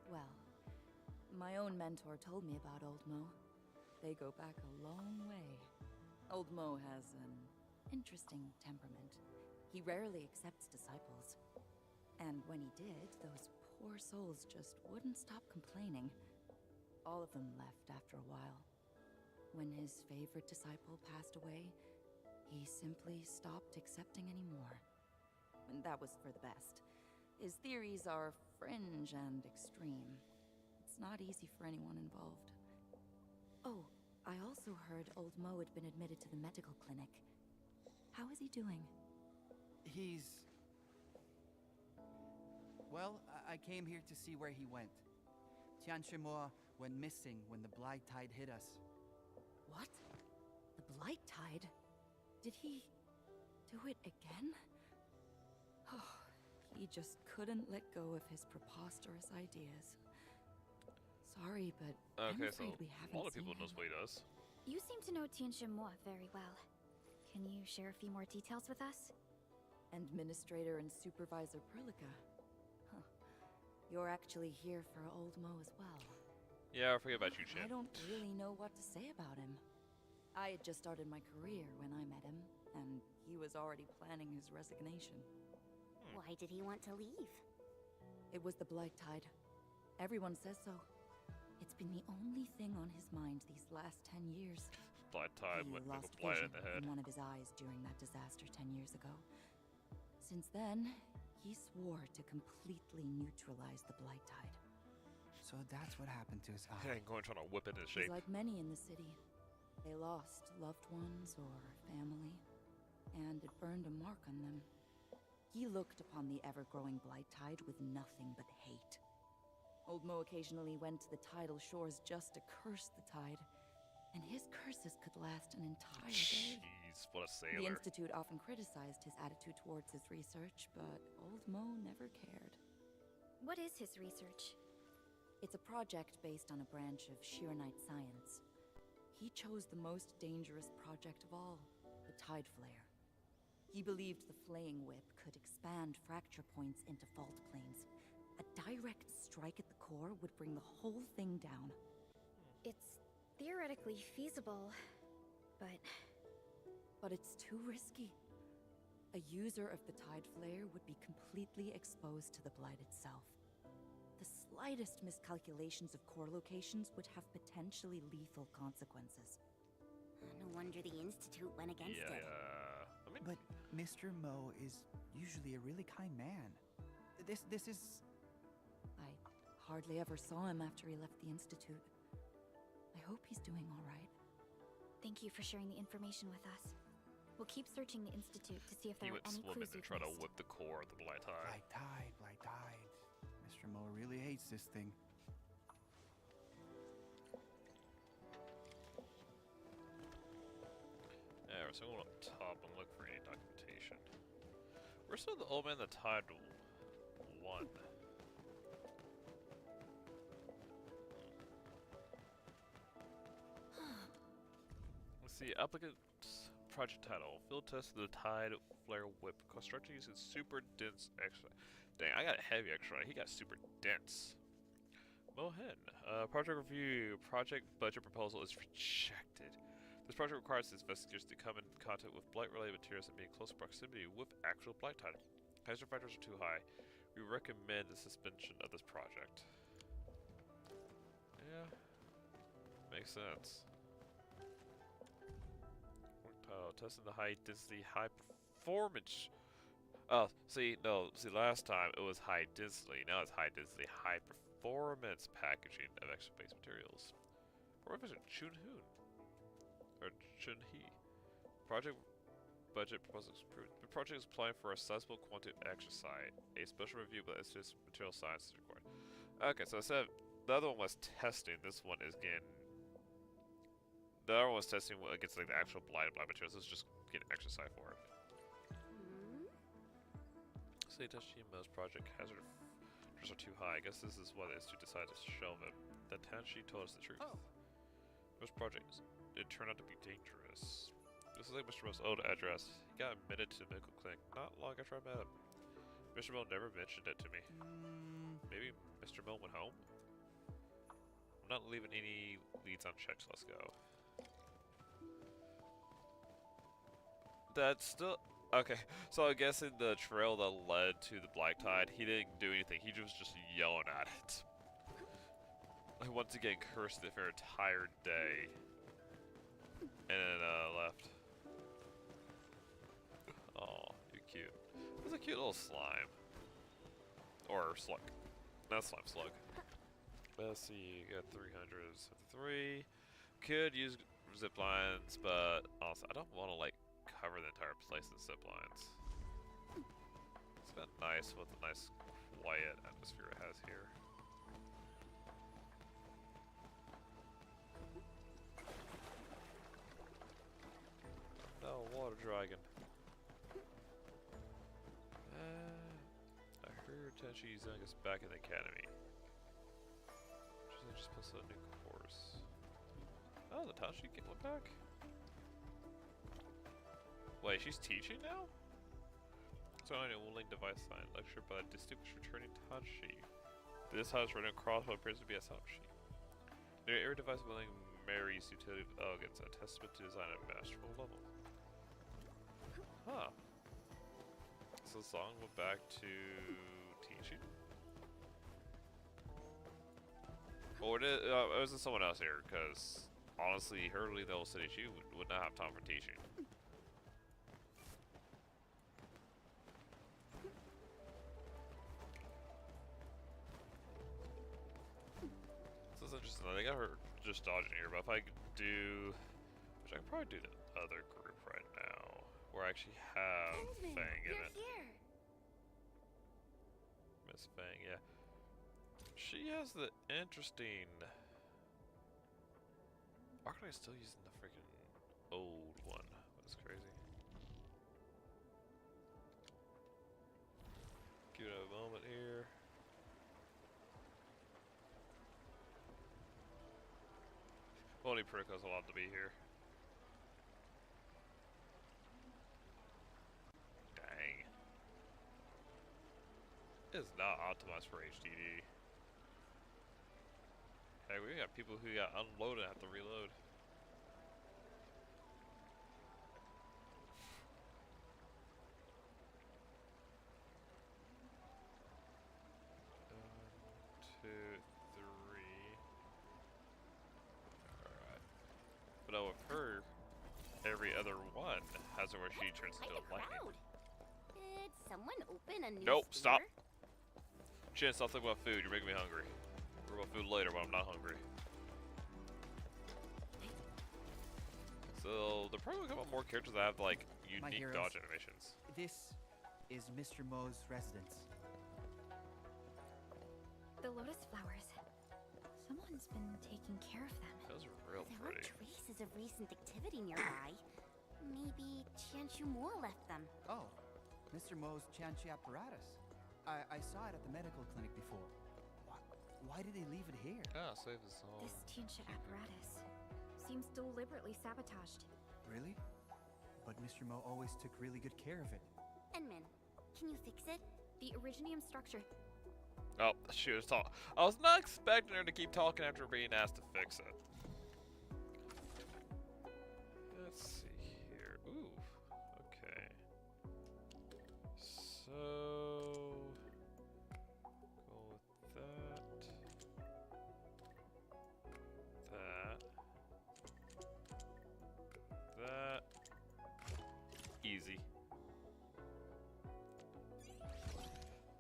Well, my own mentor told me about Old Mo. They go back a long way. Old Mo has an interesting temperament. He rarely accepts disciples. And when he did, those poor souls just wouldn't stop complaining. All of them left after a while. When his favorite disciple passed away, he simply stopped accepting anymore. And that was for the best. His theories are fringe and extreme. It's not easy for anyone involved. Oh, I also heard Old Mo had been admitted to the medical clinic. How is he doing? He's... Well, I came here to see where he went. Tianshimo went missing when the Blight Tide hit us. What? The Blight Tide? Did he do it again? Oh, he just couldn't let go of his preposterous ideas. Sorry, but I'm Okay, so afraid we haven't a lot of seen people knows him. what he does. You seem to know Tianshimo very well. Can you share a few more details with us? Administrator and Supervisor Perlica. Huh. You're actually here for Old Mo as well. Yeah, I forget about you, Chin. I don't really know what to say about him. I had just started my career when I met him, and he was already planning his resignation. Why did he want to leave? It was the Blight Tide. Everyone says so. It's been the only thing on his mind these last 10 years. Blight Tide He went with lost a blight in vision the head. in one of his eyes during that disaster 10 years ago. Since then, he swore to completely neutralize the Blight Tide. So that's what happened to his He eye. ain't going trying to whip it into He's shape. like many in the city. They lost loved ones or family, and it burned a mark on them. He looked upon the ever-growing Blight Tide with nothing but hate. Old Mo occasionally went to the tidal shores just to curse the tide, and his curses could last an entire day. Jeez, what a The sailor. Institute often criticized his attitude towards his research, but Old Mo never cared. What is his research? It's a project based on a branch of Arknight science. He chose the most dangerous project of all, the Tide Flare. He believed the flaying whip could expand fracture points into fault planes. A direct strike at the core would bring the whole thing down. It's theoretically feasible, but... But it's too risky. A user of the Tide Flare would be completely exposed to the Blight itself. The slightest miscalculations of core locations would have potentially lethal consequences. No wonder the Institute went against it. I mean, But Mr. Mo is usually a really kind man. This is... I hardly ever saw him after he left the Institute. I hope he's doing all right. Thank you for sharing the information with us. We'll keep searching the Institute to see if he there went are any swimming clues to we've try to missed. whip the core of the Blight Tide. Blight Tide, Blight Tide. Mr. Mo really hates this thing. Yeah, so going up top and look for any documentation. Where's still the Old Man the Tide 1? Let's see, applicant's project title. Field test of the Tide Flare Whip. Constructed using super dense X-ray. Dang, I got heavy X-ray. He got super dense. Mohen. Project review. Project budget proposal is rejected. This project requires investigators to come in contact with blight-related materials and be in close proximity with actual blight tide. Hazard factors are too high. We recommend the suspension of this project. Yeah, makes sense. Testing the high density, high performance. Oh, see, no, see, last time it was high density. Now it's high density, high performance packaging of extra base materials. Professor Chun-Hoon. Or Chun-Hee. Project budget proposal approved. The project is applying for a sizable quantity of exercise. A special review of the material science is required. Okay, so instead of, the other one was testing, this one is getting... The other one was testing against like the actual blight materials. This is just getting exercise for it. Say Tashima's project hazard are too high. I guess this is why the institute decided to shelve it. The Tanshi told us the truth. Oh. This project, it turned out to be dangerous. This is like Mr. Mo's old address. He got admitted to the medical clinic not long after I met him. Mr. Mo never mentioned it to me. Maybe Mr. Mo went home? I'm not leaving any leads unchecked, so let's go. That's still... Okay, so I guess in the trail that led to the Black Tide, he didn't do anything. He was just yelling at it. Like, once again, cursed it for an entire day. And then, left. Oh, you're cute. It's a cute little slime. Or slug. Not slime, slug. Let's see, you got 373. Could use zip lines, but also, I don't want to, like, cover the entire place in zip lines. It's got nice with a nice quiet atmosphere it has here. No, water dragon. I heard Tenchi's young is back in the academy. Just posted a new course. Oh, the Tenchi went back? Wait, she's teaching now? So an enrolling device sign lecture by a distinguished returning Tenchi. This house running across what appears to be a Tenchi. Near every device willing Mary's utility of elegance, a testament to design at a masterful level. Huh. So Song went back to teaching? Or it was someone else here, because honestly, her leave the whole city, she would not have time for teaching. This is interesting. I think I heard just dodging here, but if I could do, which I could probably do the other group right now, where I actually have Fang in it. Here. Miss Fang, yeah. She has the interesting. Arknights still using the freaking old one. That's crazy. Give it a moment here. Only Prico's allowed to be here. Dang. It is not optimized for HDD. Hey, we got people who got unloaded and have to reload. But oh, with her, every other one has it where she turns into a lightning. Did someone open a new Nope, store? stop. Chin, stop thinking about food. You're making me hungry. We're about food later when I'm not hungry. So, they're probably gonna come up more characters that have, like, unique dodge animations. This is Mr. Mo's residence. The lotus flowers. Someone's been taking care of them. Those are real There pretty. are traces of recent activity nearby. Maybe Qianshu Mo left them. Oh, Mr. Mo's Qianqi apparatus. I saw it at the medical clinic before. Why did they leave it here? Ah, save the soul. This Tianxia apparatus seems deliberately sabotaged. Really? But Mr. Mo always took really good care of it. Enmin, can you fix it? The originium structure. Oh, she was talking. I was not expecting her to keep talking after being asked to fix it. Let's see here. Ooh, okay. So, go with that. That. Easy.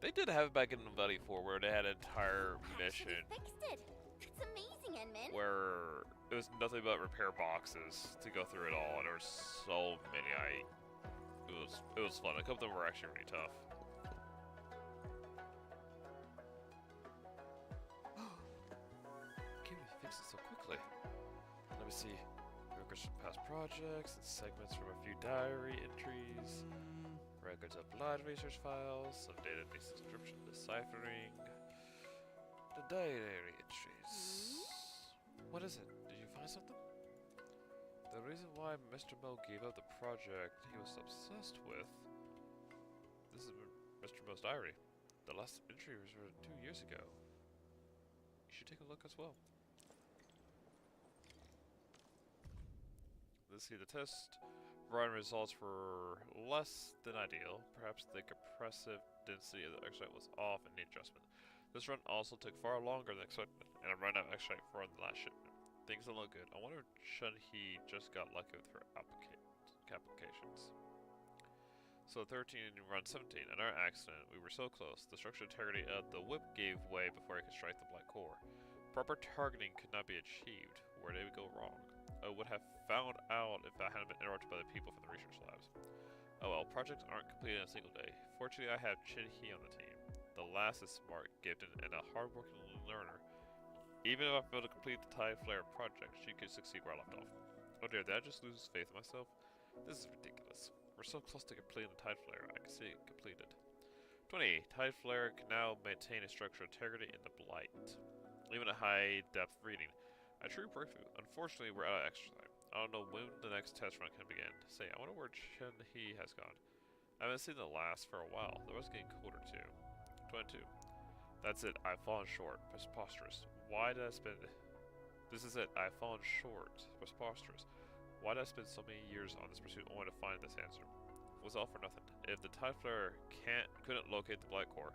They did have it back in Valley 4 where they had an entire mission Fixed it. It's amazing, Enmin. where it was nothing but repair boxes to go through it all, and there were so many. It was fun. A couple of them were actually really tough. Can't believe fix it so quickly. Let me see. Records from past projects and segments from a few diary entries. Records of blood research files, some database description deciphering. The diary entries. What is it? Did you find something? The reason why Mr. Mo gave up the project he was obsessed with. This is Mr. Mo's diary. The last entry was written 2 years ago. You should take a look as well. Let's see, the test providing results were less than ideal. Perhaps the compressive density of the extract was off and needed adjustment. This run also took far longer than expected, and I ran out of extract for the last shipment. Things don't look good. I wonder if Chun-Hee just got lucky with her applications. So 13 run 17, another accident. We were so close. The structural integrity of the whip gave way before I could strike the black core. Proper targeting could not be achieved. Where did we go wrong? I would have found out if I hadn't been interrupted by the people from the research labs. Oh well, projects aren't completed in a single day. Fortunately, I have Chin-Hee on the team. The lass is smart, gifted, and a hardworking learner. Even if I fail to complete the Tide Flare project, she could succeed where I left off. Oh dear, did I just lose faith in myself? This is ridiculous. We're so close to completing the Tide Flare, I can see it completed. 20. Tide Flare can now maintain a structural integrity in the Blight. Even a high-depth reading. A true breakthrough. Unfortunately, we're out of extra time. I don't know when the next test run can begin. Say, I wonder where Chen-He has gone. I haven't seen the last for a while. The weather's getting colder too. 22. That's it. I've fallen short. Preposterous. Why did I spend... This is it. I've fallen short. Preposterous. Why did I spend so many years on this pursuit only to find this answer? It was all for nothing. If the Tide Flare couldn't locate the Blight Core,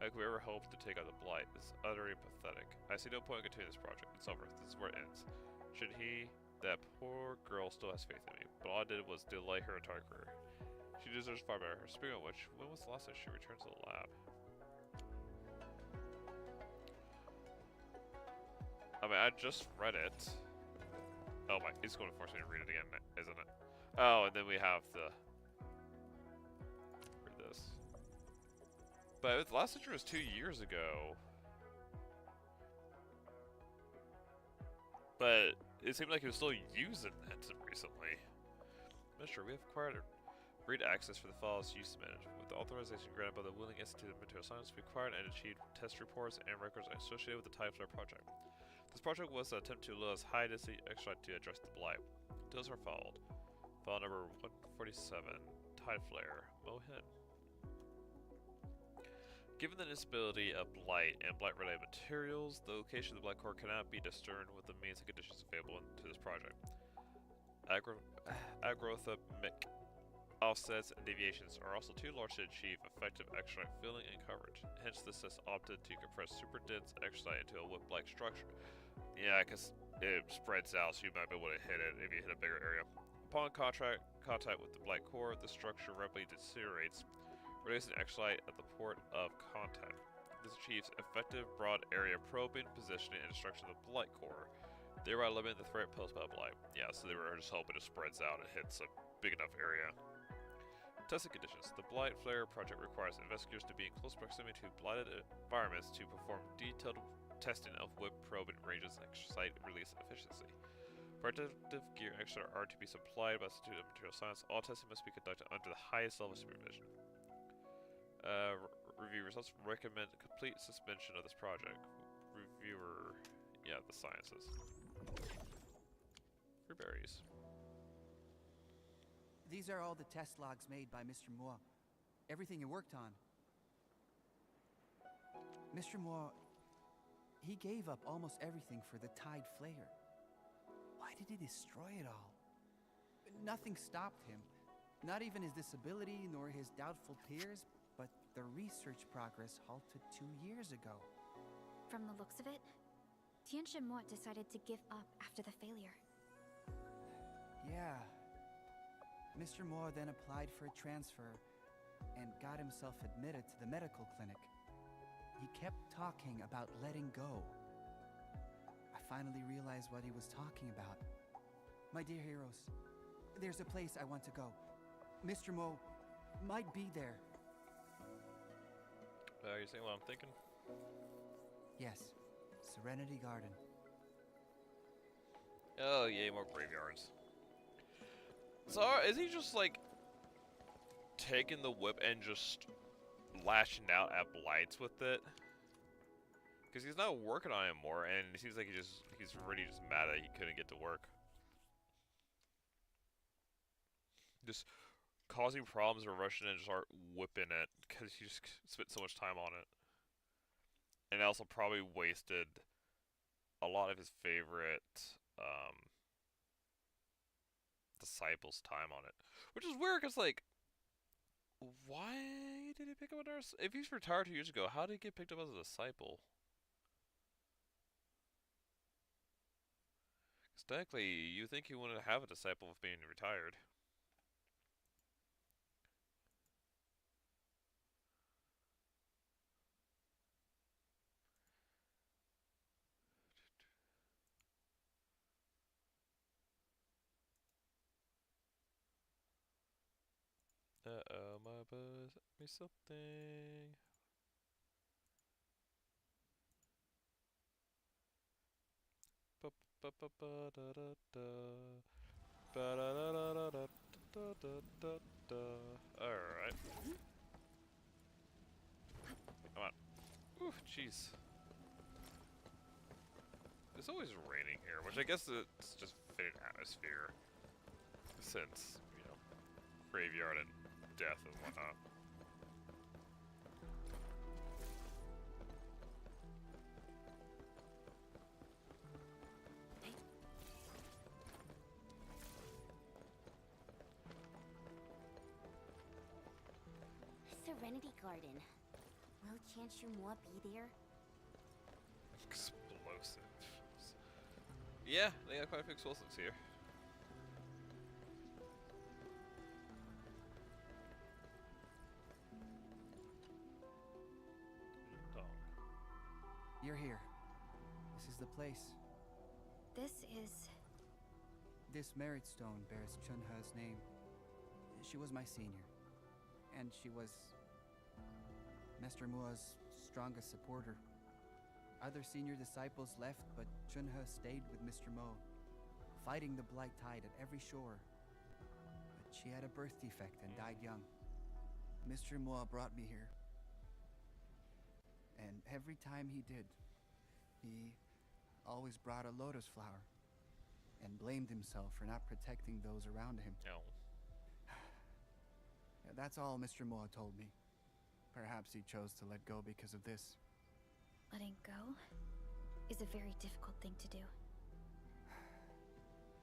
how could we ever hope to take out the Blight? It's utterly pathetic. I see no point in continuing this project. It's over. This is where it ends. Should he... That poor girl still has faith in me, but all I did was delay her entire career. She deserves far better. Speaking of which, when was the last time she returned to the lab? I mean, I just read it. Oh my, it's going to force me to read it again, isn't it? Oh, and then we have the... Read this. But the last lecture was 2 years ago. But it seemed like he was still using it recently. Mister, we have acquired read access for the files used to manage. With the authorization granted by the Willing Institute of Material Science, we acquired and achieved test reports and records associated with the Tide Flare project. This project was an attempt to lure high density extract to address the Blight. Details are followed. File number 147, Tide Flare, Mohin. Given the instability of Blight and Blight-related materials, the location of the Blight Core cannot be discerned with the means and conditions available to this project. Agrothermic offsets and deviations are also too large to achieve effective extract filling and coverage. Hence, this has opted to compress super dense extract into a whip-like structure. Yeah, because it spreads out, so you might be able to hit it if you hit a bigger area. Upon contact with the Blight Core, the structure rapidly deteriorates, releasing extract at the port of contact. This achieves effective broad area probing, positioning, and destruction of the Blight Core, thereby limiting the threat posed by Blight. Yeah, so they were just hoping it spreads out and hits a big enough area. Testing conditions. The Blight Flare project requires investigators to be in close proximity to blighted environments to perform detailed testing of whip probing ranges and site release efficiency. Protective gear and extra are to be supplied by the Institute of Material Science. All testing must be conducted under the highest level of supervision. Review results recommend complete suspension of this project. Reviewer, yeah, the sciences. Free berries. These are all the test logs made by Mr. Moore. Everything he worked on. Mr. Moore, he gave up almost everything for the Tide Flare. Why did he destroy it all? Nothing stopped him. Not even his disability nor his doubtful peers, but the research progress halted 2 years ago. From the looks of it, Tian Shenmue decided to give up after the failure. Yeah. Mr. Moore then applied for a transfer and got himself admitted to the medical clinic. He kept talking about letting go. I finally realized what he was talking about. My dear heroes, there's a place I want to go. Mr. Moore might be there. Are you saying what I'm thinking? Yes, Serenity Garden. Oh, yay, more graveyards. So, is he just, like, taking the whip and just lashing out at Blights with it? Because he's not working on it anymore, and it seems like he's really just mad that he couldn't get to work. Just causing problems or rushing in and just start whipping it, because he just spent so much time on it. And also probably wasted a lot of his favorite, disciples' time on it. Which is weird, because, like, why did he pick up a nurse? If he's retired 2 years ago, how did he get picked up as a disciple? Because technically, you think he wouldn't have a disciple with being retired. Uh-oh, my buzz, me something. ba ba ba da da da. Ba da da da da da da da da da. Alright. Come on. Ooh, jeez. It's always raining here, which I guess it's just fitting atmosphere. Since, you know, graveyard and death and whatnot. Serenity Garden. Will Chanshu-Moa be there? Explosives. Yeah, they got quite a few explosives here. You're here. This is the place. This is... This merit stone bears Chun-He's name. She was my senior. And she was... Mr. Mua's strongest supporter. Other senior disciples left, but Chun-He stayed with Mr. Mo, fighting the Blight Tide at every shore. But she had a birth defect and died young. Mr. Mua brought me here. And every time he did, he always brought a lotus flower and blamed himself for not protecting those around him. No. That's all Mr. Moa told me. Perhaps he chose to let go because of this. letting go is a very difficult thing to do.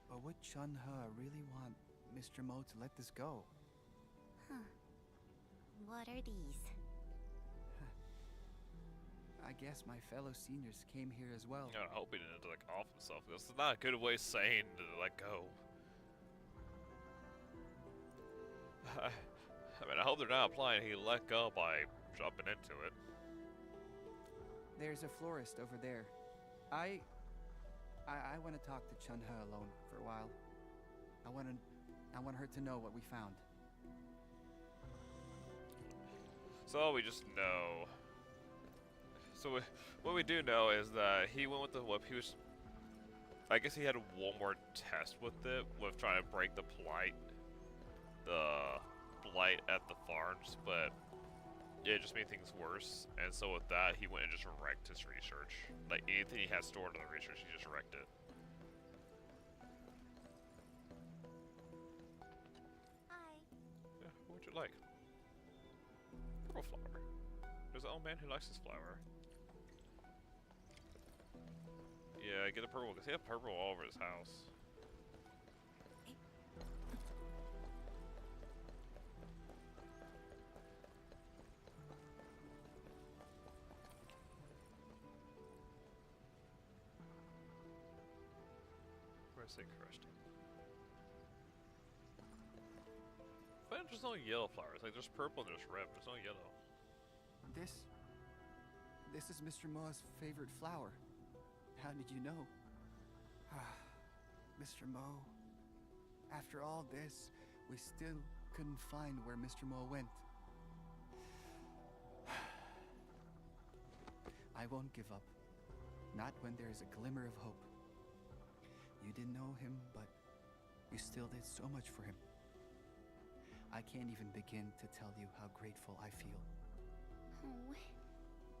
But would Chun-He really want Mr. Mo to let this go? Huh. What are these? I guess my fellow seniors came here as well. I hope he didn't like off himself. This is not a good way of saying to let go. I mean, I hope they're not implying he let go by jumping into it. There's a florist over there. I want to talk to Chun-He alone for a while. I want her to know what we found. So we just know. So what we do know is that he went with the whip. He was, I guess he had one more test with it, with trying to break the blight at the farms, but it just made things worse. And so with that, he went and just wrecked his research. Like anything he had stored in the research, he just wrecked it. Hi. Yeah, what would you like? Purple flower. There's an old man who likes this flower. Yeah, get the purple, because he had purple all over his house. Where's it crushed? But there's no yellow flowers. Like, there's purple and there's red, but there's no yellow. This is Mr. Mo's favorite flower. How did you know? Mr. Mo, after all this, we still couldn't find where Mr. Mo went. I won't give up. Not when there is a glimmer of hope. You didn't know him, but you still did so much for him. I can't even begin to tell you how grateful I feel. Oh,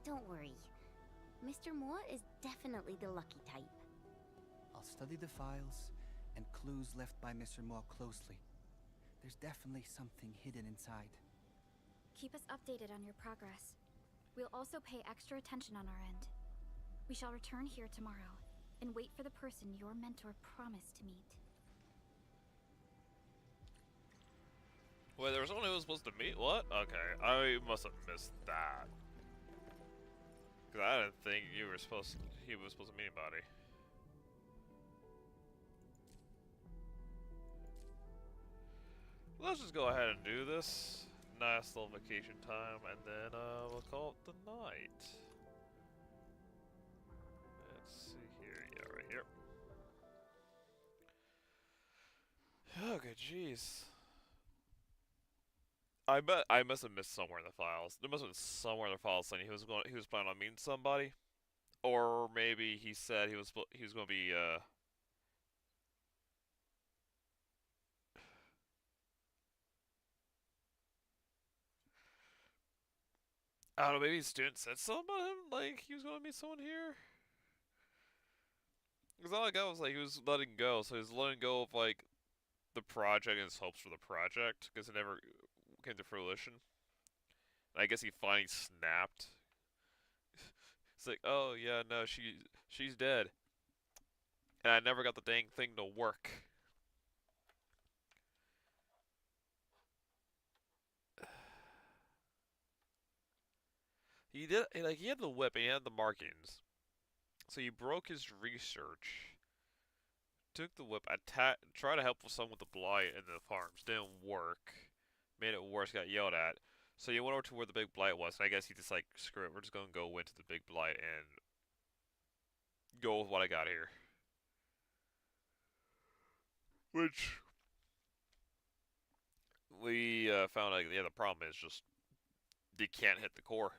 don't worry. Mr. Moa is definitely the lucky type. I'll study the files and clues left by Mr. Moa closely. There's definitely something hidden inside. Keep us updated on your progress. We'll also pay extra attention on our end. We shall return here tomorrow and wait for the person your mentor promised to meet. Wait, there was someone who was supposed to meet? What? Okay, I must have missed that. Because I didn't think he was supposed to meet anybody. Let's just go ahead and do this. Nice little vacation time, and then we'll call it the night. Let's see here. Yeah, right here. Okay, jeez. I bet I must have missed somewhere in the files. There must have been somewhere in the files saying he was planning on meeting somebody, or maybe he said he was going to be I don't know, maybe his student said something about him, like he was going to meet someone here? Because all I got was like he was letting go, so he was letting go of like the project and his hopes for the project, because it never came to fruition. And I guess he finally snapped. It's like, oh yeah, no, she's dead. And I never got the dang thing to work. He did like he had the whip and he had the markings. So he broke his research. Took the whip, tried to help someone with the blight in the farms. Didn't work. Made it worse, got yelled at. So he went over to where the big blight was, and I guess he just like, screw it, we're just gonna go into the big blight and go with what I got here. Which we found out, yeah, the problem is just you can't hit the core.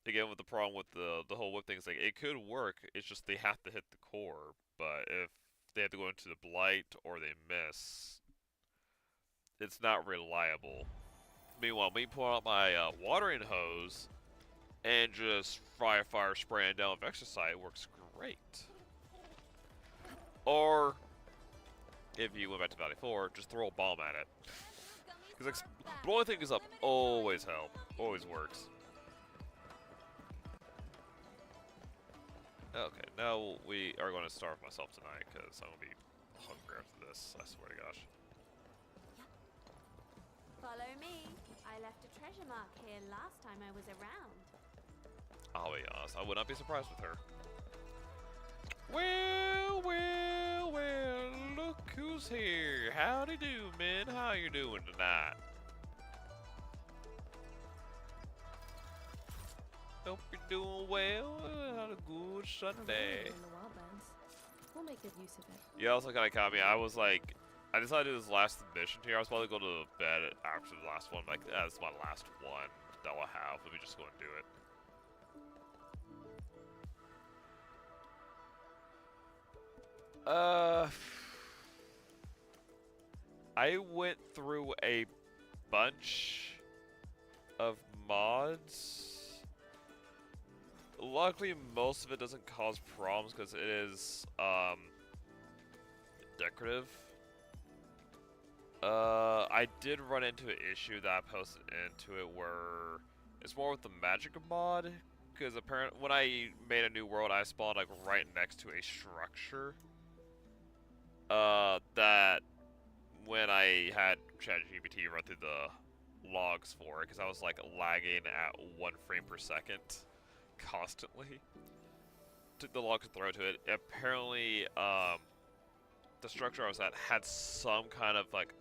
Again, with the problem with the whole whip thing, is like it could work. It's just they have to hit the core. But if they have to go into the blight or they miss, it's not reliable. Meanwhile, me pulling out my watering hose and just fire spraying down with exercise works great. Or if you went back to Valley 4, just throw a bomb at it. Because blowing things up always helps. Always works. Okay, now we are going to starve myself tonight because I'm going to be hungry after this. I swear to gosh. Follow me. I left a treasure mark here last time I was around. I'll be honest, I would not be surprised with her. Well, look who's here. Howdy do, men. How you doing tonight? Hope you're doing well. Had a good Sunday. We'll make good use of it. Yeah, also kind of caught me. I was like, I decided to do this last mission here. I was probably going to go to bed after the last one. Like, this is my last one that I'll have. Let me just go and do it. I went through a bunch of mods. Luckily, most of it doesn't cause problems because it is decorative. I did run into an issue that I posted into it where it's more with the magic mod, because apparently when I made a new world, I spawned like right next to a structure. That when I had ChatGPT run through the logs for it, because I was like lagging at 1 frame per second constantly. Took the log to throw to it. Apparently, the structure I was at had some kind of like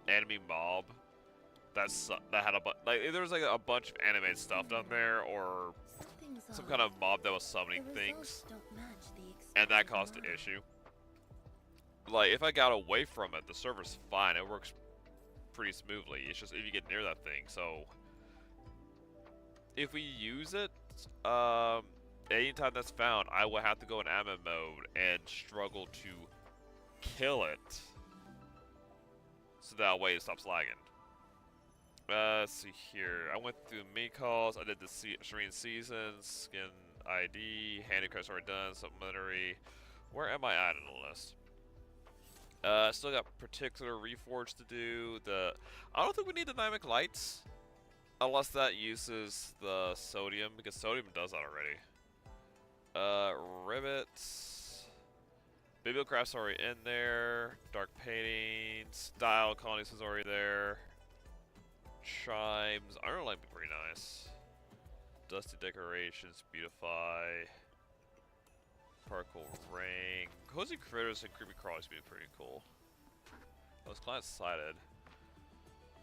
enemy mob that had a like there was like a bunch of animated stuff down there, or some kind of mob that was summoning things, and that caused an issue. Like if I got away from it, the server's fine. It works pretty smoothly. It's just if you get near that thing. So if we use it, anytime that's found, I will have to go in admin mode and struggle to kill it, so that way it stops lagging. Let's see here. I went through me calls. I did the Serene Seasons, Skin ID, handicrafts already done, supplementary. Where am I at in the list? Still got particular reforge to do. I don't think we need the dynamic lights, unless that uses the sodium, because sodium does that already. Rivets. Bibliocraft's already in there. Dark painting. Style colonies is already there. Chimes. Iron light would be pretty nice. Dusty decorations. Beautify. Particle ring. Cozy critters and creepy crawlies would be pretty cool. Those client sided.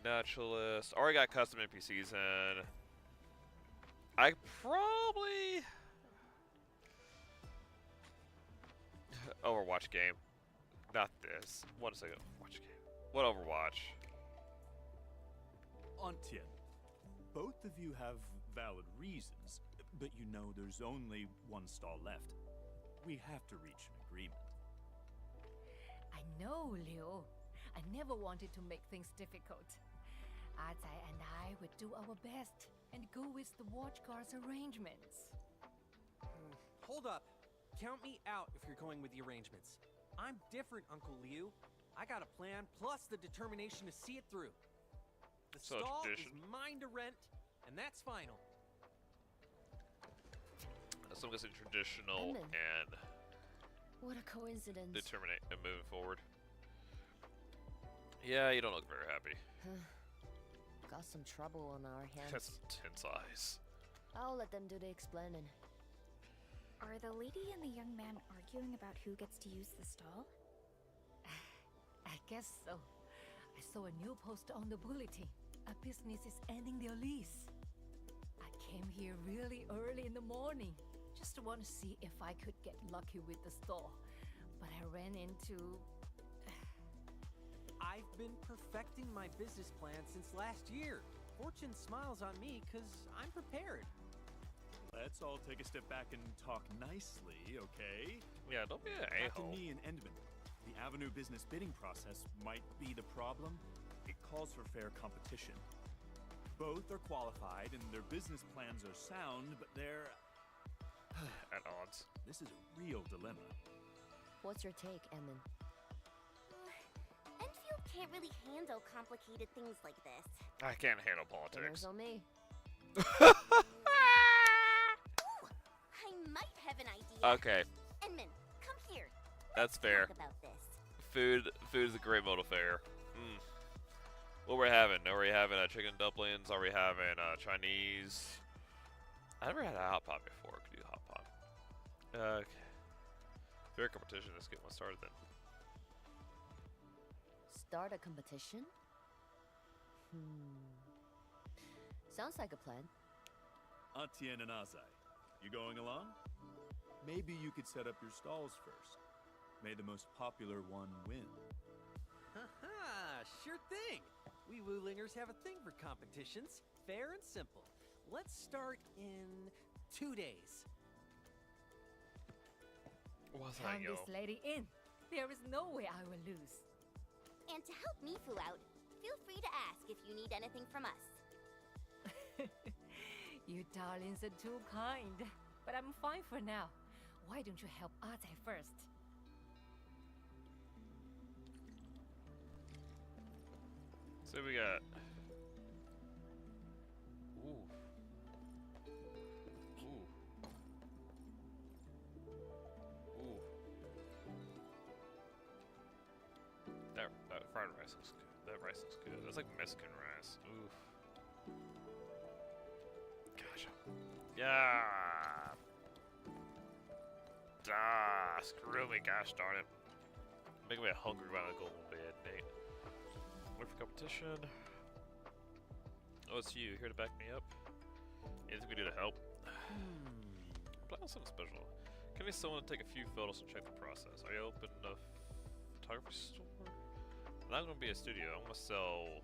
Naturalist. Already got custom NPCs in. I probably Overwatch game. Not this. 1 second. Overwatch game. What Overwatch? Antien, both of you have valid reasons, but you know there's only 1 stall left. We have to reach an agreement. I know, Leo. I never wanted to make things difficult. Atai and I would do our best and go with the watch guard's arrangements. Hold up. Count me out if you're going with the arrangements. I'm different, Uncle Liu. I got a plan, plus the determination to see it through. The So stall tradition. is mine to rent, and that's final. So I'm guessing traditional Edmund. and What a coincidence. determinate and moving forward. Yeah, you don't look very happy. Got some trouble on our Got hands. some tense eyes. I'll let them do the explaining. Are the lady and the young man arguing about who gets to use the stall? I guess so. I saw a new post on the bulletin. A business is ending their lease. I came here really early in the morning, just to want to see if I could get lucky with the stall. But I ran into... I've been perfecting my business plan since last year. Fortune smiles on me because I'm prepared. Let's all take a step back and talk nicely, okay? Yeah, don't be an After a-hole. me and Endman, the Avenue business bidding process might be the problem. It calls for fair competition. Both are qualified and their business plans are sound, but they're at odds. This is a real dilemma. What's your take, Emin? Enfield can't really handle complicated things like this. I can't handle Dinner's politics. on me. Ooh, I might have an idea. Okay, Enman, come here. that's fair. Talk about this. Food is a great mode of fare. What we're having? Are we having chicken dumplings? Are we having Chinese? I never had a hot pot before. Could do hot pot. Okay. Fair competition. Let's get one started then. Start a competition? Sounds like a plan. Atienne and Azai, you going along? Maybe you could set up your stalls first. May the most popular one win. Haha, sure thing. We Wulingers have a thing for competitions. Fair and simple. Let's start in 2 days. What's that, Count yo? this lady in. There is no way I will lose. And to help Mifu out, feel free to ask if you need anything from us. You darlings are too kind. But I'm fine for now. Why don't you help Atai first? So we got. Ooh. Ooh. Ooh. That fried rice looks good. That rice looks good. That's like Mexican rice. Oof. Gosh. Yeah. Ah, screw me, gosh darn it. Making me hungry by the golden bed, Nate. Wait for competition. Oh, it's you. Here to back me up. Anything we do to help? Plan on something special. Can I need someone to take a few photos and check the process? Are you open a photography store? I'm not gonna be a studio. I'm gonna sell.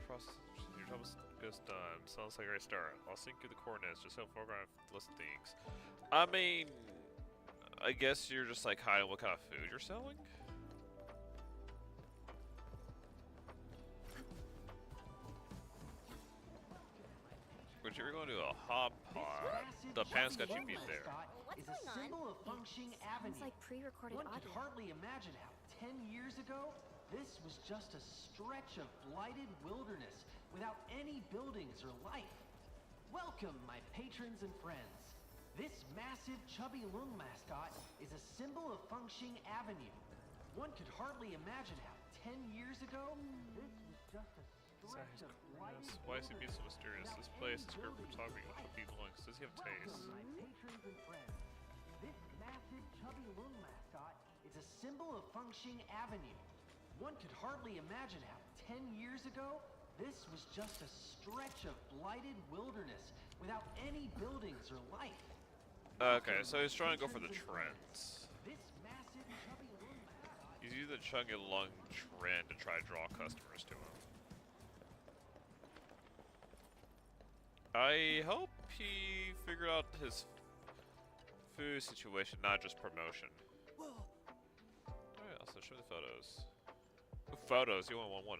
Process. Your job is done. Sounds like a great start. I'll sync you the coordinates. Just help photograph list of things. I mean, I guess you're just like hiding what kind of food you're selling. But you're going to a hot pot. The pants got you beat there. What's is a going on? symbol of Fengxing Sounds Avenue. like pre-recorded One could audio. hardly imagine how 10 years ago, this was just a stretch of blighted wilderness without any buildings or life. Welcome, my patrons and friends. This massive chubby Lung mascot is a symbol of Fengxing Avenue. One could hardly imagine how 10 years ago, this was just a stretch of blighted Why is he being so mysterious? This place is great for buildings photography. or What people like? Does he have taste? Welcome, my patrons and friends. This massive chubby Lung mascot is a symbol of Fengxing Avenue. One could hardly imagine how 10 years ago, this was just a stretch of blighted wilderness without any buildings or life. Okay, so he's trying to go for the trends. This massive chubby Lung mascot He's using the chuggy lung trend to try to draw customers to him. I hope he figured out his food situation, not just promotion. Alright, also show me the photos. Photos, you only want one.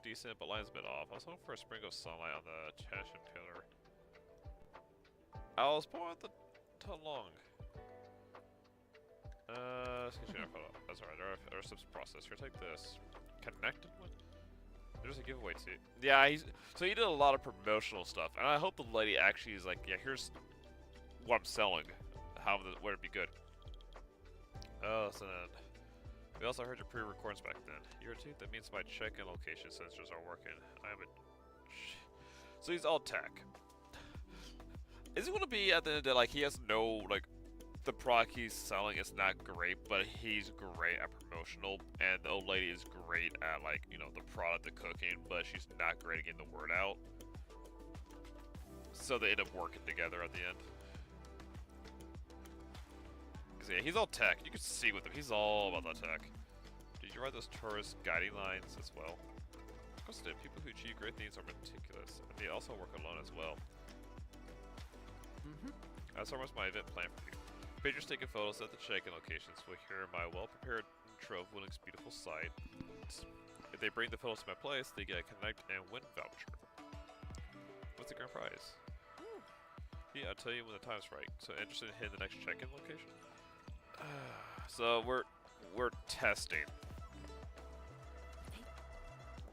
decent, but line's a bit off. I was hoping for a sprinkle of sunlight on the tension pillar. I was pulling out the long. Let's get you photo. That's alright. There are steps process. Here, take this. Connected one? There's a giveaway too. Yeah, so he did a lot of promotional stuff, and I hope the lady actually is like, yeah, here's what I'm selling. Would it be good? Oh, so then we also heard your pre-recordings back then. Year 2. That means my check-in location sensors are working. So he's all tech. Is it gonna be at the end of the day like he has no like the product he's selling is not great, but he's great at promotional, and the old lady is great at like the product, the cooking, but she's not great at getting the word out. So they end up working together at the end. Yeah, he's all tech. You can see with him. He's all about the tech. Did you write those tourist guiding lines as well? Of course I did. People who achieve great things are meticulous, and they also work alone as well. That's almost my event plan for you. Patrons taking photos at the check-in locations will hear my well-prepared intro of Willing's beautiful sight. If they bring the photos to my place, they get a Connect and Win voucher. What's the grand prize? Yeah, I'll tell you when the time's right. So interested in hitting the next check-in location? So we're testing.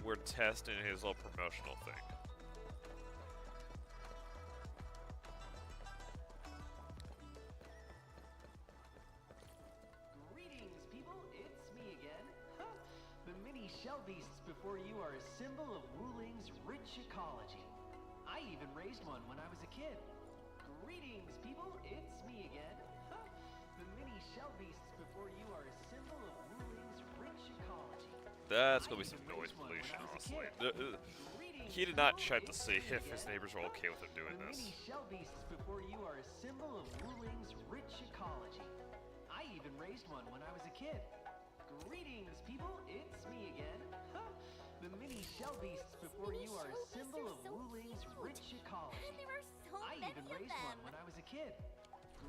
We're testing his little promotional thing. Greetings, people. It's me again. The mini shell beasts before you are a symbol of Wuling's rich ecology. I even raised one when I was a kid. Greetings, people. It's me again. The mini shell beasts before you are a symbol of Wuling's rich ecology. That's gonna be some noise pollution, honestly. He did not check to see if his neighbors were okay with him doing this. The mini shell beasts before you are a symbol of Wuling's rich ecology. I even raised one when I was a kid. Greetings, people. It's me again. The mini shell beasts before you are a symbol of Wuling's rich ecology. There are so I many even of raised them. one when I was a kid.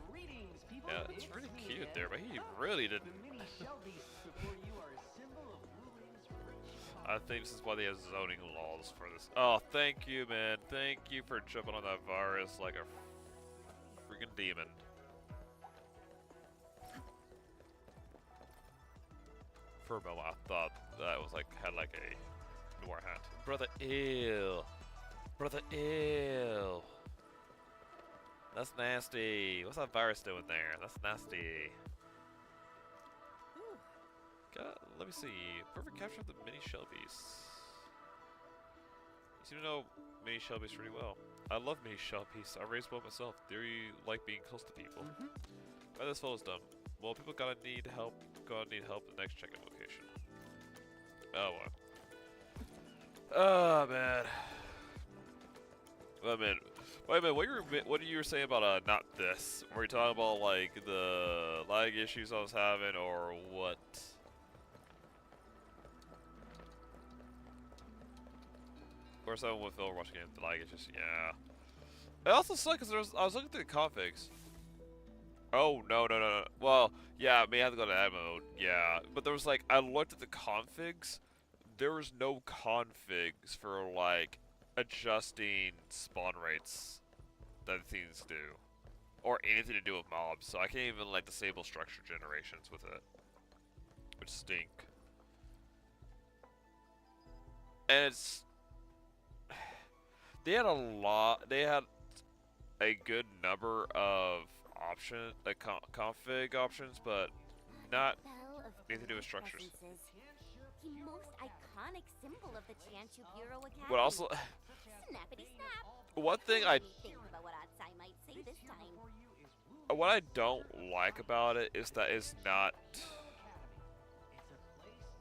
Greetings, people. Yeah, it's really me cute again. there, but he really didn't. The mini shell beasts before you are a symbol of Wuling's rich ecology. I think this is why they have zoning laws for this. Oh, thank you, man. Thank you for jumping on that virus like a freaking demon. For a moment, I thought that was like had like a noir hat. Brother, ew. Brother, ew. That's nasty. What's that virus doing there? That's nasty. Let me see. Perfect capture of the mini shelbies. You seem to know mini shelbies pretty well. I love mini shelbies. I raised one myself. They like being close to people. Right, this photo's done. Well, people gotta need help. Gotta need help at the next check-in location. Oh boy. Oh man. Wait a minute. Wait a minute. What you were saying about not this? Were you talking about like the lag issues I was having, or what? Or something with Overwatch game, the lag issues. Yeah. It also sucks because I was looking through the configs. Oh no. Well, yeah, I may have to go to ad mode. Yeah, but there was like I looked at the configs. There was no configs for like adjusting spawn rates that things do, or anything to do with mobs. So I can't even like disable structure generations with it, which stink. And it's they had a good number of config options, but not anything to do with structures. The most iconic symbol of the Tianchu Bureau Academy. But also, Snappity snap. one thing I Think about what I might say this time. what I don't like about it is that it's not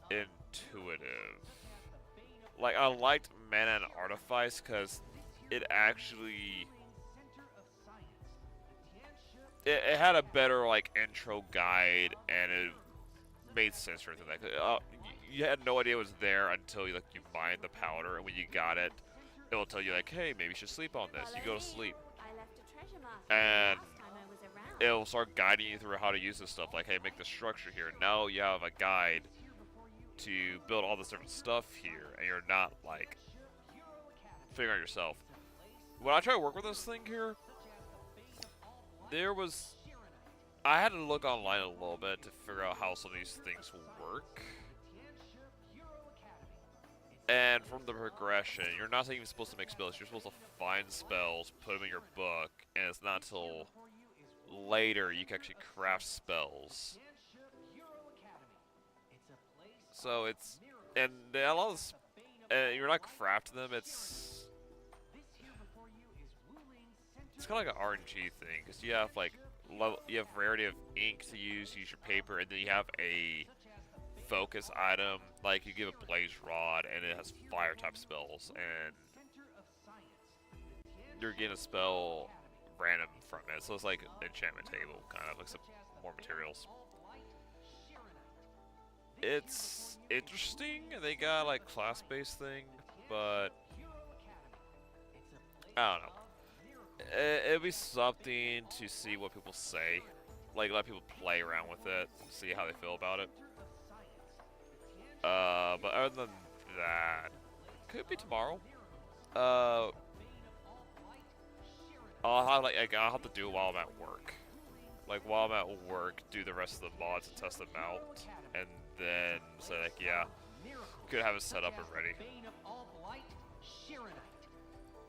intuitive. Like I liked Mana and Artifice because it actually it had a better like intro guide and it made sense for everything. Like you had no idea it was there until you mined the powder, and when you got it, it will tell you like, hey, maybe you should sleep on this. You go to sleep, and it will start guiding you through how to use this stuff. Like, hey, make the structure here. Now you have a guide to build all this different stuff here, and you're not like figuring out yourself. When I try to work with this thing here, I had to look online a little bit to figure out how some of these things work. And from the progression, you're not even supposed to make spells. You're supposed to find spells, put them in your book, and it's not until later you can actually craft spells. So and a lot of you're not crafting them. It's kind of like an RNG thing, because you have like you have rarity of ink to use your paper, and then you have a focus item, like you give a blaze rod and it has fire type spells, and you're getting a spell random from it, so it's like an enchantment table, kind of like some more materials. It's interesting, and they got like class-based thing, but I don't know. It'd be something to see what people say, like let people play around with it, see how they feel about it. But other than that, could be tomorrow. I'll have to do it while I'm at work. Like while I'm at work, do the rest of the mods and test them out, and then say like, yeah, could have it set up and ready.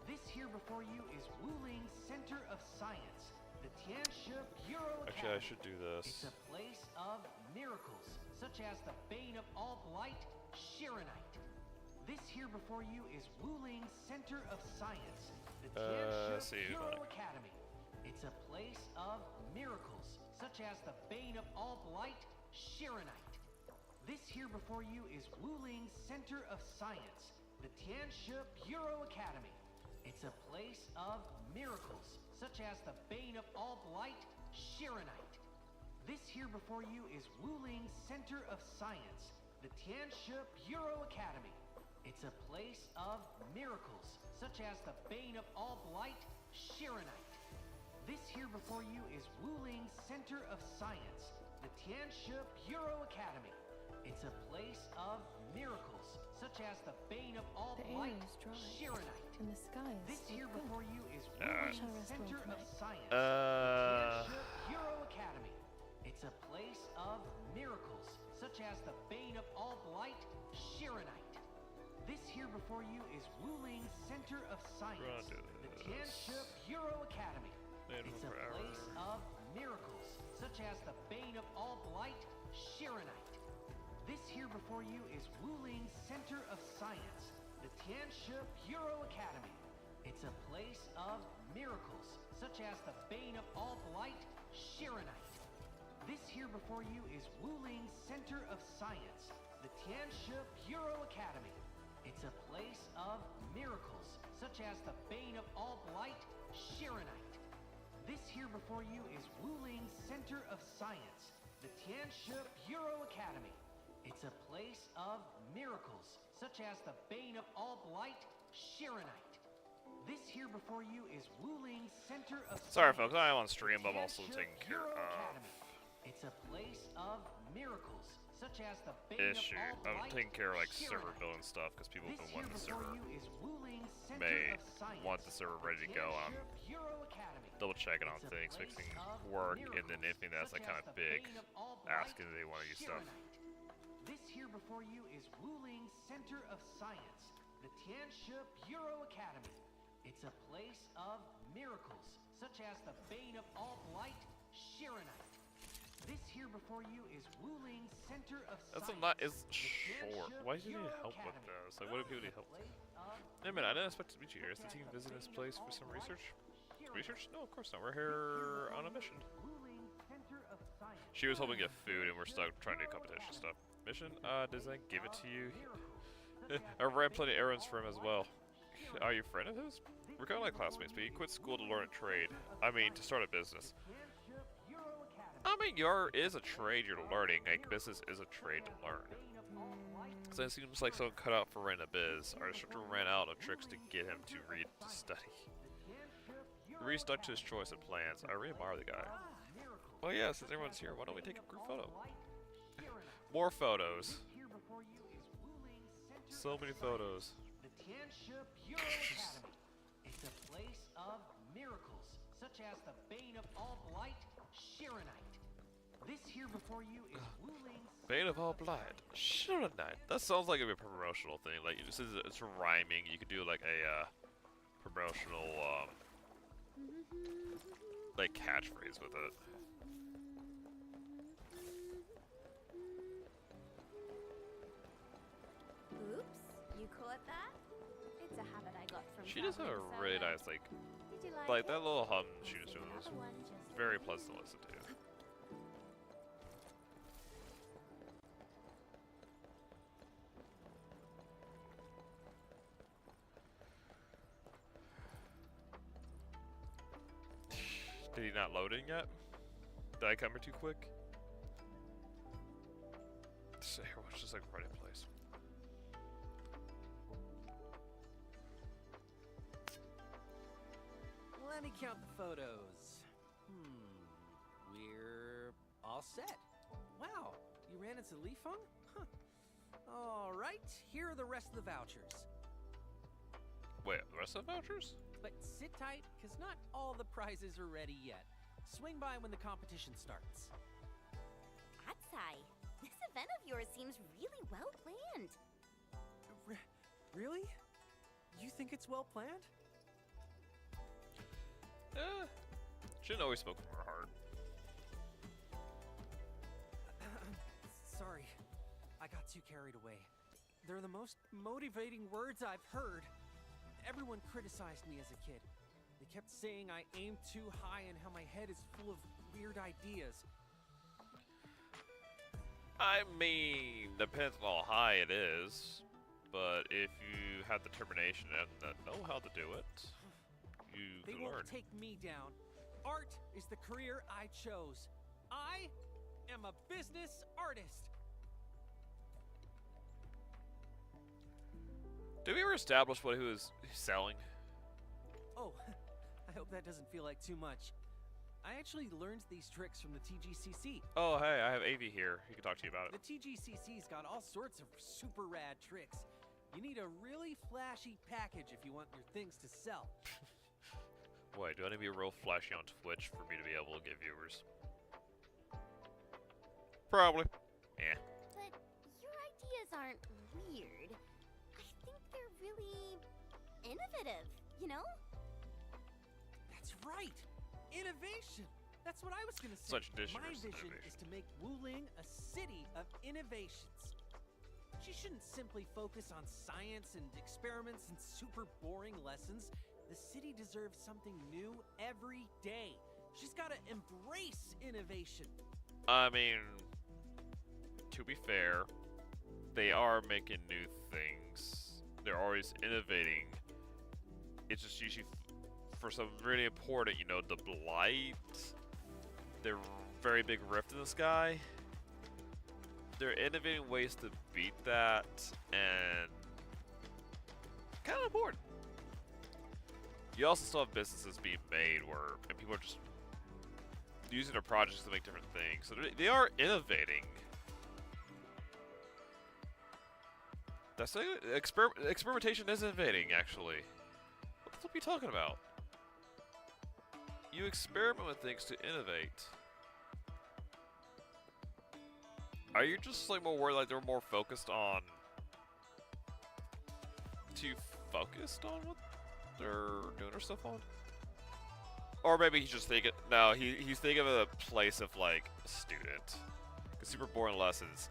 This here before you is Wuling Center of Science, the Tianshi Bureau Actually, I should do this. It's a place of miracles, such as the Bane of All Blight, Shirenite. This here before you is Wuling Center of Science, the Tianshi Bureau Academy. It's a place of miracles, such as the Bane of All Blight, Shirenite. This here before you is Wuling Center of Science, the Tianshi Bureau Academy. It's a place of miracles, such as the Bane of All Blight, Shirenite. This here before you is Wuling Center of Science, the Tianshi Bureau Academy. It's a place of miracles, such as the Bane of All Blight, Shirenite. This here before you is Wuling Center of Science, the Tianshi Bureau Academy. It's a place of miracles, such as the Bane of All Blight, Shirenite. And the sky is This here good. before you is Wuling Center of Science, the Tianshi Bureau Academy. It's a place of miracles, such as the Bane of All Blight, Shirenite. This here before you is Wuling Center of Science, the Tianshi Bureau Academy. It's a place of miracles, such as the Bane of All Blight, Shirenite. This here before you is Wuling Center of Science, the Tianshi Bureau Academy. It's a place of miracles, such as the Bane of All Blight, Shirenite. This here before you is Wuling Center of Science, the Tianshi Bureau Academy. It's a place of miracles, such as the Bane of All Blight, Shirenite. This here before you is Wuling Center of Science, the Tianshi Bureau Academy. It's a place of miracles, such as the Bane of All Blight, Shirenite. This here before you is Wuling Center of Science. Sorry, folks, I am on stream, but I'm also taking care of It's a place of miracles, such as the Bane issue. of All I'm Blight, taking care of like server Shirenite. building stuff because people have This been wanting the here server before you is Wuling Center made, of Science, want the server ready to go. I'm Tianshi Bureau Academy. double checking on It's a things, place fixing of work, and then miracles, anything that's like such kind as of the big, Bane of All Blight, asking if they want to use stuff. Shirenite. This here before you is Wuling Center of Science, the Tianshi Bureau Academy. It's a place of miracles, such as the Bane of All Blight, Shirenite. This here before you is Wuling Center of That's Science. not is the short. Tianshi Why do you need Bureau help with Academy. this? Like, what do people need help with? Wait a minute, I didn't expect to meet you here. Is the team visiting this place for some research? Research? No, of course not. We're here on a mission. Wuling Center of Science. She was hoping to get food, and we're stuck trying to do competition stuff. Mission? Does that give it to you? I ran plenty of errands for him as well. Are you a friend of his? We're kind of like classmates, but he quit school to learn a trade. I mean, to start a business. I mean, is a trade you're learning. Like, business is a trade to learn. So it seems like someone cut out for running a biz. Our instructor ran out of tricks to get him to read to study. Reed stuck to his choice and plans. I really admire the guy. Well, yeah, since everyone's here, why don't we take a group photo? More photos. So many photos. The Tianshi Bureau Academy. It's a place of miracles, such as the bane of all blight, Shironite. This here before you is Wuling's Bane of all blight. Shironite. That sounds like a promotional thing. Like, since it's rhyming, you could do like a promotional like catchphrase with it. Oops, you caught that? It's a habit I got from She does have a traveling really solo. nice, like Did you that it? little hum she was doing was Another one just very pleasant to listen to. Did he not load in yet? Did I come here too quick? Everyone's just like right in place. Let me count the photos. We're all set. Wow, you ran into Li Feng? Huh. All right, here are the rest of the vouchers. Wait, the rest of the vouchers? But sit tight, because not all the prizes are ready yet. Swing by when the competition starts. Atsai, this event of yours seems really well planned. Really? You think it's well planned? Shouldn't always spoke from her heart. Sorry, I got too carried away. They're the most motivating words I've heard. Everyone criticized me as a kid. They kept saying I aim too high and how my head is full of weird ideas. I mean, depends on how high it is, but if you have determination and know how to do it, you They can won't learn. take me down. Art is the career I chose. I am a business artist. Did we ever establish what he was selling? Oh, I hope that doesn't feel like too much. I actually learned these tricks from the TGCC. Oh, hey, I have AV here. He can talk to you about The it. TGCC's got all sorts of super rad tricks. You need a really flashy package if you want your things to sell. Wait, do I need to be real flashy on Twitch for me to be able to get viewers? Probably. Yeah. But your ideas aren't weird. I think they're really innovative, you know? That's right! Innovation! That's what I was gonna say. Such tradition My versus vision innovation. is to make Wuling a city of innovations. She shouldn't simply focus on science and experiments and super boring lessons. The city deserves something new every day. She's gotta embrace innovation. I mean, to be fair, they are making new things. They're always innovating. It's just usually for some really important, you know, the blight, the very big rift in the sky. They're innovating ways to beat that, and kind of important. You also still have businesses being made where and people are just using their projects to make different things. So they are innovating. That's experimentation is innovating, actually. What are you talking about? You experiment with things to innovate. Are you just like more worried, like they're more focused on too focused on what they're doing their stuff on? Or maybe he's just thinking, no, he's thinking of a place of like a student. Because super boring lessons.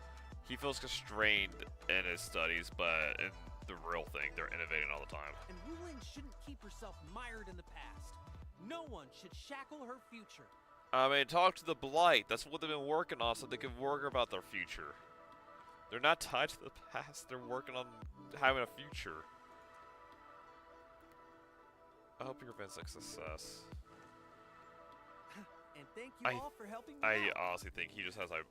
He feels constrained in his studies, but in the real thing, they're innovating all the time. And Wuling shouldn't keep herself mired in the past. No one should shackle her future. I mean, talk to the Blight. That's what they've been working on so they can work about their future. They're not tied to the past. They're working on having a future. I hope your event's a success. And thank you all for helping me I out. honestly think he just has like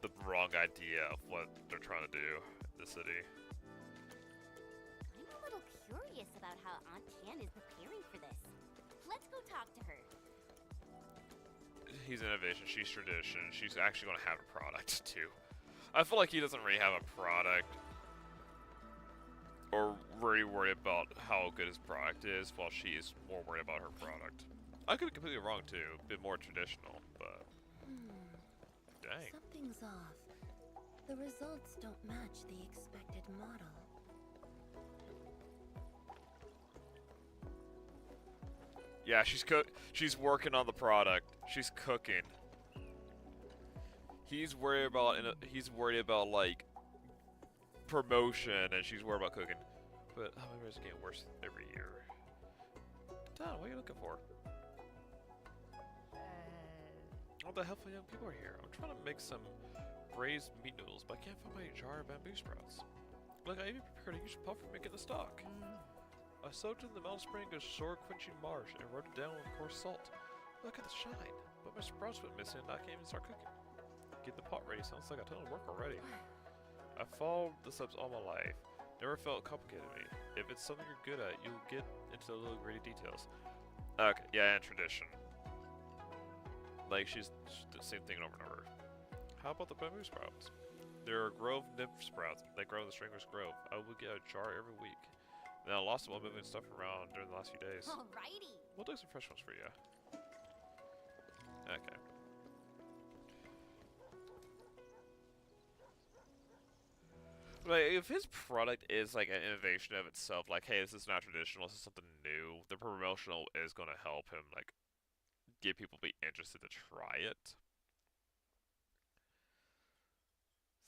the wrong idea of what they're trying to do in the city. I'm a little curious about how Aunt Tian is preparing for this. Let's go talk to her. He's innovation, she's tradition, she's actually going to have a product too. I feel like he doesn't really have a product. or really worried about how good his product is, while she is more worried about her product. I could be completely wrong too, a bit more traditional, but dang. Something's off. The results don't match the expected model. Yeah, she's working on the product. She's cooking. He's worried about like promotion, and she's worried about cooking. But oh, maybe it's getting worse every year. Don, what are you looking for? All the helpful young people are here. I'm trying to make some braised meat noodles, but I can't find my jar of bamboo sprouts. Look, I even prepared a huge pot for making the stock. I soaked in the mountain spring of sword-quenching marsh and rubbed it down with coarse salt. Look at the shine. But my sprouts went missing and I can't even start cooking. Get the pot ready sounds like a ton of work already. I've followed the steps all my life. Never felt complicated to me. If it's something you're good at, you'll get into the little gritty details. Okay, yeah, and tradition. Like, she's the same thing over and over. How about the bamboo sprouts? There are grove nymph sprouts that grow in the Stranger's Grove. I will get a jar every week. Then I lost them while moving stuff around during the last few days. Alrighty. We'll do some fresh ones for you. Okay. Like, if his product is like an innovation of itself, like, hey, this is not traditional, this is something new, the promotional is going to help him, like, get people to be interested to try it.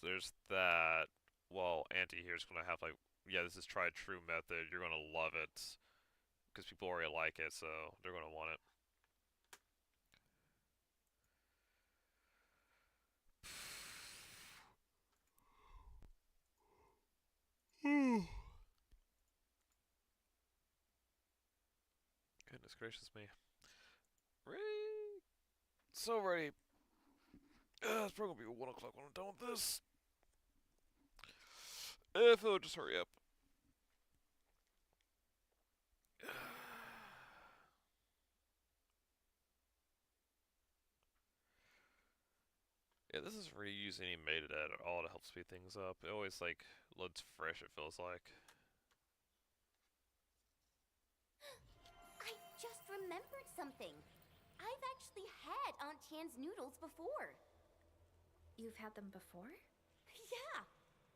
So there's that. Well, Auntie here's going to have, like, yeah, this is tried true method, you're going to love it. Because people already like it, so they're going to want it. Goodness gracious me. Ready? So ready. It's probably gonna be 1 o'clock when I'm done with this. If it'll just hurry up. Yeah, this is really using any metadata at all to help speed things up. It always, like, loads fresh, it feels like. I just remembered something. I've actually had Aunt Tian's noodles before. You've had them before? Yeah,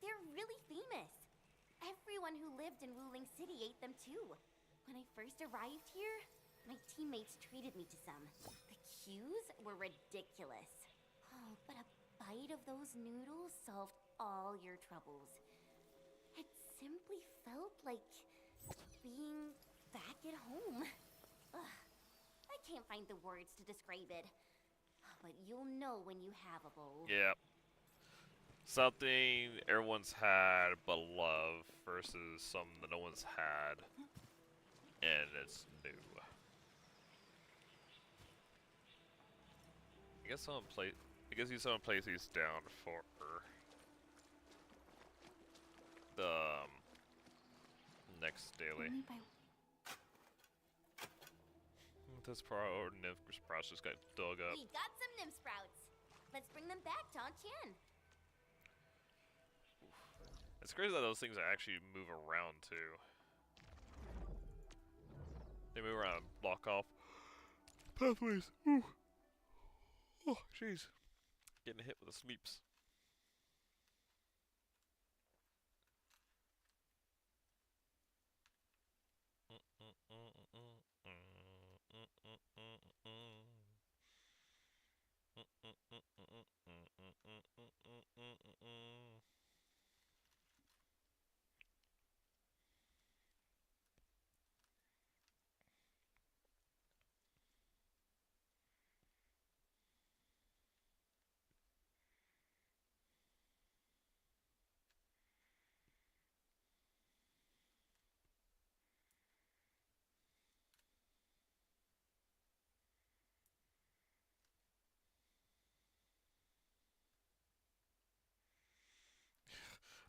they're really famous. Everyone who lived in Wuling City ate them too. When I first arrived here, my teammates treated me to some. The queues were ridiculous. Oh, but a bite of those noodles solved all your troubles. It simply felt like being back at home. Ugh, I can't find the words to describe it. But you'll know when you have a bowl. Yeah. Something everyone's had but love versus something that no one's had and it's new. I guess someone plays these down for the next daily. This nymph sprouts just got dug up. We got some nymph sprouts. Let's bring them back to Aunt Tian. It's crazy that those things actually move around too. They move around and block off pathways. Ooh. Oh, jeez. Getting hit with the sleeps.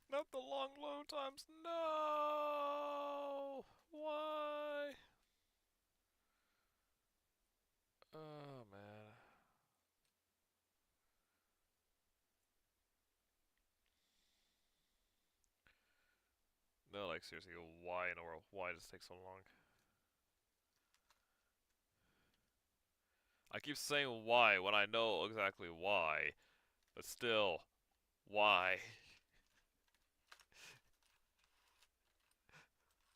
Not the long load times. No! Why? Oh, man. No, like seriously, why in the world? Why does it take so long? I keep saying why when I know exactly why, but still, why?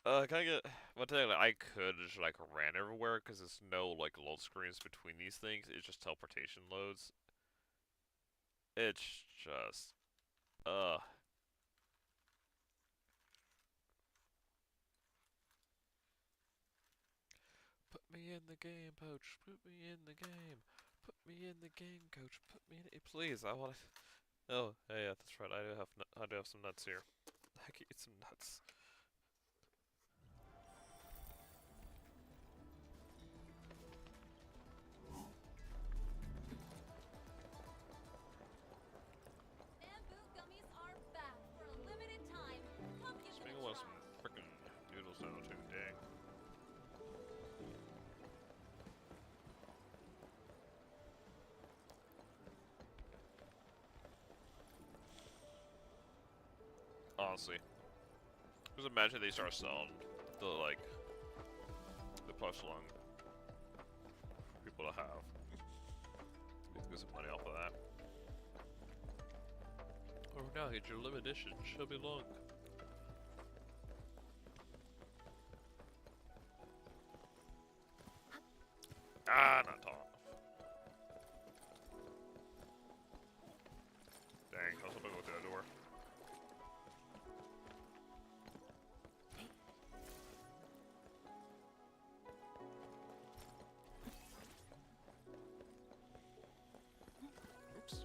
Can I get? Well, technically, I could just like ran everywhere because there's no like load screens between these things. It's just teleportation loads. It's just, Put me in the game, Poach. Put me in the game. Put me in the game, Coach. Put me in it, please. I want to. Oh, hey, yeah, that's right. I do have some nuts here. I can eat some nuts. Bamboo gummies are back for a limited time. Come give them a Smeagol wants try. some frickin' noodles now too. Dang. Honestly, just imagine they start selling the the plush lung for people to have. You can get some money off of that. Oh, now get your limited edition chubby lung. Ah, not tall. Dang, I was hoping to go through that door. Oops.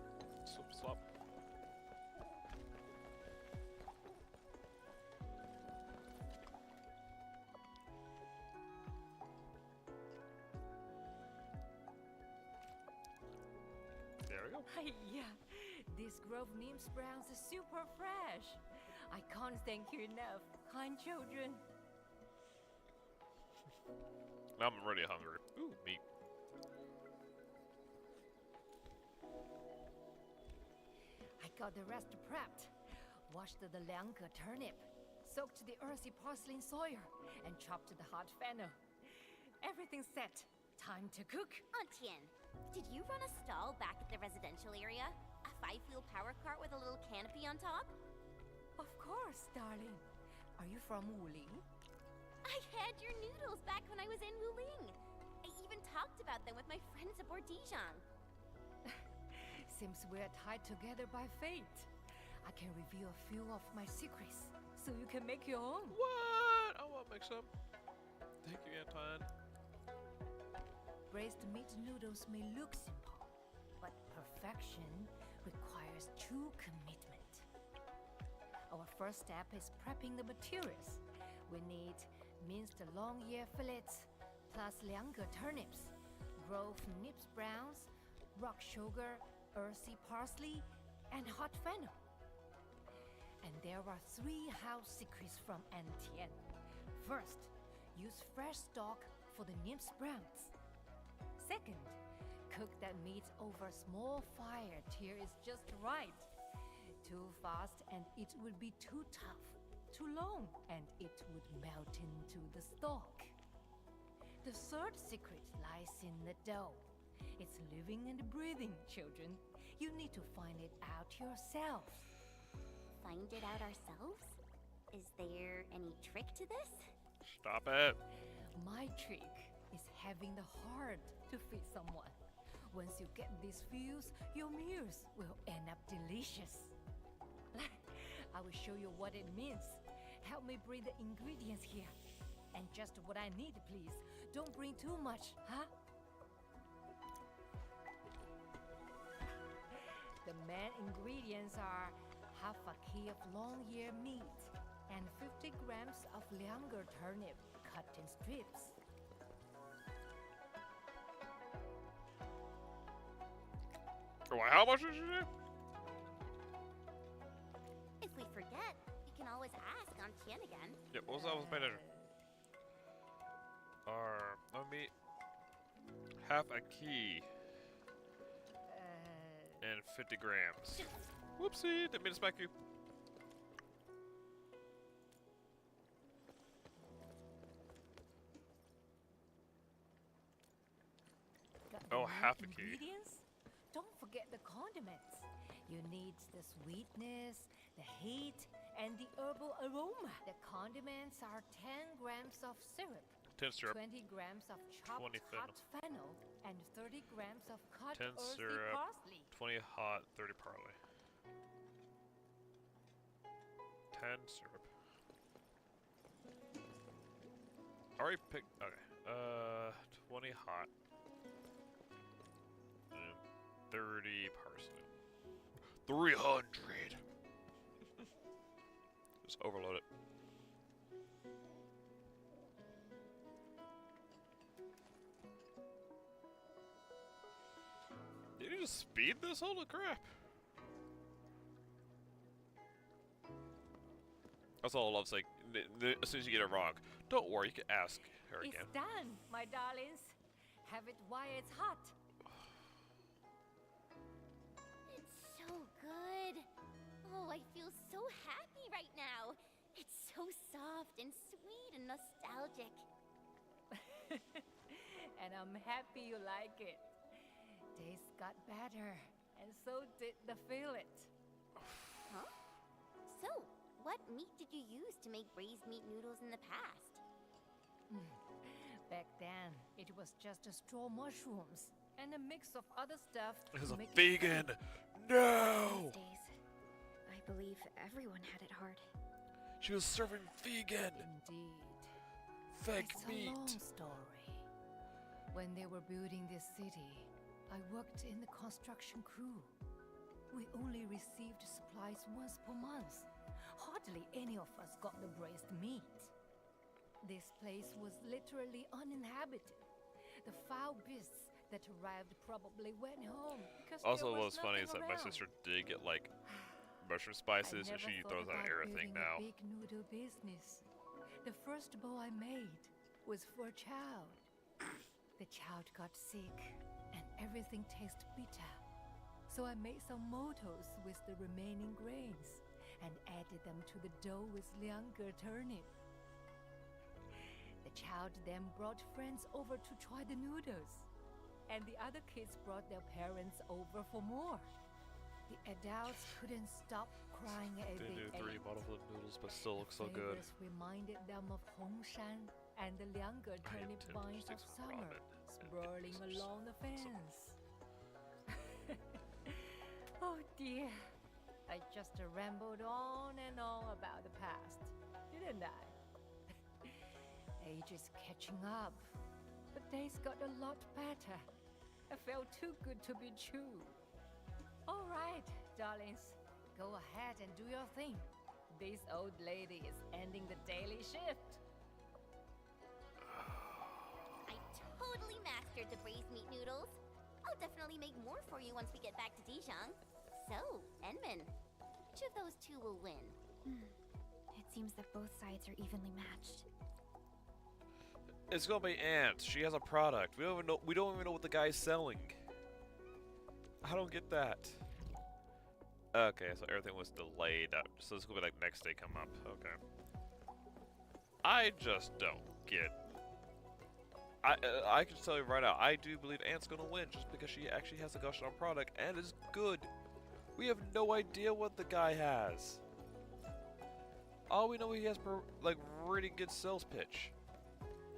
Slip slop. There we go. Yeah, this Grove Neem Sprouts is super fresh. I can't thank you enough, kind children. Now I'm already hungry. Ooh, meat. I got the rest prepped. Washed the Liangke turnip, soaked the earthy porcelain soil, and chopped the hot fennel. Everything's set. Time to cook. Tien, did you run a stall back at the residential area? A 5-wheel power cart with a little canopy on top? Of course, darling. Are you from Wuling? I had your noodles back when I was in Wuling. I even talked about them with my friends aboard Dijon. Seems we're tied together by fate. I can reveal a few of my secrets, so you can make your own. What? I want to make some. Thank you, Anton. Braised meat noodles may look simple, but perfection requires true commitment. Our first step is prepping the materials. We need minced long ear fillets, plus Liangke turnips, Grove nips browns, rock sugar, earthy parsley, and hot fennel. And there are 3 house secrets from Antien. First, use fresh stock for the nymphs browns. Second, cook that meat over a small fire till it's just right. Too fast and it would be too tough. Too long and it would melt into the stock. The third secret lies in the dough. It's living and breathing, children. You need to find it out yourself. Find it out ourselves? Is there any trick to this? Stop it. My trick is having the heart to feed someone. Once you get these feels, your meals will end up delicious. I will show you what it means. Help me bring the ingredients here. And just what I need, please. Don't bring too much, huh? The main ingredients are half a key of long ear meat and 50 grams of Liangke turnip cut in strips. How much did you do? If we forget, we can always ask on Tien again. Yeah, what was that? I was paying attention. Let me half a key and 50 grams. Whoopsie, didn't mean to smack you. Oh, main half a key. ingredients, don't forget the condiments. You need the sweetness, the heat, and the herbal aroma. The condiments are 10 grams of syrup, 10 syrup, 20 grams of chopped 20 hot fennel, and 30 grams of cut 10 earthy syrup, parsley. 20 hot, 30 parley. 10 syrup. Already picked. Okay. 20 hot. And 30 parsley. 300. Just overload it. Did you just speed this? Holy crap. That's all love's like, as soon as you get it wrong, don't worry, you can ask her It's again. done, my darlings. Have it while it's hot. It's so good. Oh, I feel so happy right now. It's so soft and sweet and nostalgic. And I'm happy you like it. Taste got better, and so did the fillet. Huh? So, what meat did you use to make braised meat noodles in the past? Back then, it was just straw mushrooms and a mix of other stuff. As a make it vegan, good. no! These days, I believe everyone had it hard. She was serving vegan. Indeed. Fake It's meat. a long story. When they were building this city, I worked in the construction crew. We only received supplies once per month. Hardly any of us got the braised meat. This place was literally uninhabited. The foul beasts that arrived probably went home. Because Also, there was what's funny is nothing that my around. sister did get like mushroom spices, I and she never throws thought out about everything building now. a big noodle business. The first bowl I made was for a child. The child got sick, and everything tasted bitter. So I made some motos with the remaining grains and added them to the dough with liangge turnip. The child then brought friends over to try the noodles, and the other kids brought their parents over for more. The adults couldn't stop crying as They they do 3 ate. bottles of noodles, but still looks so good. Flavors reminded them of Hongshan and the liangge turnip vines of summer, swirling along the fence. Oh dear, I just rambled on and on about the past, didn't I? Age is catching up, but days got a lot better. I felt too good to be true. All right, darlings, go ahead and do your thing. This old lady is ending the daily shift. I totally mastered the braised meat noodles. I'll definitely make more for you once we get back to Dijon. So, Enman, which of those two will win? It seems that both sides are evenly matched. It's gonna be Ant. She has a product. We don't even know what the guy's selling. I don't get that. Okay, so everything was delayed. So it's gonna be like next day come up. Okay. I just don't get. I can tell you right now, I do believe Ant's gonna win just because she actually has a gush on product and is good. We have no idea what the guy has. All we know, he has like really good sales pitch.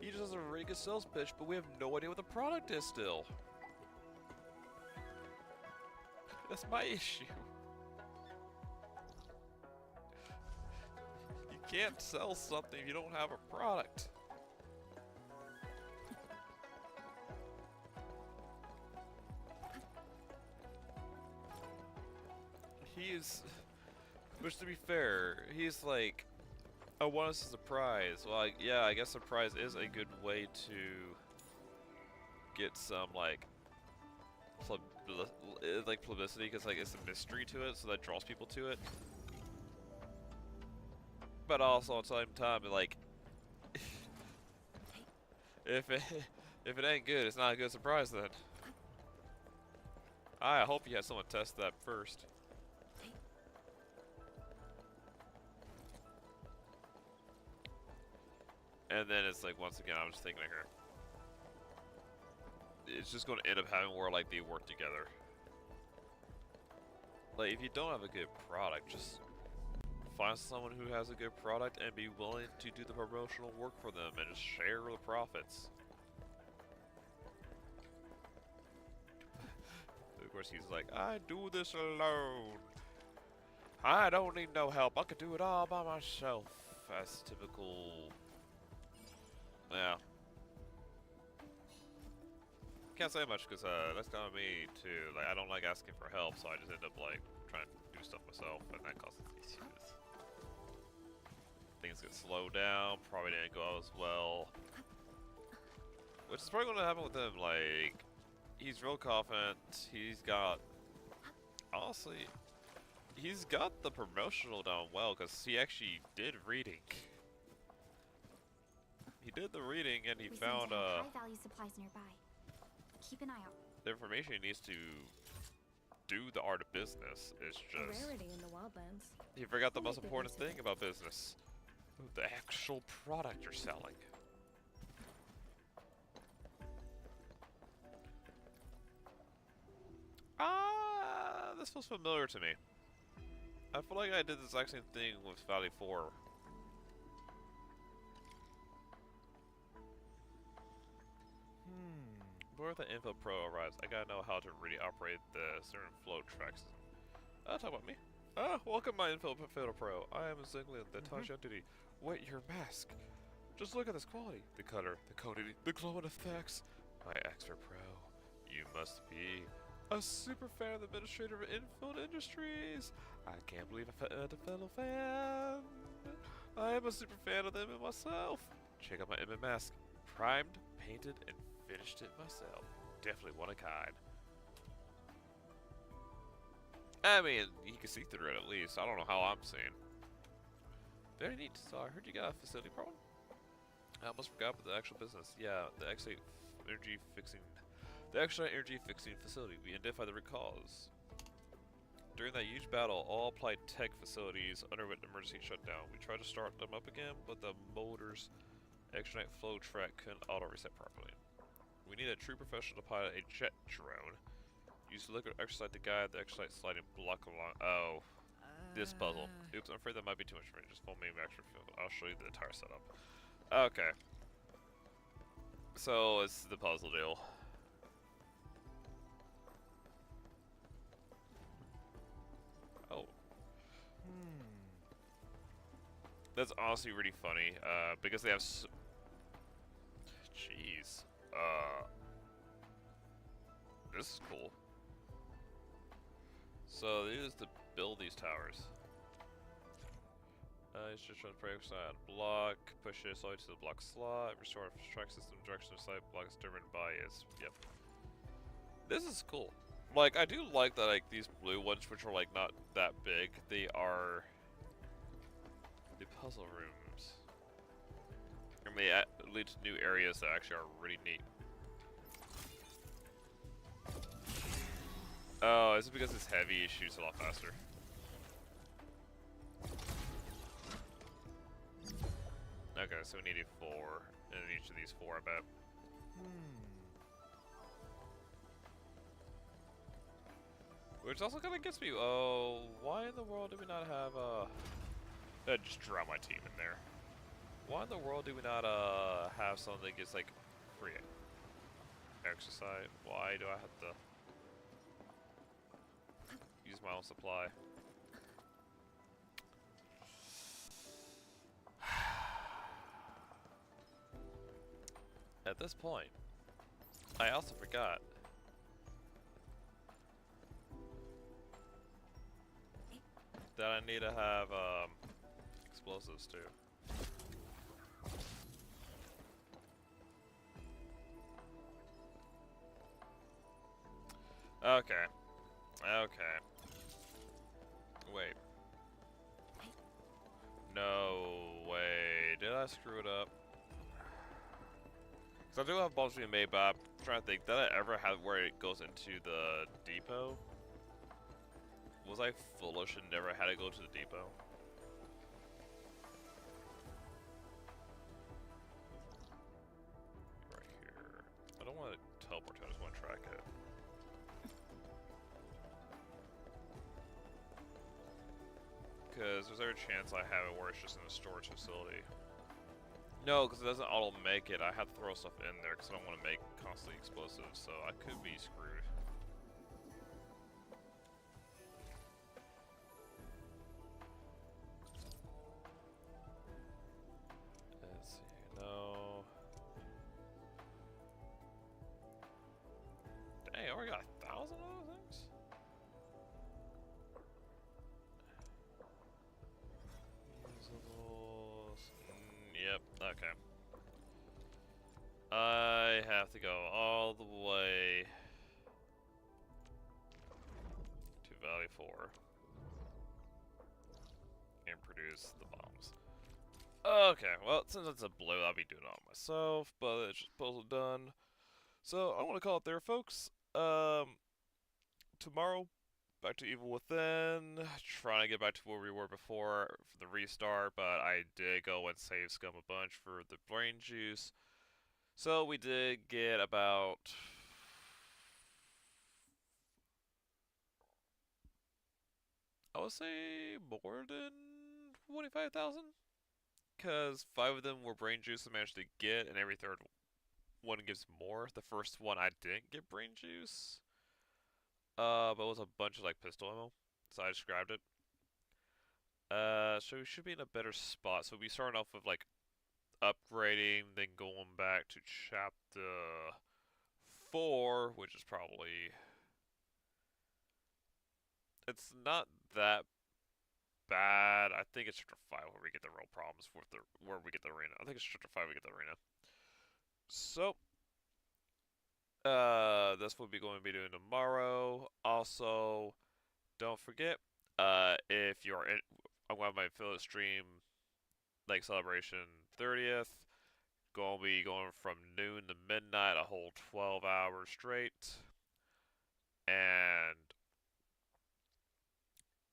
He just has a really good sales pitch, but we have no idea what the product is still. That's my issue. You can't sell something if you don't have a product. He is, which to be fair, he's like, I want us a surprise. Well, yeah, I guess surprise is a good way to get some like publicity, because like it's a mystery to it, so that draws people to it. But also at the same time, like, if it ain't good, it's not a good surprise then. I hope you had someone test that first. And then it's like, once again, I'm just thinking of her. it's just going to end up having where like they work together. Like if you don't have a good product, just find someone who has a good product and be willing to do the promotional work for them and just share the profits. Of course he's like, I do this alone. I don't need no help. I could do it all by myself. That's typical. Yeah. Can't say much because that's kind of me too. Like I don't like asking for help, so I just end up like trying to do stuff myself, and that causes issues. Things get slowed down. Probably didn't go out as well. Which is probably going to happen with him. Like he's real confident. He's got honestly. He's got the promotional down well because he actually did reading. He did the reading and he found high-value supplies nearby. Keep an eye out. The information he needs to do the art of business is A just. rarity in the wildlands. He forgot the Only most big important ones do thing about business: the actual product you're selling. This feels familiar to me. I feel like I did the exact same thing with Valley 4. Before the Info Pro arrives, I gotta know how to really operate the certain flow tracks. Talk about me. Welcome my Info Pro. I am Zingli, the Taja Duty. Wait, your mask. Just look at this quality. The color, the coating, the glowing effects. My Extra Pro. You must be a super fan of the Administrator of Infield Industries. I can't believe I found a fellow fan. I am a super fan of them and myself. Check out my Emma mask. Primed, painted, and finished it myself. Definitely one of a kind. I mean, you can see through it at least. I don't know how I'm seeing. Very neat. So I heard you got a facility problem? I almost forgot about the actual business. Yeah, the X8 energy fixing. The X8 energy fixing facility. We identified the root cause. During that huge battle, all applied tech facilities underwent emergency shutdown. We tried to start them up again, but the motor's X-Night flow track couldn't auto-reset properly. We need a true professional to pilot a jet drone. Use the liquid exercise to guide the exercise sliding block along. Oh, this puzzle. Oops, I'm afraid that might be too much for me. Just follow me back to the field. I'll show you the entire setup. Okay. So it's the puzzle deal. Oh. That's honestly really funny, because they have jeez. This is cool. So they use to build these towers. It's just trying to break side block, push it slowly to the block slot, restore track system direction of site block is determined by its This is cool. Like I do like that like these blue ones which are like not that big, they are the puzzle rooms. And they lead to new areas that actually are really neat. Oh, is it because it's heavy, it shoots a lot faster? Okay, so we need a 4 in each of these 4, I bet. Which also kind of gets me, oh, why in the world do we not have, just draw my team in there. Why in the world do we not, have something that gets, like, free exercise? Why do I have to use my own supply? At this point, I also forgot that I need to have explosives too. Okay. Okay. Wait. No way. Did I screw it up? I do have bombs being made, but I'm trying to think, did I ever have where it goes into the depot? Was I foolish and never had to go to the depot? Right here. I don't want to teleport to. I just want to track it. Because there's every chance I have it where it's just in a storage facility. No, because it doesn't auto make it. I have to throw stuff in there because I don't want to make constantly explosives, so I could be screwed. Let's see. No. Dang, I already got 1,000 of those things? Usables. Yep, okay. I have to go all the way to Valley 4 and produce the bombs. Okay, well, since it's a blue, I'll be doing it all myself, but it's just puzzle done. So, I want to call it there, folks. Tomorrow, back to Evil Within, trying to get back to where we were before for the restart, but I did go and save Scum a bunch for the brain juice. So we did get about... I would say more than 25,000? Because 5 of them were brain juice I managed to get, and every third one gives more. The first one I didn't get brain juice. But it was a bunch of like pistol ammo, so I just grabbed it. So we should be in a better spot. So we starting off with like upgrading, then going back to chapter 4, which is probably... It's not that bad. I think it's chapter 5 where we get the real problems with the where we get the arena. I think it's chapter 5 we get the arena. So that's what we're going to be doing tomorrow. Also, don't forget, if you're in, I'm going to have my affiliate stream, like celebration 30th. Gonna be going from noon to midnight, a whole 12 hours straight. And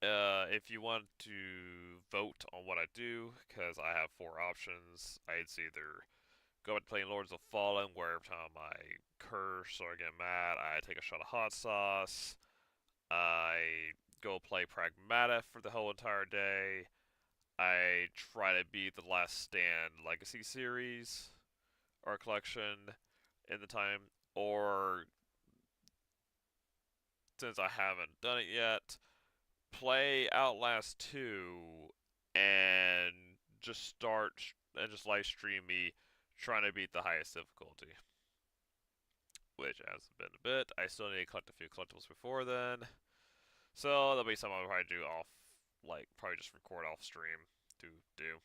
if you want to vote on what I do, because I have 4 options, it's either go back to playing Lords of Fallen, where every time I curse or I get mad, I take a shot of hot sauce. I go play Pragmata for the whole entire day. I try to beat the Last Stand Legacy series or collection in the time, or since I haven't done it yet, play Outlast 2 and just start and just live stream me trying to beat the highest difficulty, which hasn't been a bit. I still need to collect a few collectibles before then, so that'll be something I'll probably do off, like probably just record off stream to do,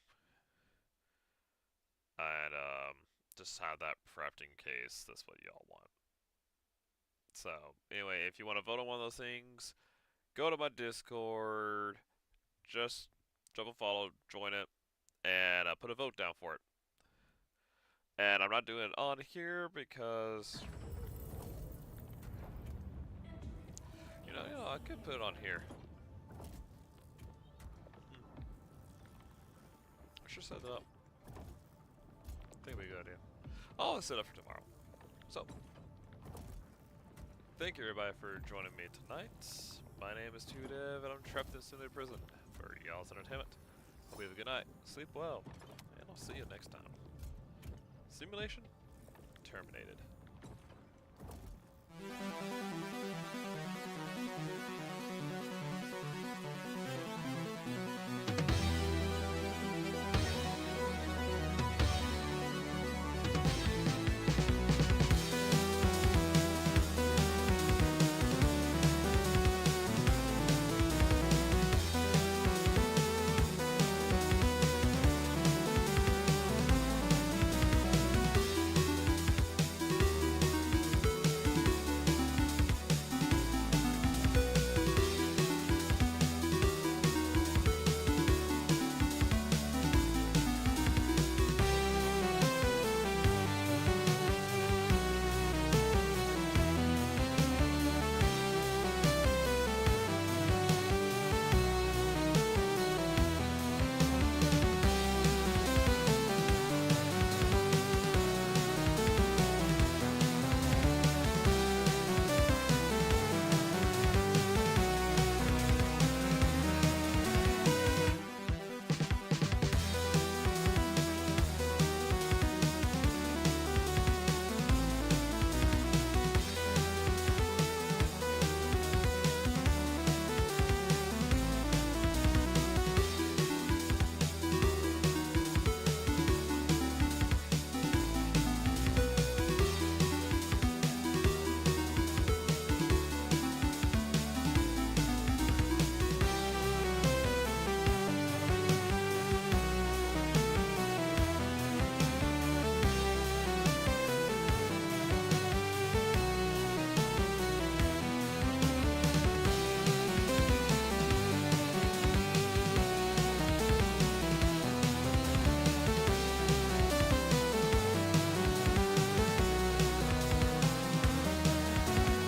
and just have that prepped in case that's what y'all want. So anyway, if you want to vote on one of those things, go to my Discord, just drop a follow, join it, and put a vote down for it. And I'm not doing it on here because, you know, I could put it on here. I should set it up. I think it'd be a good idea. I'll set it up for tomorrow. So, thank you everybody for joining me tonight. My name is Tudev, and I'm trapped in Simulated Prison for y'all's entertainment. Hope you have a good night, sleep well, and I'll see you next time. Simulation terminated.